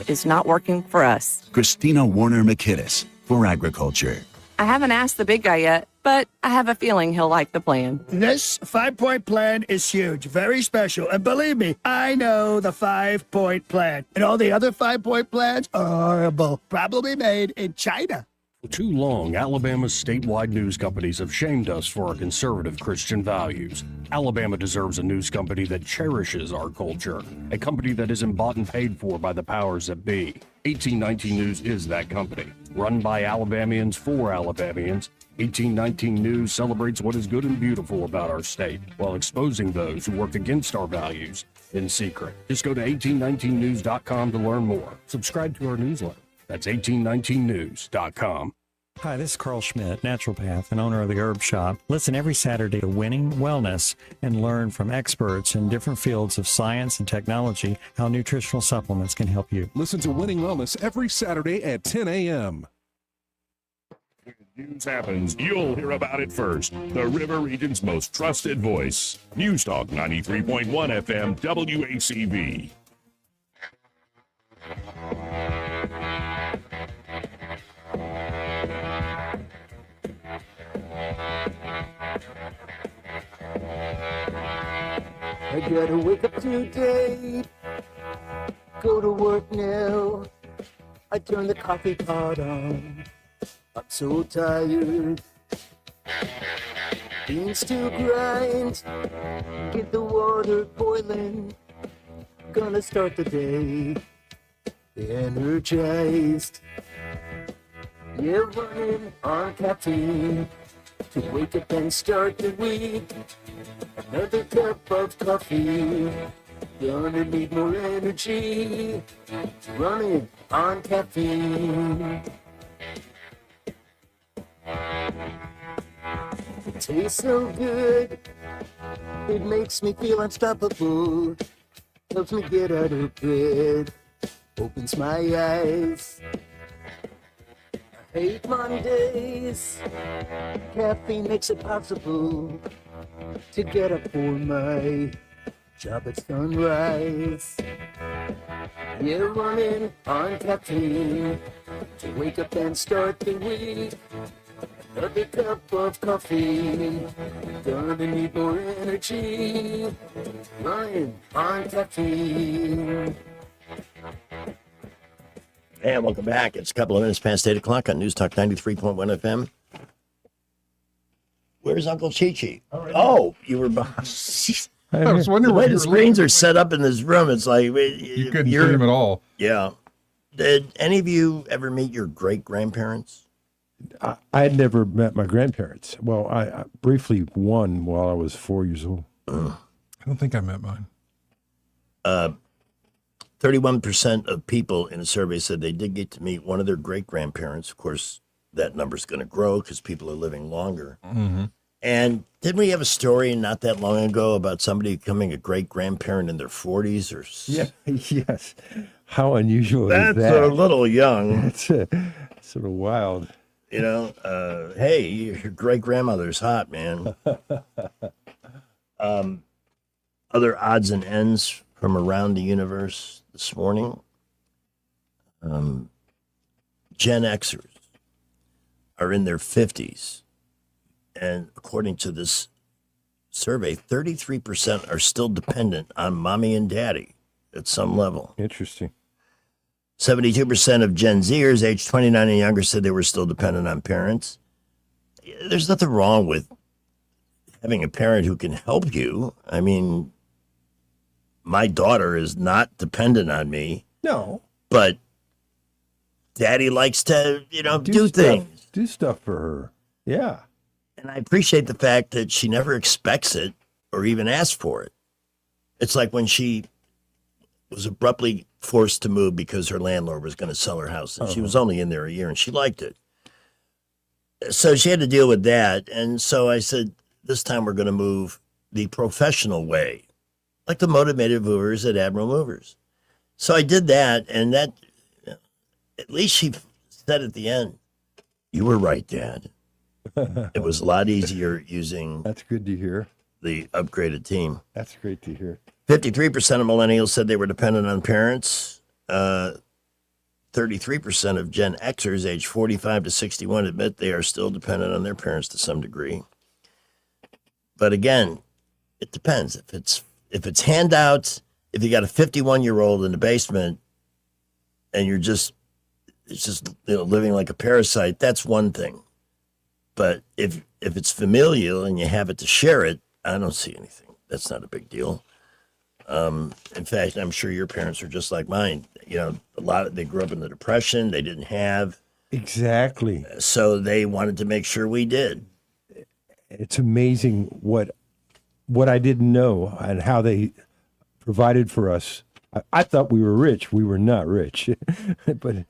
is not working for us. Christina Warner McKinnis for Agriculture. I haven't asked the big guy yet, but I have a feeling he'll like the plan. This 5-point plan is huge, very special. And believe me, I know the 5-point plan. And all the other 5-point plans are horrible, probably made in China. For too long, Alabama's statewide news companies have shamed us for our conservative Christian values. Alabama deserves a news company that cherishes our culture, a company that isn't bought and paid for by the powers that be. 1819 News is that company. Run by Alabamians for Alabamians, 1819 News celebrates what is good and beautiful about our state, while exposing those who work against our values in secret. Just go to 1819news.com to learn more. Subscribe to our newsletter. That's 1819news.com. Hi, this is Carl Schmidt, naturopath and owner of the Herb Shop. Listen every Saturday to Winning Wellness and learn from experts in different fields of science and technology how nutritional supplements can help you. Listen to Winning Wellness every Saturday at 10 a.m. When news happens, you'll hear about it first. The River Region's most trusted voice. News Talk 93.1 FM WACV. I gotta wake up today, go to work now. I turn the coffee pot on, I'm so tired. Beans to grind, get the water boiling. Gonna start the day energized. Yeah, running on caffeine to wake up and start the week. Another cup of coffee, gonna need more energy. Running on caffeine. It tastes so good, it makes me feel unstoppable. Helps me get out of bed, opens my eyes. I hate Mondays, caffeine makes it possible to get up for my job at sunrise. Yeah, running on caffeine to wake up and start the week. Another cup of coffee, gonna need more energy. Running on caffeine. And welcome back. It's a couple of minutes past 8 o'clock on News Talk 93.1 FM. Where's Uncle Chi-Chi? Oh, you were behind. I was wondering the way what the you were screens are set up in this room. It's like You couldn't see him at all. Yeah. Did any of you ever meet your great grandparents? I had never met my grandparents. Well, I briefly one while I was 4 years old. I don't think I met mine. 31% of people in a survey said they did get to meet one of their great grandparents. Of course, that number's going to grow because people are living longer. Mm-hmm. And didn't we have a story not that long ago about somebody becoming a great grandparent in their 40s or? Yeah, yes. How unusual That's is that? a little young. It's sort of wild. You know, hey, your great grandmother's hot, man. Other odds and ends from around the universe this morning. Gen Xers are in their 50s. And according to this survey, 33% are still dependent on mommy and daddy at some level. Interesting. 72% of Gen Zers aged 29 and younger said they were still dependent on parents. There's nothing wrong with having a parent who can help you. I mean, my daughter is not dependent on me. No. But daddy likes to, do stuff, things. Do stuff for her. Yeah. And I appreciate the fact that she never expects it or even asks for it. It's like when she was abruptly forced to move because her landlord was going to sell her house. And she was only in there a year and she liked it. So she had to deal with that. And so I said, this time we're going to move the professional way, like the motivated movers at Admiral Movers. So I did that. And that, at least she said at the end, you were right, Dad. It was a lot easier using That's good to hear. the upgraded team. That's great to hear. 53% of millennials said they were dependent on parents. 33% of Gen Xers aged 45 to 61 admit they are still dependent on their parents to some degree. But again, it depends. If it's handouts, if you got a 51-year-old in the basement and it's just living like a parasite, that's one thing. But if it's familial and you have it to share it, I don't see anything. That's not a big deal. In fact, I'm sure your parents are just like mine. They grew up in the Depression. They didn't have. Exactly. So they wanted to make sure we did. It's amazing what I didn't know and how they provided for us. I thought we were rich. We were not rich, but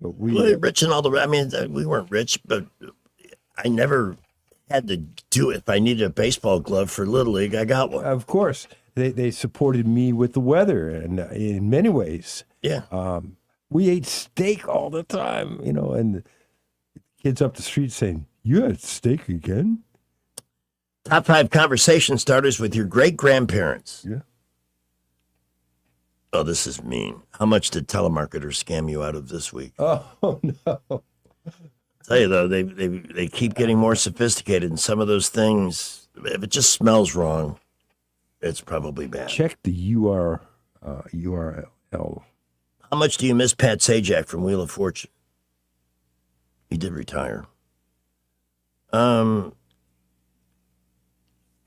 we Well, rich and all the. I mean, we weren't rich, but I never had to do it. If I needed a baseball glove for Little League, I got one. Of course, they supported me with the weather, and in many ways, yeah. We ate steak all the time, and the kids up the street saying, "You had steak again?" Top 5 conversation starters with your great grandparents. Yeah. Oh, this is mean. How much did telemarketers scam you out of this week? Oh no. Tell you though, they keep getting more sophisticated, and some of those things, if it just smells wrong, it's probably bad. Check the URL. How much do you miss Pat Sajak from Wheel of Fortune? He did retire.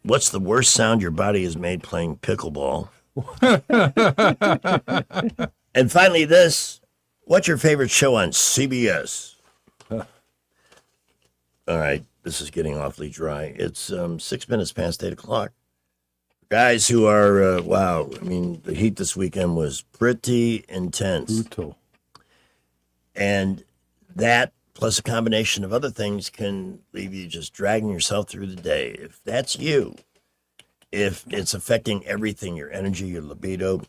What's the worst sound your body has made playing pickleball? And finally, this. What's your favorite show on CBS? All right, this is getting awfully dry. It's 6 minutes past 8 o'clock. Guys who are, wow, I mean, the heat this weekend was pretty intense. Brutal. And that, plus a combination of other things, can leave you just dragging yourself through the day. If that's you, if it's affecting everything, your energy, your libido,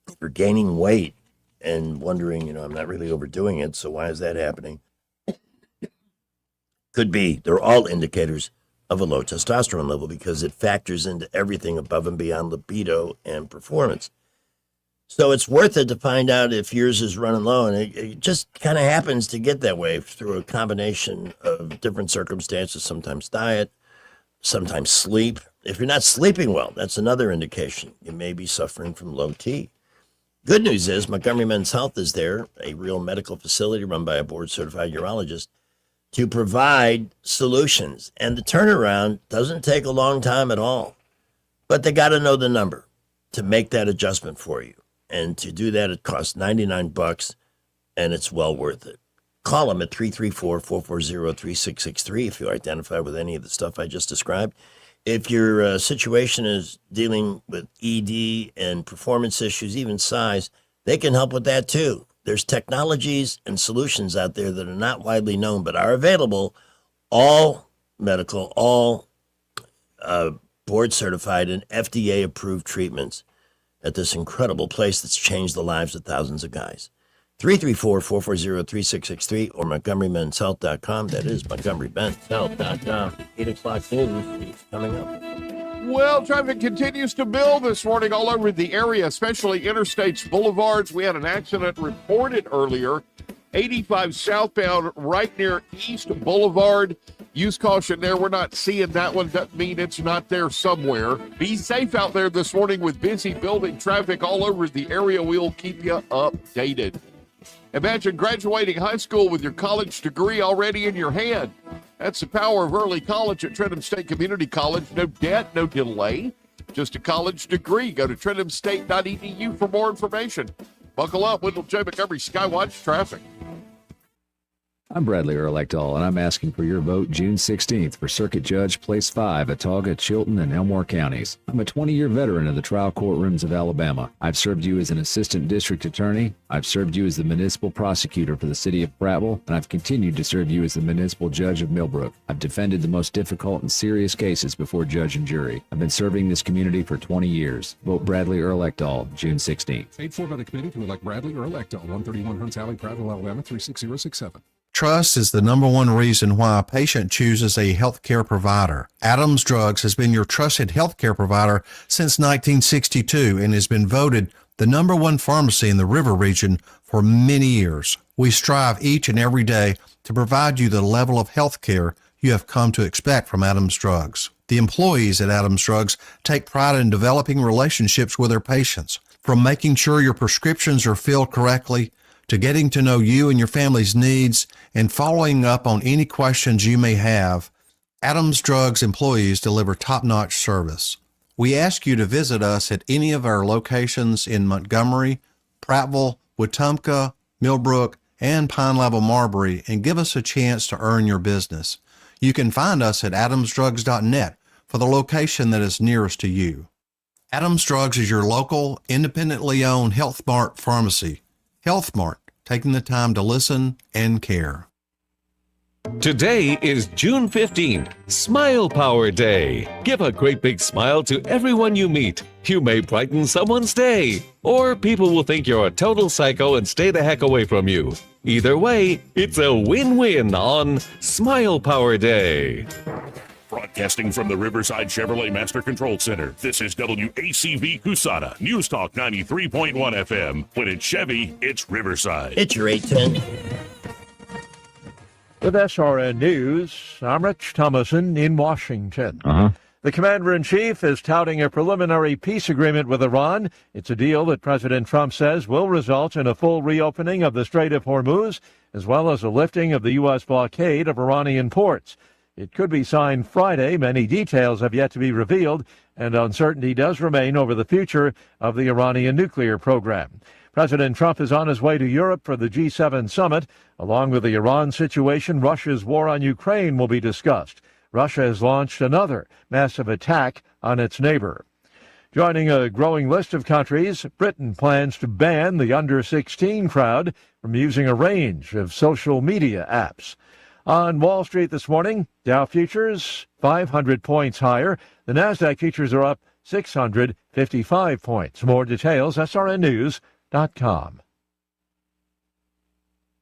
if you're gaining weight and wondering, I'm not really overdoing it, so why is that happening? Could be. They're all indicators of a low testosterone level because it factors into everything above and beyond libido and performance. So it's worth it to find out if yours is running low, and it just kind of happens to get that way through a combination of different circumstances, sometimes diet, sometimes sleep. If you're not sleeping well, that's another indication. You may be suffering from low T. Good news is Montgomery Men's Health is there, a real medical facility run by a board-certified urologist, to provide solutions. And the turnaround doesn't take a long time at all. But they got to know the number to make that adjustment for you. And to do that, it costs $99, and it's well worth it. Call them at 334-440-3663 if you identify with any of the stuff I just described. If your situation is dealing with ED and performance issues, even size, they can help with that too. There's technologies and solutions out there that are not widely known but are available, all medical, all board certified and FDA approved treatments at this incredible place that's changed the lives of thousands of guys. 334-440-3663 or MontgomeryMen'sHealth.com. That is MontgomeryMen'sHealth.com. 8 o'clock news is coming up. Well, traffic continues to build this morning all over the area, especially interstates, boulevards. We had an accident reported earlier, 85 southbound right near East Boulevard. Use caution there. We're not seeing that one. Doesn't mean it's not there somewhere. Be safe out there this morning with busy building traffic all over the area. We'll keep you updated. Imagine graduating high school with your college degree already in your hand. That's the power of early college at Trentham State Community College. No debt, no delay, just a college degree. Go to trenthamstate.edu for more information. Buckle up, Wendell J. Montgomery, Skywatch Traffic. I'm Bradley Earl-Eckdahl, and I'm asking for your vote June 16th for Circuit Judge Place 5, Autauga, Chilton, and Elmore counties. I'm a 20-year veteran of the trial courtrooms of Alabama. I've served you as an assistant district attorney. I've served you as the municipal prosecutor for the city of Prattville, and I've continued to serve you as the municipal judge of Millbrook. I've defended the most difficult and serious cases before judge and jury. I've been serving this community for 20 years. Vote Bradley Earl-Eckdahl, June 16th. Paid for by the committee to elect Bradley Earl-Eckdahl, 131 Hunts Alley, Prattville, Alabama, 36067. Trust is the number one reason why a patient chooses a healthcare provider. Adams Drugs has been your trusted healthcare provider since 1962 and has been voted the number one pharmacy in the River region for many years. We strive each and every day to provide you the level of healthcare you have come to expect from Adams Drugs. The employees at Adams Drugs take pride in developing relationships with their patients, from making sure your prescriptions are filled correctly to getting to know you and your family's needs and following up on any questions you may have. Adams Drugs employees deliver top-notch service. We ask you to visit us at any of our locations in Montgomery, Prattville, Wetumpka, Millbrook, and Pine Level Marbury and give us a chance to earn your business. You can find us at adamsdrugs.net for the location that is nearest to you. Adams Drugs is your local, independently owned Health Mart pharmacy. Health Mart, taking the time to listen and care. Today is June 15th, Smile Power Day. Give a great big smile to everyone you meet. You may brighten someone's day, or people will think you're a total psycho and stay the heck away from you. Either way, it's a win-win on Smile Power Day. Broadcasting from the Riverside Chevrolet Master Control Center, this is WACV Cusana, News Talk 93.1 FM. When it's Chevy, it's Riverside. It's your 810. With SRN News, I'm Rich Thomason in Washington. The commander-in-chief is touting a preliminary peace agreement with Iran. It's a deal that President Trump says will result in a full reopening of the Strait of Hormuz, as well as a lifting of the U.S. blockade of Iranian ports. It could be signed Friday. Many details have yet to be revealed, and uncertainty does remain over the future of the Iranian nuclear program. President Trump is on his way to Europe for the G7 summit. Along with the Iran situation, Russia's war on Ukraine will be discussed. Russia has launched another massive attack on its neighbor. Joining a growing list of countries, Britain plans to ban the under-16 crowd from using a range of social media apps. On Wall Street this morning, Dow futures 500 points higher. The Nasdaq futures are up 655 points. More details, srnnews.com.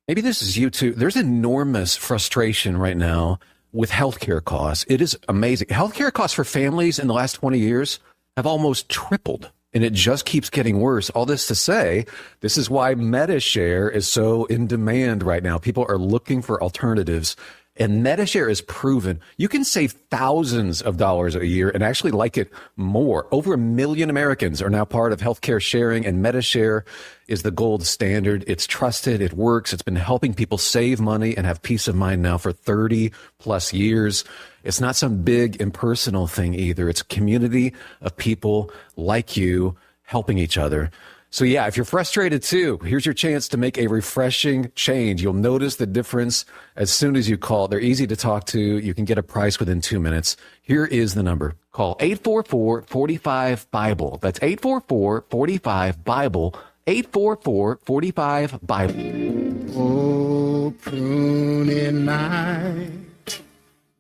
Maybe this is you too. There's enormous frustration right now with healthcare costs. It is amazing. Healthcare costs for families in the last 20 years have almost tripled, and it just keeps getting worse. All this to say, this is why MediShare is so in demand right now. People are looking for alternatives, and MediShare is proven you can save thousands of dollars a year and actually like it more. Over 1 million Americans are now part of healthcare sharing, and MediShare is the gold standard. It's trusted. It works. It's been helping people save money and have peace of mind now for 30 plus years. It's not some big impersonal thing either. It's a community of people like you helping each other. So yeah, if you're frustrated too, here's your chance to make a refreshing change. You'll notice the difference as soon as you call. They're easy to talk to. You can get a price within 2 minutes. Here is the number. Call 844-45-BIBLE. That's 844-45-BIBLE. 844-45-BIBLE. Oh, pruning night,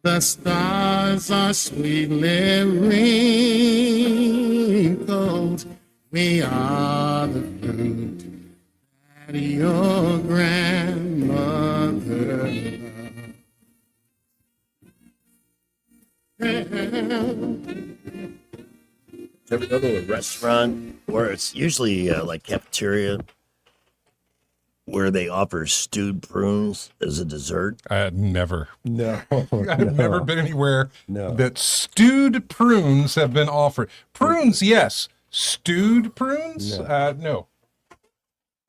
the stars are sweetly wrinkled. We are the fruit that your grandmother loved. Ever go to a restaurant where it's usually like cafeteria where they offer stewed prunes as a dessert? Never. No. I've never been anywhere that stewed prunes have been offered. Prunes, yes. Stewed prunes? No.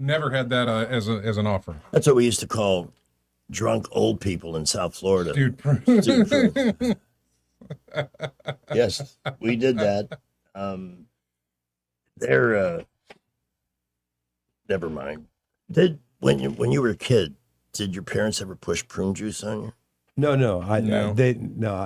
Never had that as an offer. That's what we used to call drunk old people in South Florida. Dude. Yes, we did that. They're never mind. When you were a kid, did your parents ever push prune juice on you? No, No.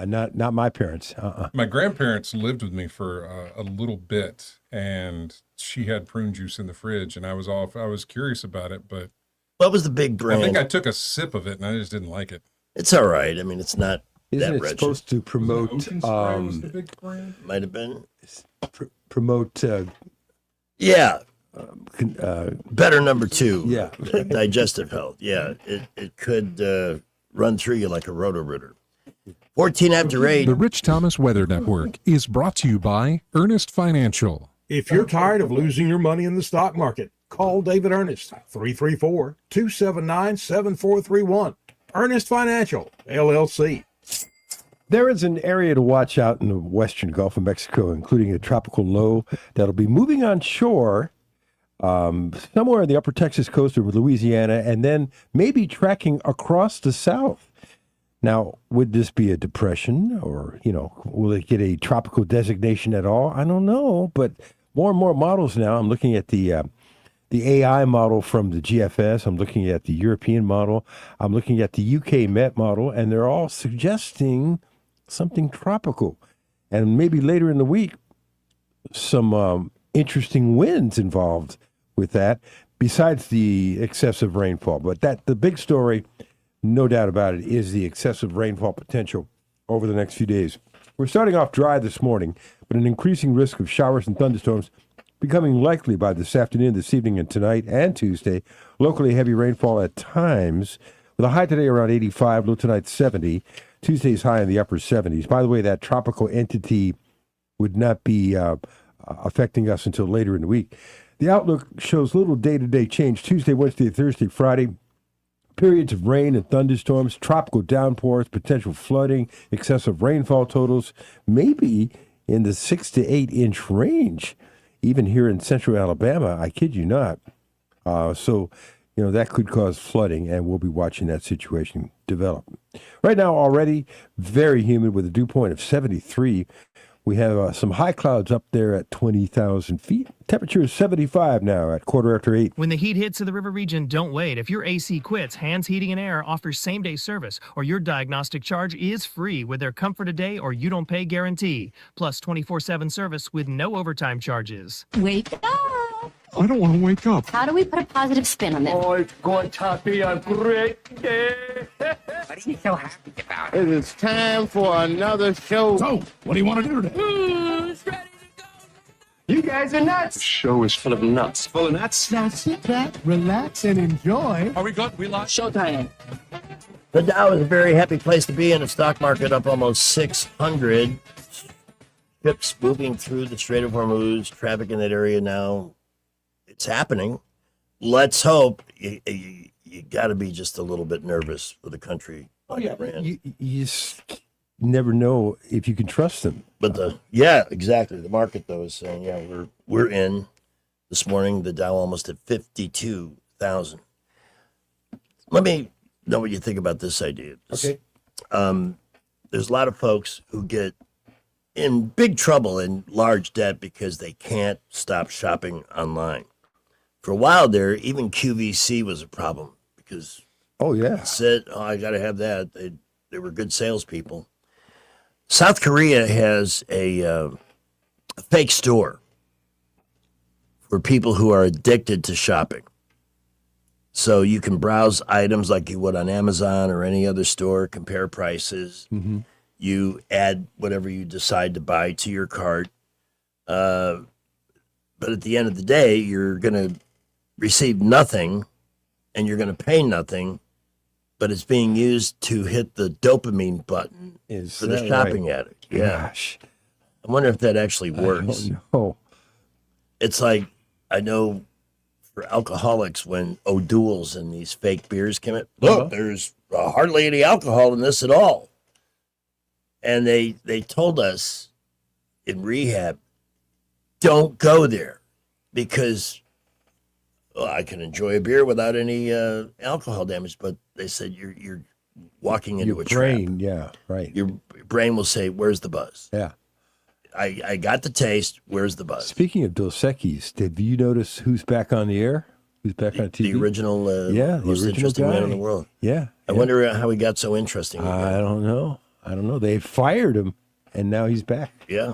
not my parents. My grandparents lived with me for a little bit, and she had prune juice in the fridge, and I was curious about it, but What was the big brand? I think I took a sip of it, and I just didn't like it. It's all right. I mean, it's not Isn't that it wretched. supposed to promote Ocean Spray was the big brand? Might have been. promote Yeah, better number 2. Yeah. Digestive health. Yeah, it could run through you like a roto-rooter. 14 after 8. The Rich Thomas Weather Network is brought to you by Ernest Financial. If you're tired of losing your money in the stock market, call David Ernest, 334-279-7431. Ernest Financial, LLC. There is an area to watch out in the western Gulf of Mexico, including a tropical low that'll be moving on shore somewhere in the upper Texas coast of Louisiana, and then maybe tracking across the south. Now, would this be a depression, or, will it get a tropical designation at all? I don't know, but more and more models now. I'm looking at the AI model from the GFS. I'm looking at the European model. I'm looking at the UK Met model, and they're all suggesting something tropical. And maybe later in the week, some interesting winds involved with that, besides the excessive rainfall. But the big story, no doubt about it, is the excessive rainfall potential over the next few days. We're starting off dry this morning, but an increasing risk of showers and thunderstorms becoming likely by this afternoon, this evening, and tonight and Tuesday. Locally heavy rainfall at times, with a high today around 85, low tonight 70. Tuesday's high in the upper 70s. By the way, that tropical entity would not be affecting us until later in the week. The outlook shows little day-to-day change. Tuesday, Wednesday, Thursday, Friday, periods of rain and thunderstorms, tropical downpours, potential flooding, excessive rainfall totals, maybe in the 6 to 8 inch range, even here in central Alabama. I kid you not. So that could cause flooding, and we'll be watching that situation develop. Right now, already very humid with a dew point of 73. We have some high clouds up there at 20,000 feet. Temperature is 75 now at 8:15. When the heat hits to the river region, don't wait. If your AC quits, Hands Heating and Air offers same-day service, or your diagnostic charge is free with their Comfort a Day or You Don't Pay guarantee, plus 24/7 service with no overtime charges. Wake up! I don't want to wake up. How do we put a positive spin on this? Oh, it's going to be a great day. What are you so happy about? It is time for another show. So, what do you want to do today? Who's ready to go? You guys are nuts. The show is full of nuts. Full of nuts. Now sit back, relax, and enjoy. Are we good? We lost? Showtime. The Dow is a very happy place to be in. The stock market up almost 600. Ships moving through the Strait of Hormuz. Traffic in that area now. It's happening. Let's hope. You got to be just a little bit nervous for the country. Oh, yeah. You just never know if you can trust them. But exactly. The market, though, is saying, we're in. This morning, the Dow almost at 52,000. Let me know what you think about this idea. Okay. There's a lot of folks who get in big trouble in large debt because they can't stop shopping online. For a while there, even QVC was a problem because said, I got to have that. They were good salespeople. South Korea has a fake store for people who are addicted to shopping. So you can browse items like you would on Amazon or any other store, compare prices. Mm-hmm. You add whatever you decide to buy to your cart. But at the end of the day, you're going to receive nothing and you're going to pay nothing, but it's being used to hit the dopamine button for the shopping addict. Yeah. Gosh. I wonder if that actually works. I don't know. It's like, I know for alcoholics when O'Doul's and these fake beers came out, look, there's hardly any alcohol in this at all. And they told us in rehab, don't go there because well, I can enjoy a beer without any alcohol damage, but they said you're walking into Your a brain, trap. yeah, right. Your brain will say, "Where's the buzz?" Yeah. I got the taste. Where's the buzz? Speaking of Dos Equis, did you notice who's back on the air? Who's back on TV? The original, yeah, the most original interesting guy. man in the world. Yeah. I wonder how he got so interesting. I don't know. They fired him, and now he's back. Yeah.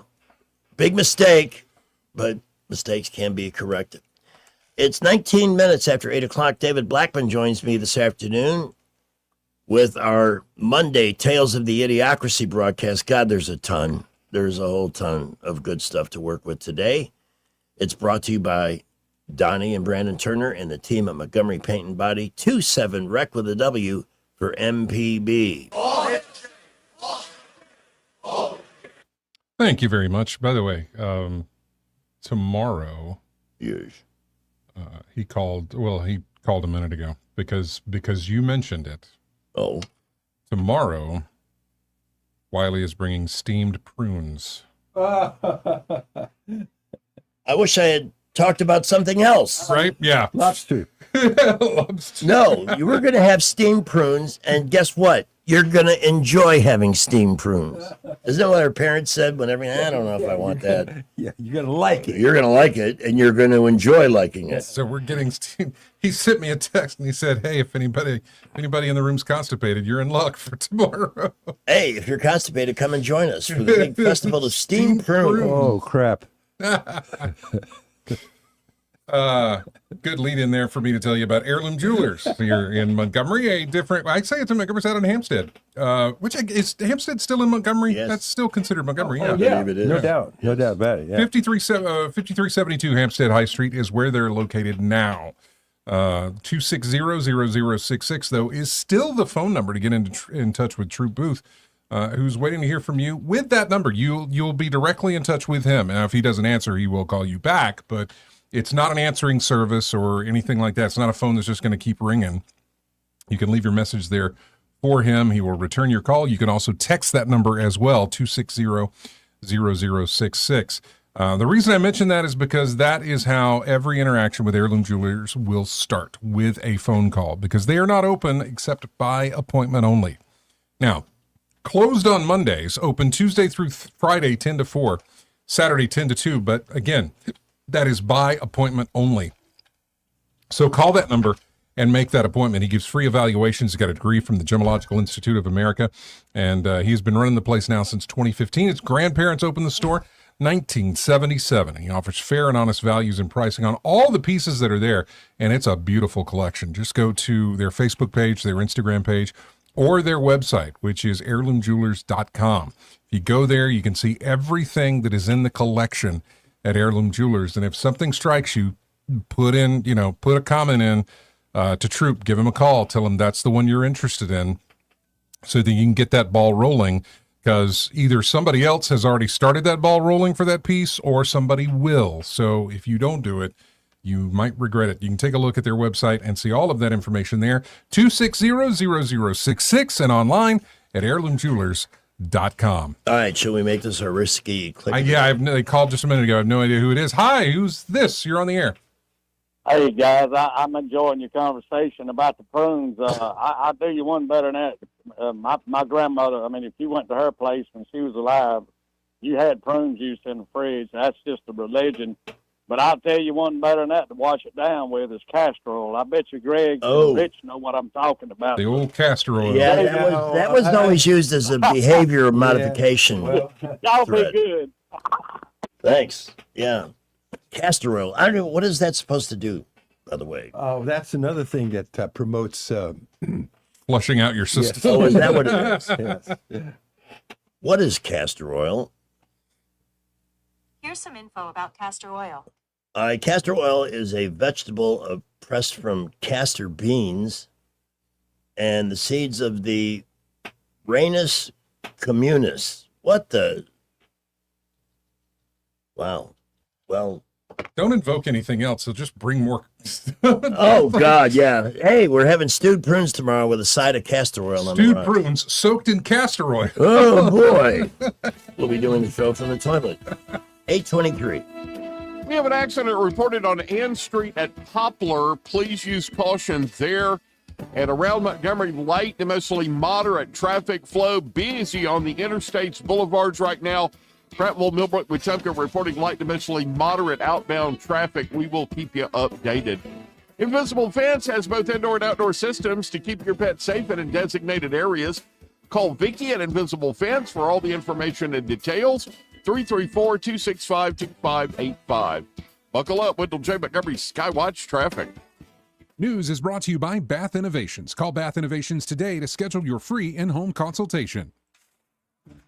Big mistake, but mistakes can be corrected. It's 19 minutes after 8 o'clock. David Blackman joins me this afternoon with our Monday Tales of the Idiocracy broadcast. God, there's a ton. There's a whole ton of good stuff to work with today. It's brought to you by Donnie and Brandon Turner and the team at Montgomery Paint and Body. 27 Rec with a W for MPB. Thank you very much. By the way, tomorrow, yes, he called a minute ago because you mentioned it. Oh, tomorrow, Wiley is bringing steamed prunes. I wish I had talked about something else. Right? Yeah. Lobster. No, you were going to have steamed prunes, and guess what? You're going to enjoy having steamed prunes. Isn't that what our parents said whenever? I don't know if I want that. Yeah, you're going to like it. You're going to like it, and you're going to enjoy liking it. So we're getting steamed. He sent me a text and he said, "Hey, if anybody in the room's constipated, you're in luck for tomorrow." Hey, if you're constipated, come and join us for the big festival of steamed prunes. Oh, crap. Good lead in there for me to tell you about Heirloom Jewelers here in Montgomery. I'd say it's in Montgomery, it's out in Hampstead. Which is Hampstead still in Montgomery? Yes. That's still considered Montgomery. Oh, yeah. yeah. No doubt about it. Yeah. 5372 Hampstead High Street is where they're located now. 260-0066 though is still the phone number to get in touch with Troop Booth, who's waiting to hear from you. With that number, you'll be directly in touch with him. Now, if he doesn't answer, he will call you back, but it's not an answering service or anything like that. It's not a phone that's just going to keep ringing. You can leave your message there for him. He will return your call. You can also text that number as well, 260-0066. The reason I mention that is because that is how every interaction with Heirloom Jewelers will start, with a phone call, because they are not open except by appointment only. Now, closed on Mondays, open Tuesday through Friday 10 to 4, Saturday 10 to 2, but again, that is by appointment only. So call that number and make that appointment. He gives free evaluations. He's got a degree from the Gemological Institute of America, and he's been running the place now since 2015. His grandparents opened the store 1977. He offers fair and honest values and pricing on all the pieces that are there, and it's a beautiful collection. Just go to their Facebook page, their Instagram page, or their website, which is heirloomjewelers.com. If you go there, you can see everything that is in the collection at Heirloom Jewelers. And if something strikes you, put a comment in to Troop, give him a call, tell him that's the one you're interested in, so that you can get that ball rolling, because either somebody else has already started that ball rolling for that piece or somebody will. So if you don't do it, you might regret it. You can take a look at their website and see all of that information there, 260-0066, and online at heirloomjewelers.com. All right, shall we make this a risky click? They called just a minute ago. I have no idea who it is. Hi, who's this? You're on the air. Hey, guys, I'm enjoying your conversation about the prunes. I do you one better than that. My grandmother, if you went to her place when she was alive, you had prune juice in the fridge. That's just a religion. But I'll tell you one better than that to wash it down with is castor oil. I bet you Greg and Rich know what I'm talking about. The old castor oil. Yeah, that was always used as a behavior modification. Y'all be thread. good. Thanks. Yeah. Castor oil. I don't know. What is that supposed to do, by the way? Oh, that's another thing that promotes flushing out your system. Yes. Oh, is that what it is? Yes. Yeah. What is castor oil? Here's some info about castor oil. Castor oil is a vegetable pressed from castor beans and the seeds of the Rhanus communis. What the? Wow. Well, don't invoke anything else. It'll just bring more. Oh, God, yeah. Hey, we're having stewed prunes tomorrow with a side of castor oil on the Stewed rocks. prunes soaked in castor oil. Oh, boy. We'll be doing the show from the toilet. 8:23. We have an accident reported on Ann Street at Poplar. Please use caution there. And around Montgomery, light to mostly moderate traffic flow. Busy on the interstates, boulevards right now. Prattville, Millbrook, Wetumpka reporting light to mostly moderate outbound traffic. We will keep you updated. Invisible Fence has both indoor and outdoor systems to keep your pet safe and in designated areas. Call Vicky at Invisible Fence for all the information and details. 334-265-2585. Buckle up, Wendell J. Montgomery Skywatch Traffic. News is brought to you by Bath Innovations. Call Bath Innovations today to schedule your free in-home consultation.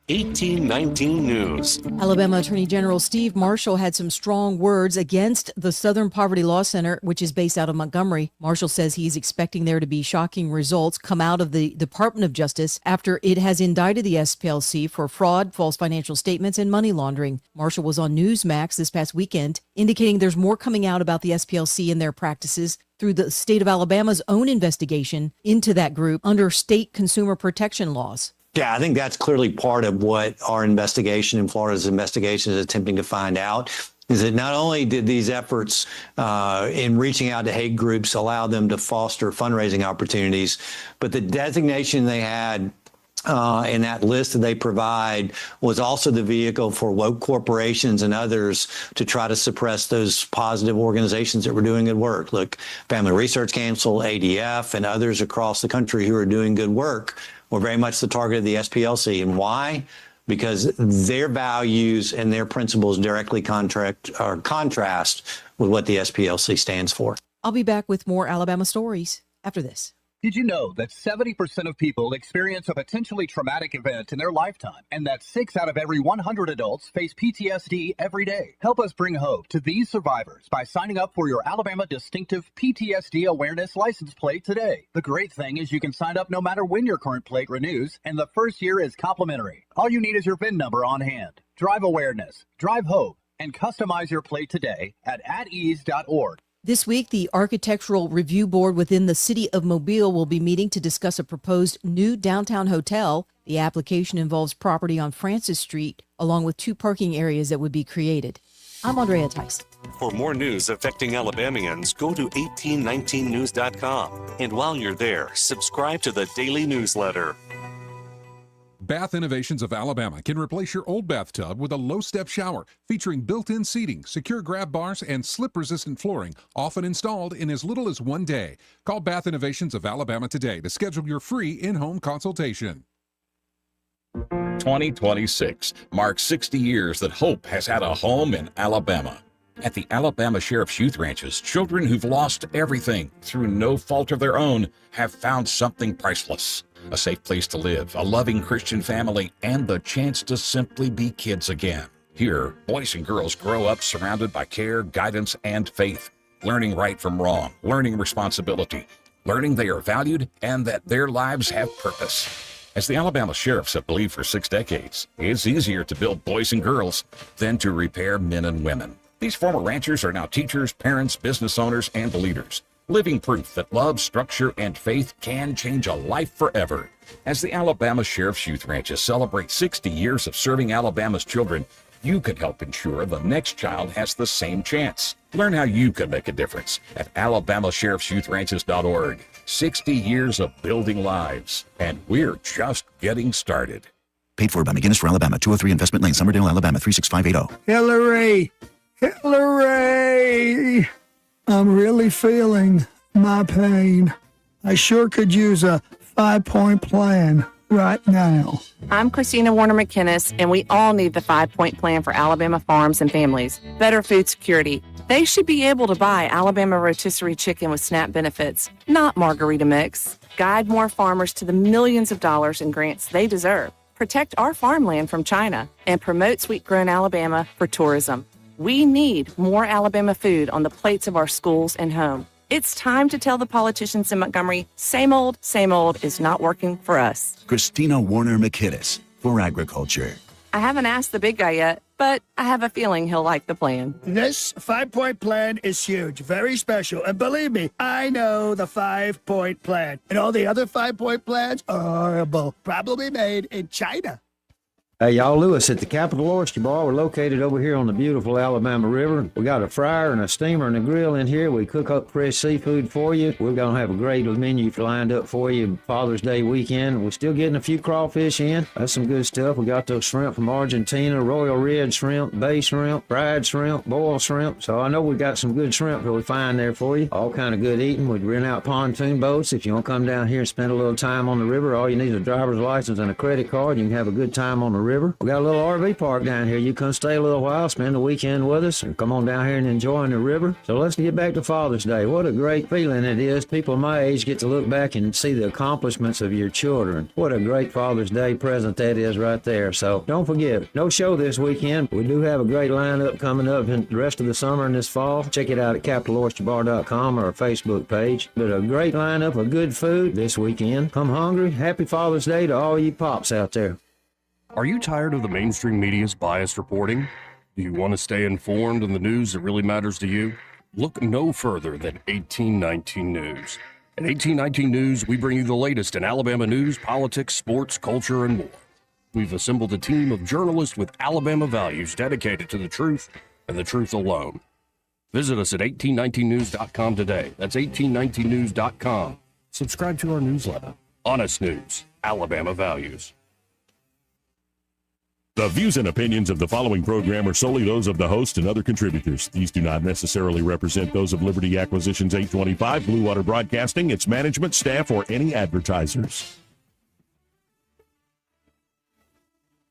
1819 News. Alabama Attorney General Steve Marshall had some strong words against the Southern Poverty Law Center, which is based out of Montgomery. Marshall says he's expecting there to be shocking results come out of the Department of Justice after it has indicted the SPLC for fraud, false financial statements, and money laundering. Marshall was on Newsmax this past weekend, indicating there's more coming out about the SPLC and their practices through the state of Alabama's own investigation into that group under state consumer protection laws. Yeah, I think that's clearly part of what our investigation and Florida's investigation is attempting to find out, is that not only did these efforts in reaching out to hate groups allow them to foster fundraising opportunities, but the designation they had in that list that they provide was also the vehicle for woke corporations and others to try to suppress those positive organizations that were doing good work. Look, Family Research Council, ADF, and others across the country who are doing good work were very much the target of the SPLC. And why? Because their values and their principles directly contrast with what the SPLC stands for. I'll be back with more Alabama stories after this. Did you know that 70% of people experience a potentially traumatic event in their lifetime, and that 6 out of every 100 adults face PTSD every day? Help us bring hope to these survivors by signing up for your Alabama Distinctive PTSD Awareness license plate today. The great thing is you can sign up no matter when your current plate renews, and the first year is complimentary. All you need is your VIN number on hand. Drive awareness, drive hope, and customize your plate today at atease.org. This week, the Architectural Review Board within the City of Mobile will be meeting to discuss a proposed new downtown hotel. The application involves property on Francis Street, along with 2 parking areas that would be created. I'm Andrea Tice. For more news affecting Alabamians, go to 1819news.com. And while you're there, subscribe to the daily newsletter. Bath Innovations of Alabama can replace your old bathtub with a low-step shower featuring built-in seating, secure grab bars, and slip-resistant flooring, often installed in as little as 1 day. Call Bath Innovations of Alabama today to schedule your free in-home consultation. 2026 marks 60 years that hope has had a home in Alabama. At the Alabama Sheriff's Youth Ranches, children who've lost everything through no fault of their own have found something priceless. A safe place to live, a loving Christian family, and the chance to simply be kids again. Here, boys and girls grow up surrounded by care, guidance, and faith, learning right from wrong, learning responsibility, learning they are valued and that their lives have purpose. As the Alabama Sheriffs have believed for 6 decades, it's easier to build boys and girls than to repair men and women. These former ranchers are now teachers, parents, business owners, and leaders. Living proof that love, structure, and faith can change a life forever. As the Alabama Sheriff's Youth Ranches celebrate 60 years of serving Alabama's children, you can help ensure the next child has the same chance. Learn how you can make a difference at alabamasheriffsyouthranches.org. 60 years of building lives, and we're just getting started. Paid for by McGinnis for Alabama, 203 Investment Lane, Summerdale, Alabama, 36580. Hillary! Hillary! I'm really feeling my pain. I sure could use a 5-point plan right now. I'm Christina Warner McKinnis, and we all need the 5-point plan for Alabama farms and families. Better food security. They should be able to buy Alabama rotisserie chicken with SNAP benefits, not margarita mix. Guide more farmers to the millions of dollars in grants they deserve. Protect our farmland from China and promote sweet-grown Alabama for tourism. We need more Alabama food on the plates of our schools and home. It's time to tell the politicians in Montgomery, same old is not working for us. Christina Warner McKinnis for Agriculture. I haven't asked the big guy yet, but I have a feeling he'll like the plan. This 5-point plan is huge, very special. And believe me, I know the 5-point plan. And all the other 5-point plans are horrible, probably made in China. Hey, y'all, Lewis at the Capital Oyster Bar. We're located over here on the beautiful Alabama River. We got a fryer and a steamer and a grill in here. We cook up fresh seafood for you. We're going to have a great menu lined up for you Father's Day weekend. We're still getting a few crawfish in. That's some good stuff. We got those shrimp from Argentina, royal red shrimp, bay shrimp, fried shrimp, boiled shrimp. So I know we got some good shrimp that we find there for you. All kind of good eating. We rent out pontoon boats. If you want to come down here and spend a little time on the river, all you need is a driver's license and a credit card. You can have a good time on the river. We got a little RV park down here. You come stay a little while, spend the weekend with us, and come on down here and enjoy the river. So let's get back to Father's Day. What a great feeling it is. People my age get to look back and see the accomplishments of your children. What a great Father's Day present that is right there. So don't forget, no show this weekend. We do have a great lineup coming up in the rest of the summer and this fall. Check it out at CapitalOysterBar.com or our Facebook page. But a great lineup of good food this weekend. Come hungry. Happy Father's Day to all you pops out there. Are you tired of the mainstream media's biased reporting? Do you want to stay informed on the news that really matters to you? Look no further than 1819 News. At 1819 News, we bring you the latest in Alabama news, politics, sports, culture, and more. We've assembled a team of journalists with Alabama values dedicated to the truth and the truth alone. Visit us at 1819news.com today. That's 1819news.com. Subscribe to our newsletter. Honest News, Alabama Values. The views and opinions of the following program are solely those of the host and other contributors. These do not necessarily represent those of Liberty Acquisitions 825, Blue Water Broadcasting, its management, staff, or any advertisers.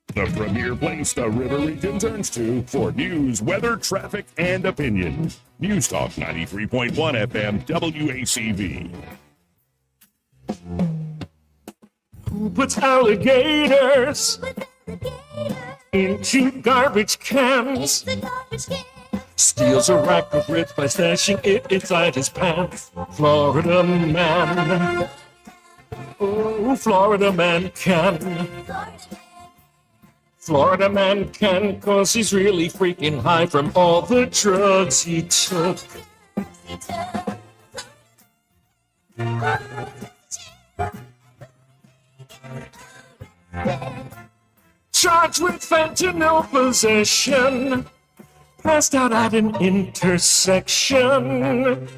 The premier place the River Region turns to for news, weather, traffic, and opinion. News Talk 93.1 FM, WACV. Who puts alligators into garbage cans? Steals a rack of ribs by stashing it inside his pants. Florida man. Oh, Florida man can. Florida man can, 'cause he's really freaking high from all the drugs he took. Charged with fentanyl possession, passed out at an intersection.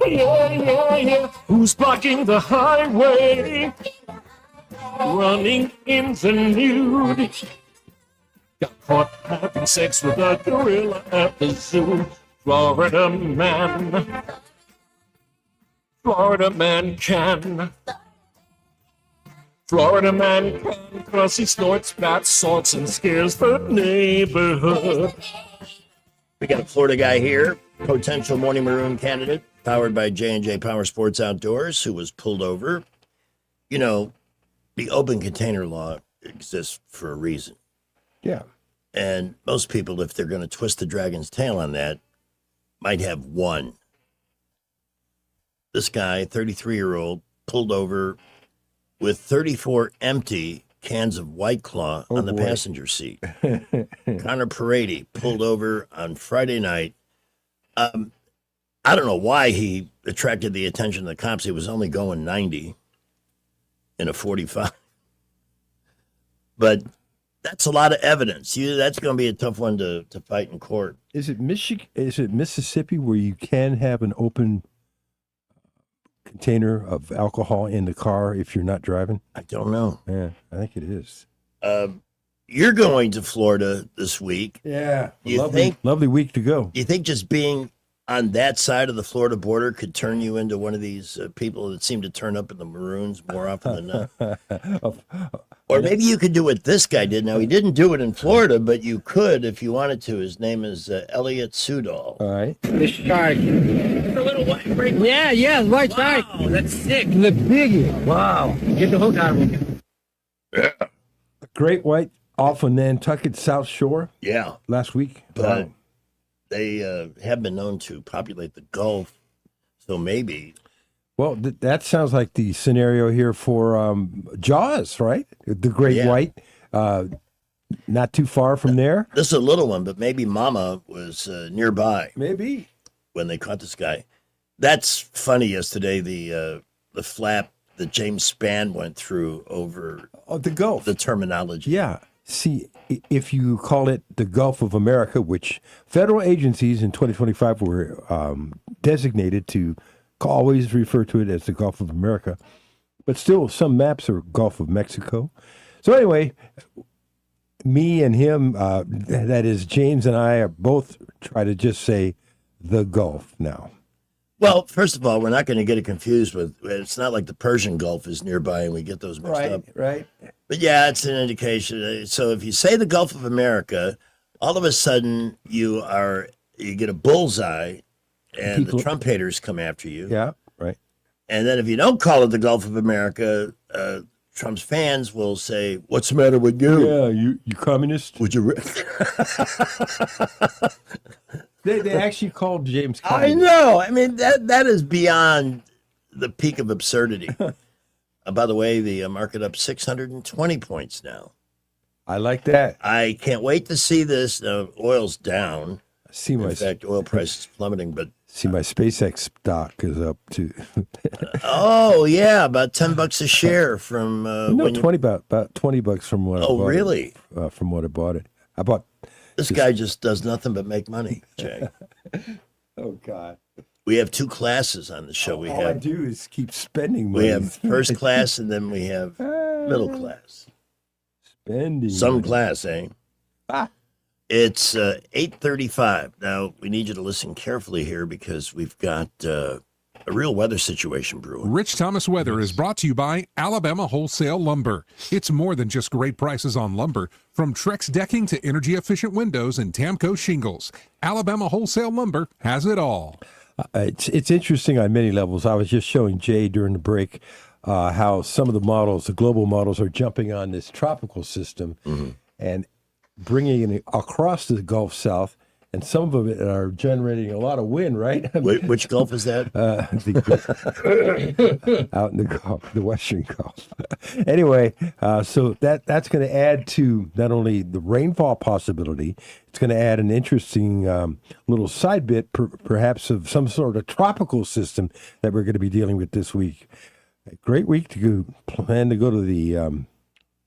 Yeah. Who's blocking the highway? Running in the nude. Got caught having sex with a gorilla at the zoo. Florida man. Florida man can. Florida man can, 'cause he snorts bath salts and scares the neighborhood. We got a Florida guy here, potential Morning Maroon candidate, powered by J&J Power Sports Outdoors, who was pulled over. You know, the open container law exists for a reason. Yeah. And most people, if they're going to twist the dragon's tail on that, might have one. This guy, 33-year-old, pulled over with 34 empty cans of White Claw on the passenger seat. Connor Parady pulled over on Friday night. I don't know why he attracted the attention of the cops. He was only going 90 in a 45. But that's a lot of evidence. That's going to be a tough one to fight in court. Is it Michigan? Is it Mississippi where you can have an open container of alcohol in the car if you're not driving? I don't know. Yeah, I think it is. You're going to Florida this week. Yeah. You Lovely week to go. You think just being on that side of the Florida border could turn you into one of these people that seem to turn up in the Maroons more often than not? Or maybe you could do what this guy did. Now, he didn't do it in Florida, but you could if you wanted to. His name is Elliot Sudol. All right. The shark. A little white break. Yeah, white shark. Wow, that's sick. The biggie. Wow. Get the hook out of him. Yeah. A great white off of Nantucket South Shore. Yeah. Last week. But they have been known to populate the Gulf, so maybe. Well, that sounds like the scenario here for Jaws, right? The great white, not too far from there. This is a little one, but maybe Mama was nearby. Maybe. When they caught this guy. That's funny yesterday, the flap that James Spann went through over the Gulf, the terminology. Yeah. See, if you call it the Gulf of America, which federal agencies in 2025 were designated to always refer to it as the Gulf of America, but still some maps are Gulf of Mexico. So anyway, me and him, that is James and I, are both try to just say the Gulf now. Well, first of all, we're not going to get it confused with, it's not like the Persian Gulf is nearby and we get those mixed up. Right. But yeah, it's an indication. So if you say the Gulf of America, all of a sudden you get a bullseye and the Trump haters come after you. Yeah, right. And then if you don't call it the Gulf of America, Trump's fans will say, "What's the matter with you? Yeah, you communist? Would you?" They actually called James I communist. know. I mean, that is beyond the peak of absurdity. By the way, the market up 620 points now. I like that. I can't wait to see this. Oil's down. See In fact, oil prices plummeting, but see my SpaceX stock is up too. oh yeah, about $10 a share from no, about $20 from what I bought. Oh really? From what I bought it. I bought. This guy just does nothing but make money, Jay. Oh God. We have two classes on the show. All I do is keep spending money. We have first class and then we have middle class. Spending. Some class, eh? It's 8:35. Now, we need you to listen carefully here because we've got a real weather situation brewing. Rich Thomas Weather is brought to you by Alabama Wholesale Lumber. It's more than just great prices on lumber. From Trex decking to energy-efficient windows and Tamco shingles, Alabama Wholesale Lumber has it all. It's interesting on many levels. I was just showing Jay during the break how some of the models, the global models, are jumping on this tropical system and bringing it across the Gulf South, and some of it are generating a lot of wind, right? Which Gulf is that? Out in the Gulf, the Western Gulf. Anyway, so that's going to add to not only the rainfall possibility, it's going to add an interesting little side bit, perhaps, of some sort of tropical system that we're going to be dealing with this week. A great week to plan to go to the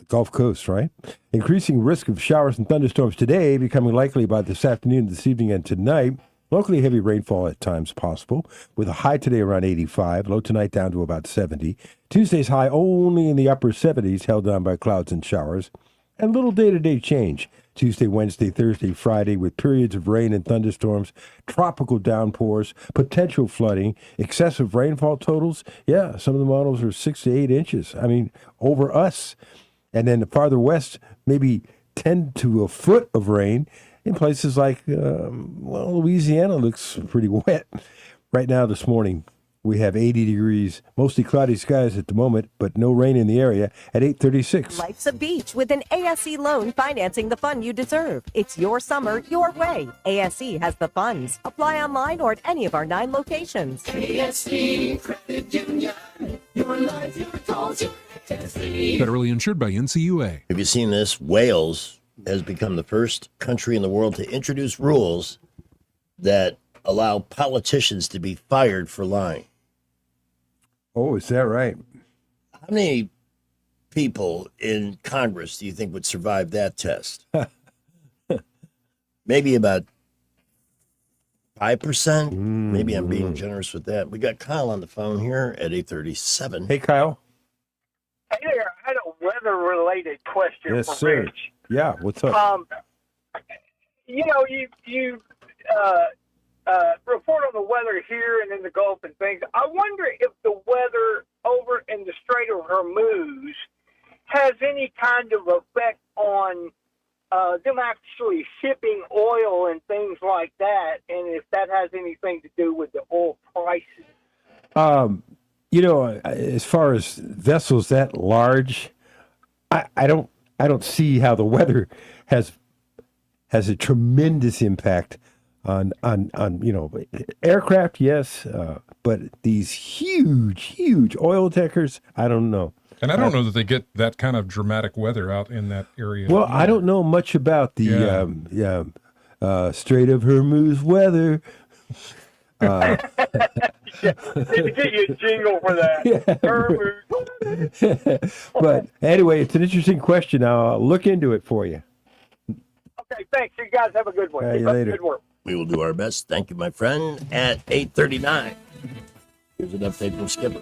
Gulf Coast, right? Increasing risk of showers and thunderstorms today, becoming likely by this afternoon, this evening, and tonight. Locally heavy rainfall at times possible, with a high today around 85, low tonight down to about 70. Tuesday's high only in the upper 70s, held down by clouds and showers. And little day-to-day change. Tuesday, Wednesday, Thursday, Friday, with periods of rain and thunderstorms, tropical downpours, potential flooding, excessive rainfall totals. Yeah, some of the models are 6 to 8 inches. I mean, over us. And then farther west, maybe 10 to a foot of rain in places like, Louisiana looks pretty wet. Right now, this morning, we have 80 degrees, mostly cloudy skies at the moment, but no rain in the area at 8:36. Life's a beach with an ASE loan financing the fun you deserve. It's your summer, your way. ASE has the funds. Apply online or at any of our 9 locations. ASE Credit Union. Your life, your goals, your ASE. Federally insured by NCUA. Have you seen this? Wales has become the first country in the world to introduce rules that allow politicians to be fired for lying. Oh, is that right? How many people in Congress do you think would survive that test? Maybe about 5%. Maybe I'm being generous with that. We got Kyle on the phone here at 8:37. Hey, Kyle. Hey there, I had a weather-related question Yes, for sir. Rich. Yeah, what's up? You report on the weather here and in the Gulf and things. I wonder if the weather over in the Strait of Hormuz has any kind of effect on them actually shipping oil and things like that, and if that has anything to do with the oil prices. As far as vessels that large, I don't see how the weather has a tremendous impact on aircraft, yes, but these huge oil tankers, I don't know. And I don't know that they get that kind of dramatic weather out in that area. Well, I don't know much about the Strait of Hormuz weather. Need to get you a jingle for that. But anyway, it's an interesting question. I'll look into it for you. Okay, thanks. You guys have a good one. You Keep up the later. good work. We will do our best. Thank you, my friend. At 8:39, here's an update from Skipper.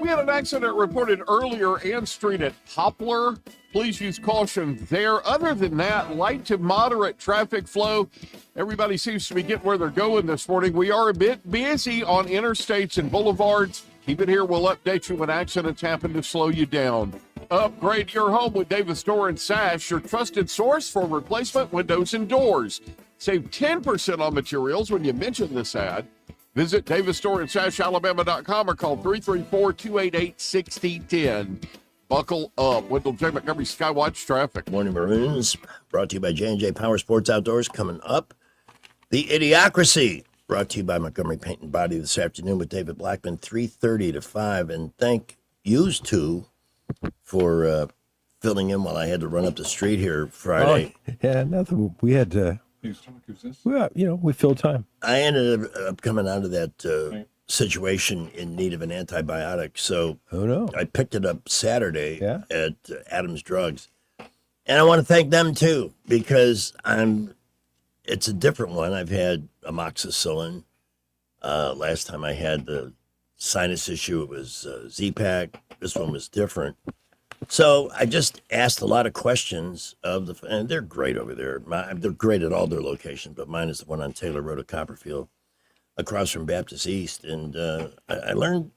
We had an accident reported earlier, Ann Street at Poplar. Please use caution there. Other than that, light to moderate traffic flow. Everybody seems to be getting where they're going this morning. We are a bit busy on interstates and boulevards. Keep it here. We'll update you when accidents happen to slow you down. Upgrade your home with Davis Door and Sash, your trusted source for replacement windows and doors. Save 10% on materials when you mention this ad. Visit DavisStoreAndSashAlabama.com or call 334-288-6010. Buckle up. Wendell J. Montgomery Skywatch Traffic. Morning Maroons, brought to you by J&J Power Sports Outdoors. Coming up, The Idiocracy, brought to you by Montgomery Paint and Body this afternoon with David Blackman, 3:30 to 5. And thank yous two for filling in while I had to run up the street here Friday. Oh, yeah, nothing. We had to. Well, we filled time. I ended up coming out of that situation in need of an antibiotic. So I picked it up Saturday at Adams Drugs. And I want to thank them too, because it's a different one. I've had amoxicillin. Last time I had the sinus issue, it was Z-Pak. This one was different. So I just asked a lot of questions and they're great over there. They're great at all their locations, but mine is the one on Taylor Road at Copperfield, across from Baptist East. And I learned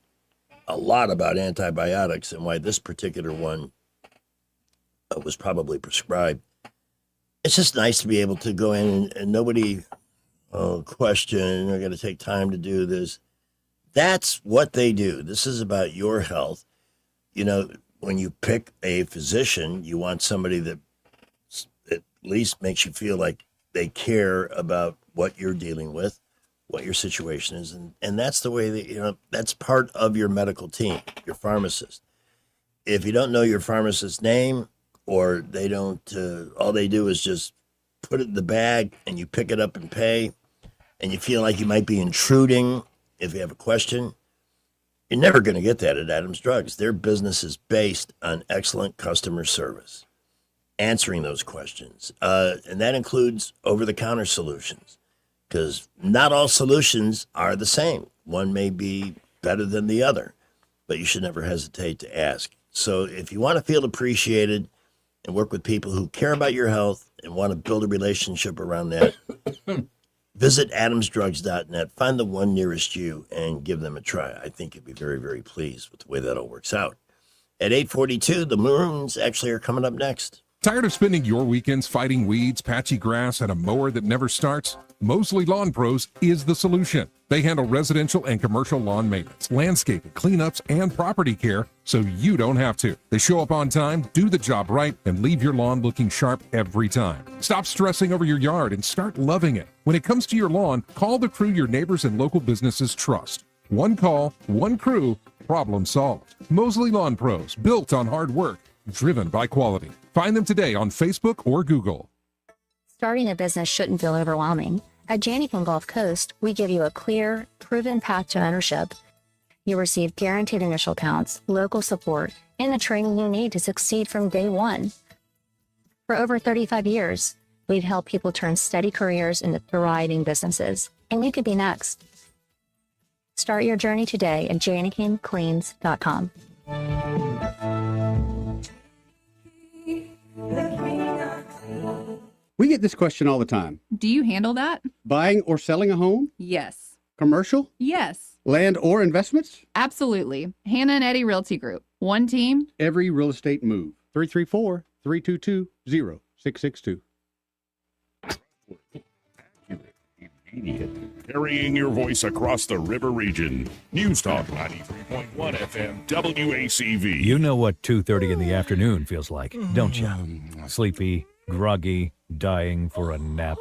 a lot about antibiotics and why this particular one was probably prescribed. It's just nice to be able to go in and nobody question, they're going to take time to do this. That's what they do. This is about your health. When you pick a physician, you want somebody that at least makes you feel like they care about what you're dealing with, what your situation is. And that's the way that, that's part of your medical team, your pharmacist. If you don't know your pharmacist's name, or they don't, all they do is just put it in the bag and you pick it up and pay, and you feel like you might be intruding if you have a question, you're never going to get that at Adams Drugs. Their business is based on excellent customer service, answering those questions. And that includes over-the-counter solutions, because not all solutions are the same. One may be better than the other, but you should never hesitate to ask. So if you want to feel appreciated and work with people who care about your health and want to build a relationship around that, visit adamsdrugs.net, find the one nearest you, and give them a try. I think you'll be very, very pleased with the way that all works out. At 8:42, the Maroons actually are coming up next. Tired of spending your weekends fighting weeds, patchy grass, and a mower that never starts? Mosley Lawn Pros is the solution. They handle residential and commercial lawn maintenance, landscaping, cleanups, and property care, so you don't have to. They show up on time, do the job right, and leave your lawn looking sharp every time. Stop stressing over your yard and start loving it. When it comes to your lawn, call the crew your neighbors and local businesses trust. One call, one crew, problem solved. Mosley Lawn Pros, built on hard work, driven by quality. Find them today on Facebook or Google. Starting a business shouldn't feel overwhelming. At Janneycom Gulf Coast, we give you a clear, proven path to ownership. You receive guaranteed initial accounts, local support, and the training you need to succeed from day one. For over 35 years, we've helped people turn steady careers into thriving businesses, and you could be next. Start your journey today at JanneycomCleans.com. We get this question all the time. Do you handle that? Buying or selling a home? Yes. Commercial? Yes. Land or investments? Absolutely. Hannah and Eddie Realty Group. One team. Every real estate move. 334-322-0662. Carrying your voice across the river region. News Talk 93.1 FM WACV. You know what 2:30 in the afternoon feels like, don't you? Sleepy, groggy, dying for a nap.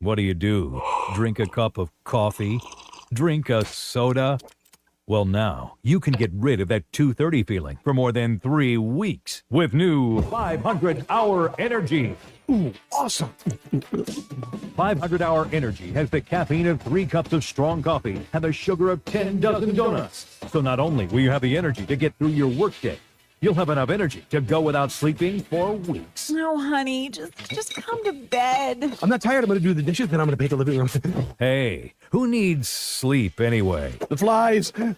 What do? Drink a cup of coffee? Drink a soda? Well, now you can get rid of that 2:30 feeling for more than 3 weeks with new 500-Hour Energy. Ooh, awesome. 500-Hour Energy has the caffeine of 3 cups of strong coffee and the sugar of 10 dozen donuts. So not only will you have the energy to get through your workday, you'll have enough energy to go without sleeping for weeks. No, honey, just come to bed. I'm not tired. I'm going to do the dishes, then I'm going to paint the living room. Hey, who needs sleep anyway? The flies, they're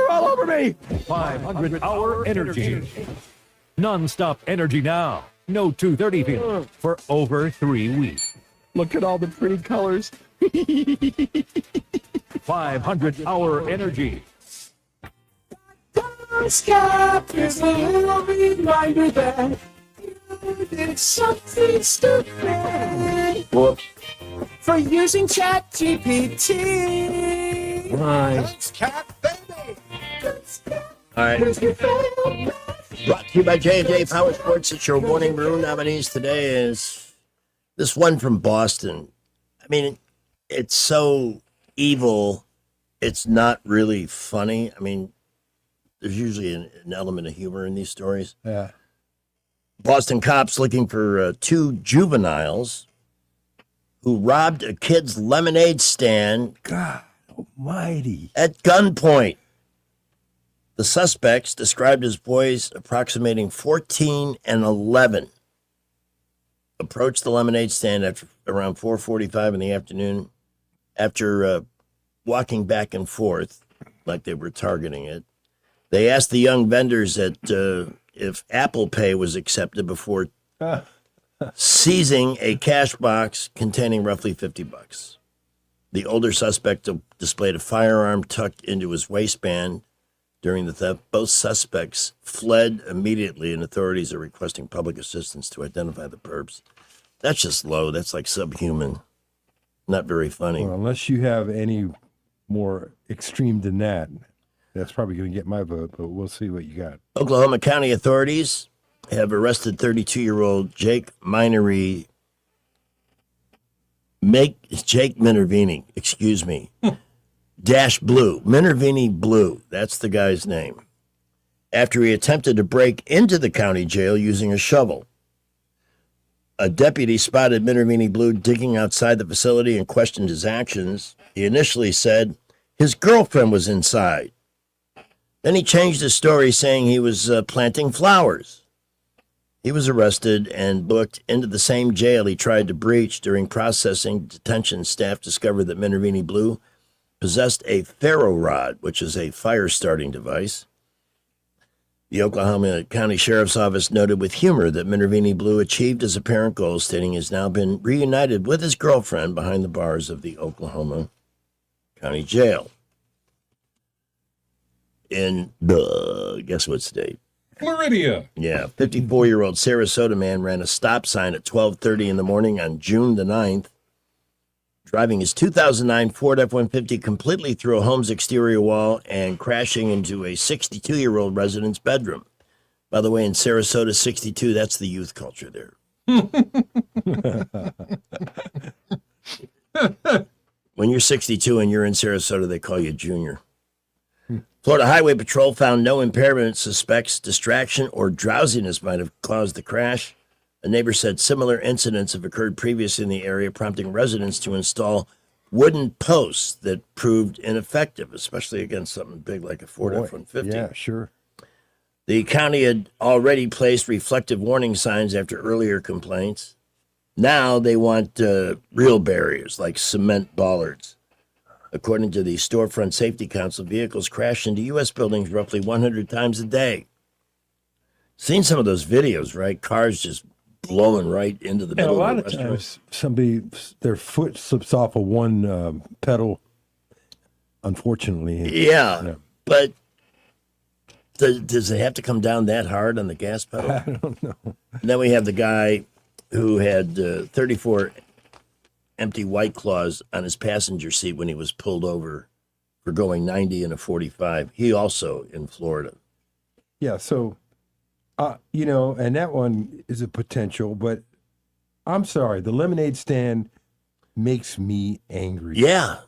all over me. 500-Hour Energy. Non-stop energy now. No 2:30 feeling for over 3 weeks. Look at all the pretty colors. 500-Hour Energy. Stop is a little reminder that you did something stupid for using ChatGPT. Right. Cat baby. All right. Brought to you by J&J Power Sports. It's your Morning Maroon nominees today is this one from Boston. I mean, it's so evil, it's not really funny. I mean, there's usually an element of humor in these stories. Yeah. Boston cops looking for 2 juveniles who robbed a kid's lemonade stand. God almighty. At gunpoint. The suspects, described as boys approximating 14 and 11, approached the lemonade stand after around 4:45 in the afternoon after walking back and forth like they were targeting it. They asked the young vendors if Apple Pay was accepted before seizing a cash box containing roughly $50. The older suspect displayed a firearm tucked into his waistband during the theft. Both suspects fled immediately, and authorities are requesting public assistance to identify the perps. That's just low. That's like subhuman. Not very funny. Well, unless you have any more extreme than that, that's probably going to get my vote, but we'll see what you got. Oklahoma County authorities have arrested 32-year-old Jake Minervini, Dash Blue, Minervini Blue, that's the guy's name, after he attempted to break into the county jail using a shovel. A deputy spotted Minervini Blue digging outside the facility and questioned his actions. He initially said his girlfriend was inside. Then he changed his story, saying he was planting flowers. He was arrested and booked into the same jail he tried to breach. During processing, detention staff discovered that Minervini Blue possessed a ferro rod, which is a fire-starting device. The Oklahoma County Sheriff's Office noted with humor that Minervini Blue achieved his apparent goal, stating he has now been reunited with his girlfriend behind the bars of the Oklahoma County Jail. In guess what state? Florida. Yeah, 54-year-old Sarasota man ran a stop sign at 12:30 in the morning on June the 9th, driving his 2009 Ford F-150 completely through a home's exterior wall and crashing into a 62-year-old resident's bedroom. By the way, in Sarasota, 62, that's the youth culture there. When you're 62 and you're in Sarasota, they call you junior. Florida Highway Patrol found no impairment, suspects distraction or drowsiness might have caused the crash. A neighbor said similar incidents have occurred previously in the area, prompting residents to install wooden posts that proved ineffective, especially against something big like a Ford F-150. Yeah, sure. The county had already placed reflective warning signs after earlier complaints. Now they want real barriers like cement bollards. According to the Storefront Safety Council, vehicles crash into U.S. buildings roughly 100 times a day. Seen some of those videos, right? Cars just blowing right into the middle a lot of the restaurant. times somebody, their foot slips off of one pedal, unfortunately. Yeah, but does it have to come down that hard on the gas pedal? I don't know. And then we have the guy who had 34 empty White Claws on his passenger seat when he was pulled over for going 90 in a 45. He also in Florida. Yeah, so, and that one is a potential, but I'm sorry, the lemonade stand makes me angry. Yeah.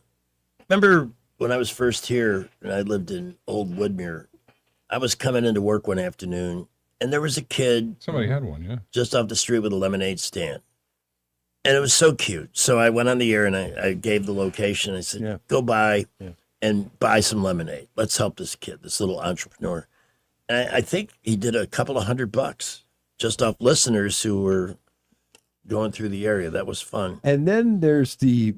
Remember when I was first here and I lived in Old Woodmere, I was coming into work one afternoon and there was a kid. Somebody had one, yeah. Just off the street with a lemonade stand. And it was so cute. So I went on the air and I gave the location. I said, go by and buy some lemonade. Let's help this kid, this little entrepreneur. And I think he did a couple of $100 just off listeners who were going through the area. That was fun. And then there's the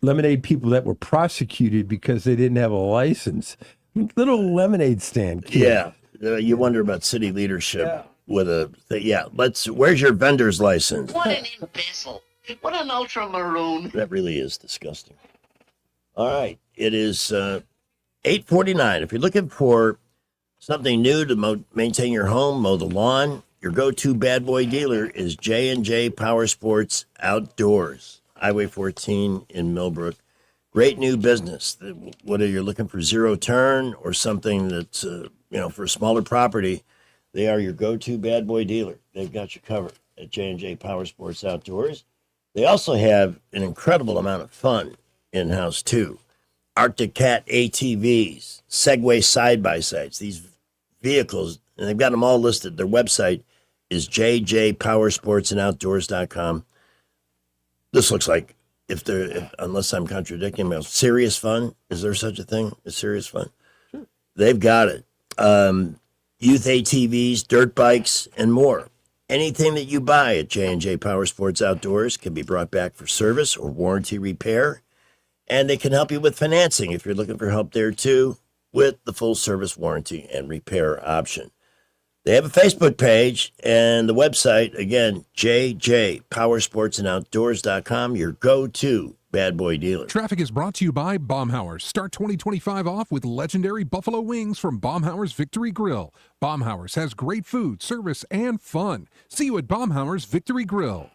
lemonade people that were prosecuted because they didn't have a license. Little lemonade stand kid. Yeah. You wonder about city leadership with a where's your vendor's license? What an imbecile. What an ultra-maroon. That really is disgusting. All right. It is 8:49. If you're looking for something new to maintain your home, mow the lawn, your go-to bad boy dealer is J&J Power Sports Outdoors, Highway 14 in Millbrook. Great new business. Whether you're looking for zero turn or something that's, for a smaller property, they are your go-to bad boy dealer. They've got you covered at J&J Power Sports Outdoors. They also have an incredible amount of fun in-house, too. Arctic Cat ATVs, Segway side-by-sides, these vehicles, and they've got them all listed. Their website is jjpowersportsandoutdoors.com. This looks like, unless I'm contradicting myself, serious fun. Is there such a thing as serious fun? Sure. They've got it. Youth ATVs, dirt bikes, and more. Anything that you buy at J&J Power Sports Outdoors can be brought back for service or warranty repair. And they can help you with financing if you're looking for help there too, with the full service warranty and repair option. They have a Facebook page and the website, again, jjpowersportsandoutdoors.com, your go-to bad boy dealer. Traffic is brought to you by Baumhauer's. Start 2025 off with legendary buffalo wings from Baumhauer's Victory Grill. Baumhauer's has great food, service, and fun. See you at Baumhauer's Victory Grill.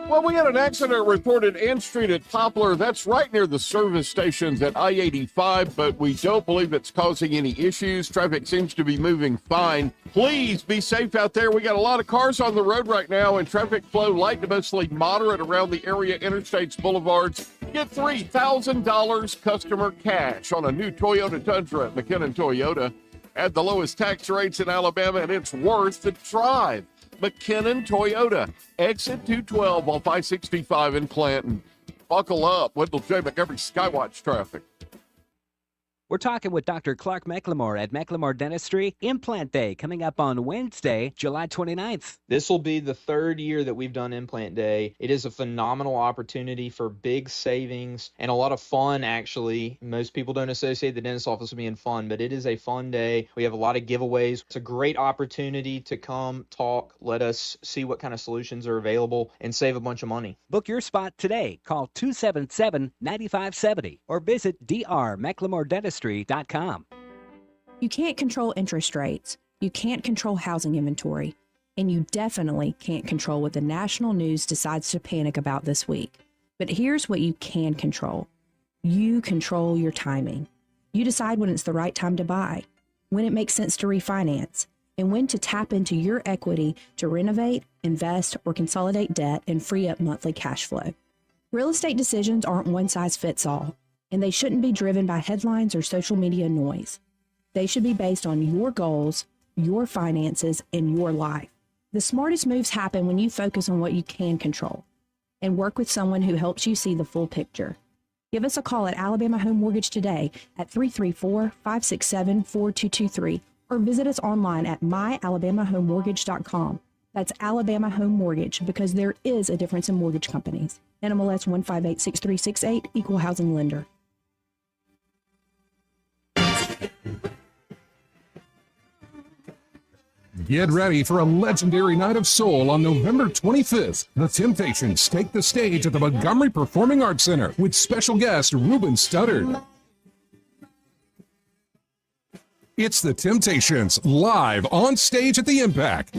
Well, we had an accident reported Ann Street at Poplar. That's right near the service stations at I-85, but we don't believe it's causing any issues. Traffic seems to be moving fine. Please be safe out there. We got a lot of cars on the road right now, and traffic flow light to mostly moderate around the area interstates, boulevards. Get $3,000 customer cash on a new Toyota Tundra at McKinnon Toyota. At the lowest tax rates in Alabama, and it's worth the drive. McKinnon Toyota, exit 212 off I-65 in Clanton. Buckle up, Wendell J. Montgomery Skywatch traffic. We're talking with Dr. Clark McLemore at McLemore Dentistry. Implant Day coming up on Wednesday, July 29th. This will be the third year that we've done Implant Day. It is a phenomenal opportunity for big savings and a lot of fun, actually. Most people don't associate the dentist office with being fun, but it is a fun day. We have a lot of giveaways. It's a great opportunity to come talk, let us see what kind of solutions are available, and save a bunch of money. Book your spot today. Call 277-9570 or visit drmclemore.com. You can't control interest rates, you can't control housing inventory, and you definitely can't control what the national news decides to panic about this week. But here's what you can control. You control your timing. You decide when it's the right time to buy, when it makes sense to refinance, and when to tap into your equity to renovate, invest, or consolidate debt and free up monthly cash flow. Real estate decisions aren't one size fits all, and they shouldn't be driven by headlines or social media noise. They should be based on your goals, your finances, and your life. The smartest moves happen when you focus on what you can control and work with someone who helps you see the full picture. Give us a call at Alabama Home Mortgage today at 334-567-4223 or visit us online at myalabamahomemortgage.com. That's Alabama Home Mortgage, because there is a difference in mortgage companies. NMLS 1586368, Equal Housing Lender. Get ready for a legendary night of soul on November 25th. The Temptations take the stage at the Montgomery Performing Arts Center with special guest Ruben Studdard. It's the Temptations live on stage at the Impact.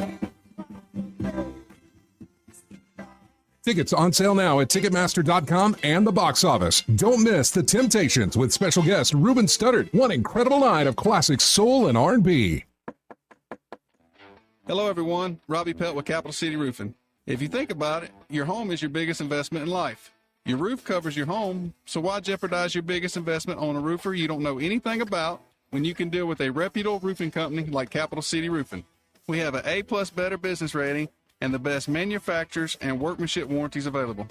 Tickets on sale now at Ticketmaster.com and the box office. Don't miss the Temptations with special guest Ruben Studdard. One incredible night of classic soul and R&B. Hello, everyone. Robbie Pelt with Capital City Roofing. If you think about it, your home is your biggest investment in life. Your roof covers your home, so why jeopardize your biggest investment on a roofer you don't know anything about when you can deal with a reputable roofing company like Capital City Roofing? We have an A+ Better Business rating and the best manufacturers and workmanship warranties available.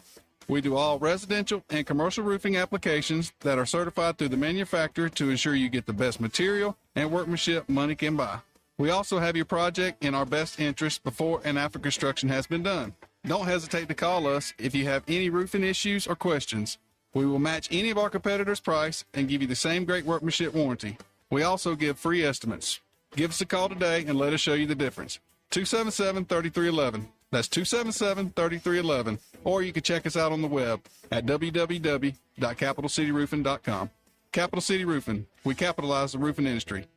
We do all residential and commercial roofing applications that are certified through the manufacturer to ensure you get the best material and workmanship money can buy. We also have your project in our best interest before and after construction has been done. Don't hesitate to call us if you have any roofing issues or questions. We will match any of our competitors' price and give you the same great workmanship warranty. We also give free estimates. Give us a call today and let us show you the difference. 277-3311. That's 277-3311. Or you can check us out on the web at www.capitalcityroofing.com. Capital City Roofing. We capitalize the roofing industry.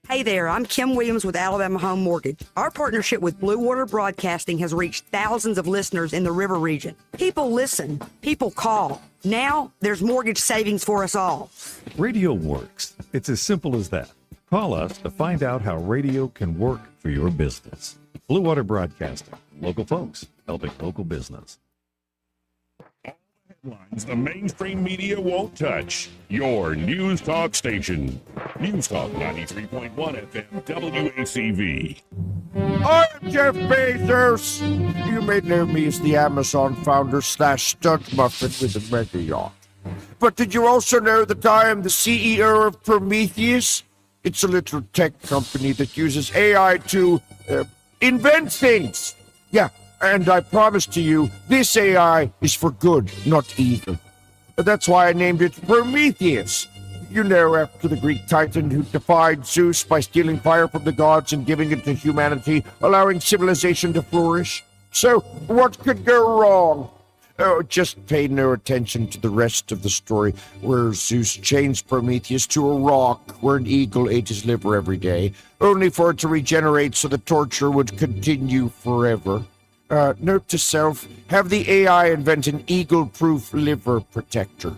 Hey there, I'm Kim Williams with Alabama Home Mortgage. Our partnership with Blue Water Broadcasting has reached thousands of listeners in the river region. People listen, people call. Now there's mortgage savings for us all. Radio works. It's as simple as that. Call us to find out how radio can work for your business. Blue Water Broadcasting. Local folks helping local business. Headlines the mainstream media won't touch. Your News Talk station. News Talk 93.1 FM WACV. I'm Jeff Bezos. You may know me as the Amazon founder / stunt muffin with a mega yacht. But did you also know that I am the CEO of Prometheus? It's a little tech company that uses AI to invent things. Yeah, and I promise to you, this AI is for good, not evil. That's why I named it Prometheus. You know, after the Greek titan who defied Zeus by stealing fire from the gods and giving it to humanity, allowing civilization to flourish. So, what could go wrong? Oh, just pay no attention to the rest of the story, where Zeus changed Prometheus to a rock where an eagle ate his liver every day, only for it to regenerate so the torture would continue forever. Note to self, have the AI invent an eagle-proof liver protector.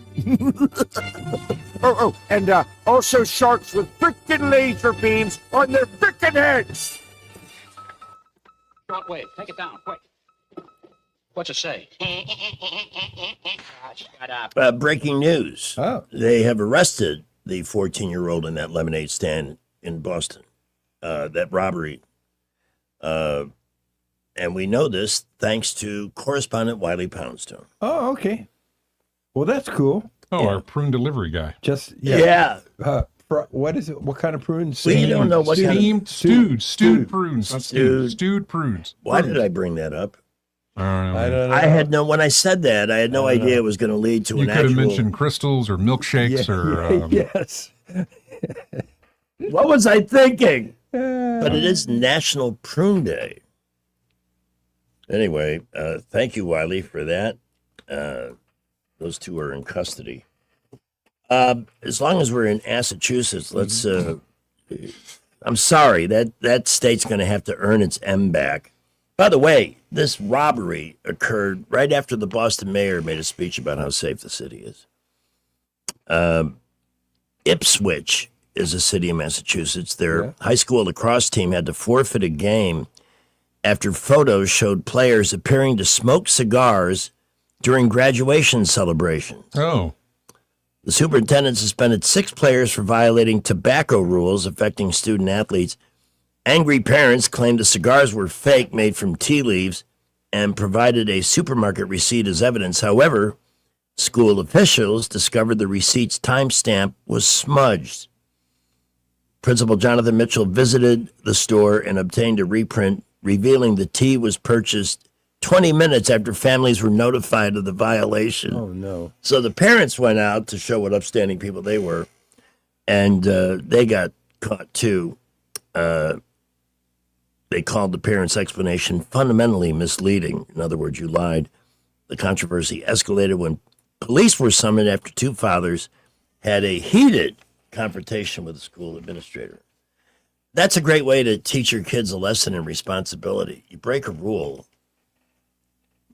And also sharks with frickin' laser beams on their frickin' heads! Shortwave, take it down, quick. What's it say? Shut up. Breaking news. Oh. They have arrested the 14-year-old in that lemonade stand in Boston. That robbery. And we know this thanks to correspondent Wiley Poundstone. Oh, okay. Well, that's cool. Oh, our prune delivery guy. Just Yeah. What is it? What kind of prunes? We don't know what kind of stewed prunes. Not stewed prunes. Why did I bring that up? I don't know. I had no. When I said that, I had no idea it was going to lead to You an could have actual. mentioned crystals or milkshakes or. Yes. What was I thinking? But it is National Prune Day. Anyway, thank you, Wiley, for that. Those two are in custody. As long as we're in Massachusetts, let's. I'm sorry that state's going to have to earn its M back. By the way, this robbery occurred right after the Boston mayor made a speech about how safe the city is. Ipswich is a city in Massachusetts. Their high school lacrosse team had to forfeit a game after photos showed players appearing to smoke cigars during graduation celebrations. Oh. The superintendent suspended 6 players for violating tobacco rules affecting student athletes. Angry parents claimed the cigars were fake, made from tea leaves, and provided a supermarket receipt as evidence. However, school officials discovered the receipt's timestamp was smudged. Principal Jonathan Mitchell visited the store and obtained a reprint, revealing the tea was purchased 20 minutes after families were notified of the violation. Oh, no. So the parents went out to show what upstanding people they were, and they got caught too. They called the parents' explanation fundamentally misleading. In other words, you lied. The controversy escalated when police were summoned after 2 fathers had a heated confrontation with the school administrator. That's a great way to teach your kids a lesson in responsibility. You break a rule.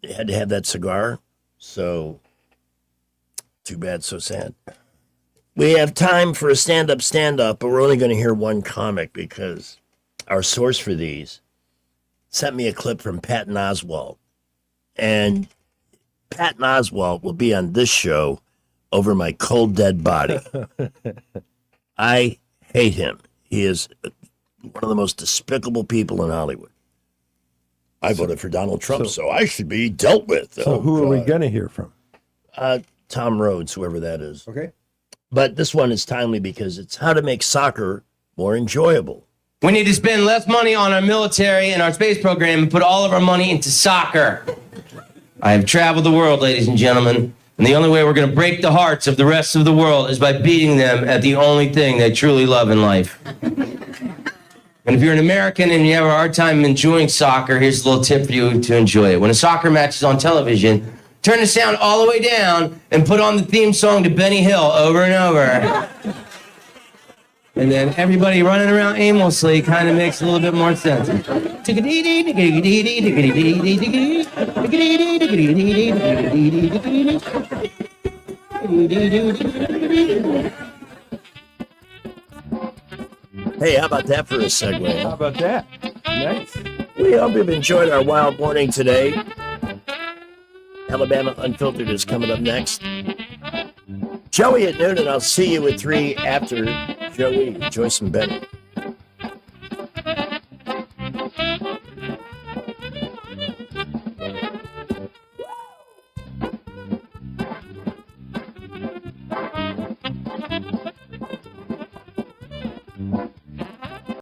You had to have that cigar, so too bad, so sad. We have time for a stand-up, but we're only going to hear one comic because our source for these sent me a clip from Patton Oswalt. And Patton Oswalt will be on this show over my cold, dead body. I hate him. He is one of the most despicable people in Hollywood. I voted for Donald Trump, so I should be dealt with. So who are we going to hear from? Tom Rhodes, whoever that is. Okay. But this one is timely because it's how to make soccer more enjoyable. We need to spend less money on our military and our space program and put all of our money into soccer. I have traveled the world, ladies and gentlemen, and the only way we're going to break the hearts of the rest of the world is by beating them at the only thing they truly love in life. And if you're an American and you have a hard time enjoying soccer, here's a little tip for you to enjoy it. When a soccer match is on television, turn the sound all the way down and put on the theme song to Benny Hill over and over. And then everybody running around aimlessly kind of makes a little bit more sense. Hey, how about that for a segue? How about that? Nice. We hope you've enjoyed our wild morning today. Alabama Unfiltered is coming up next. Joey at noon, and I'll see you at 3 after Joey, Joyce, and Benny.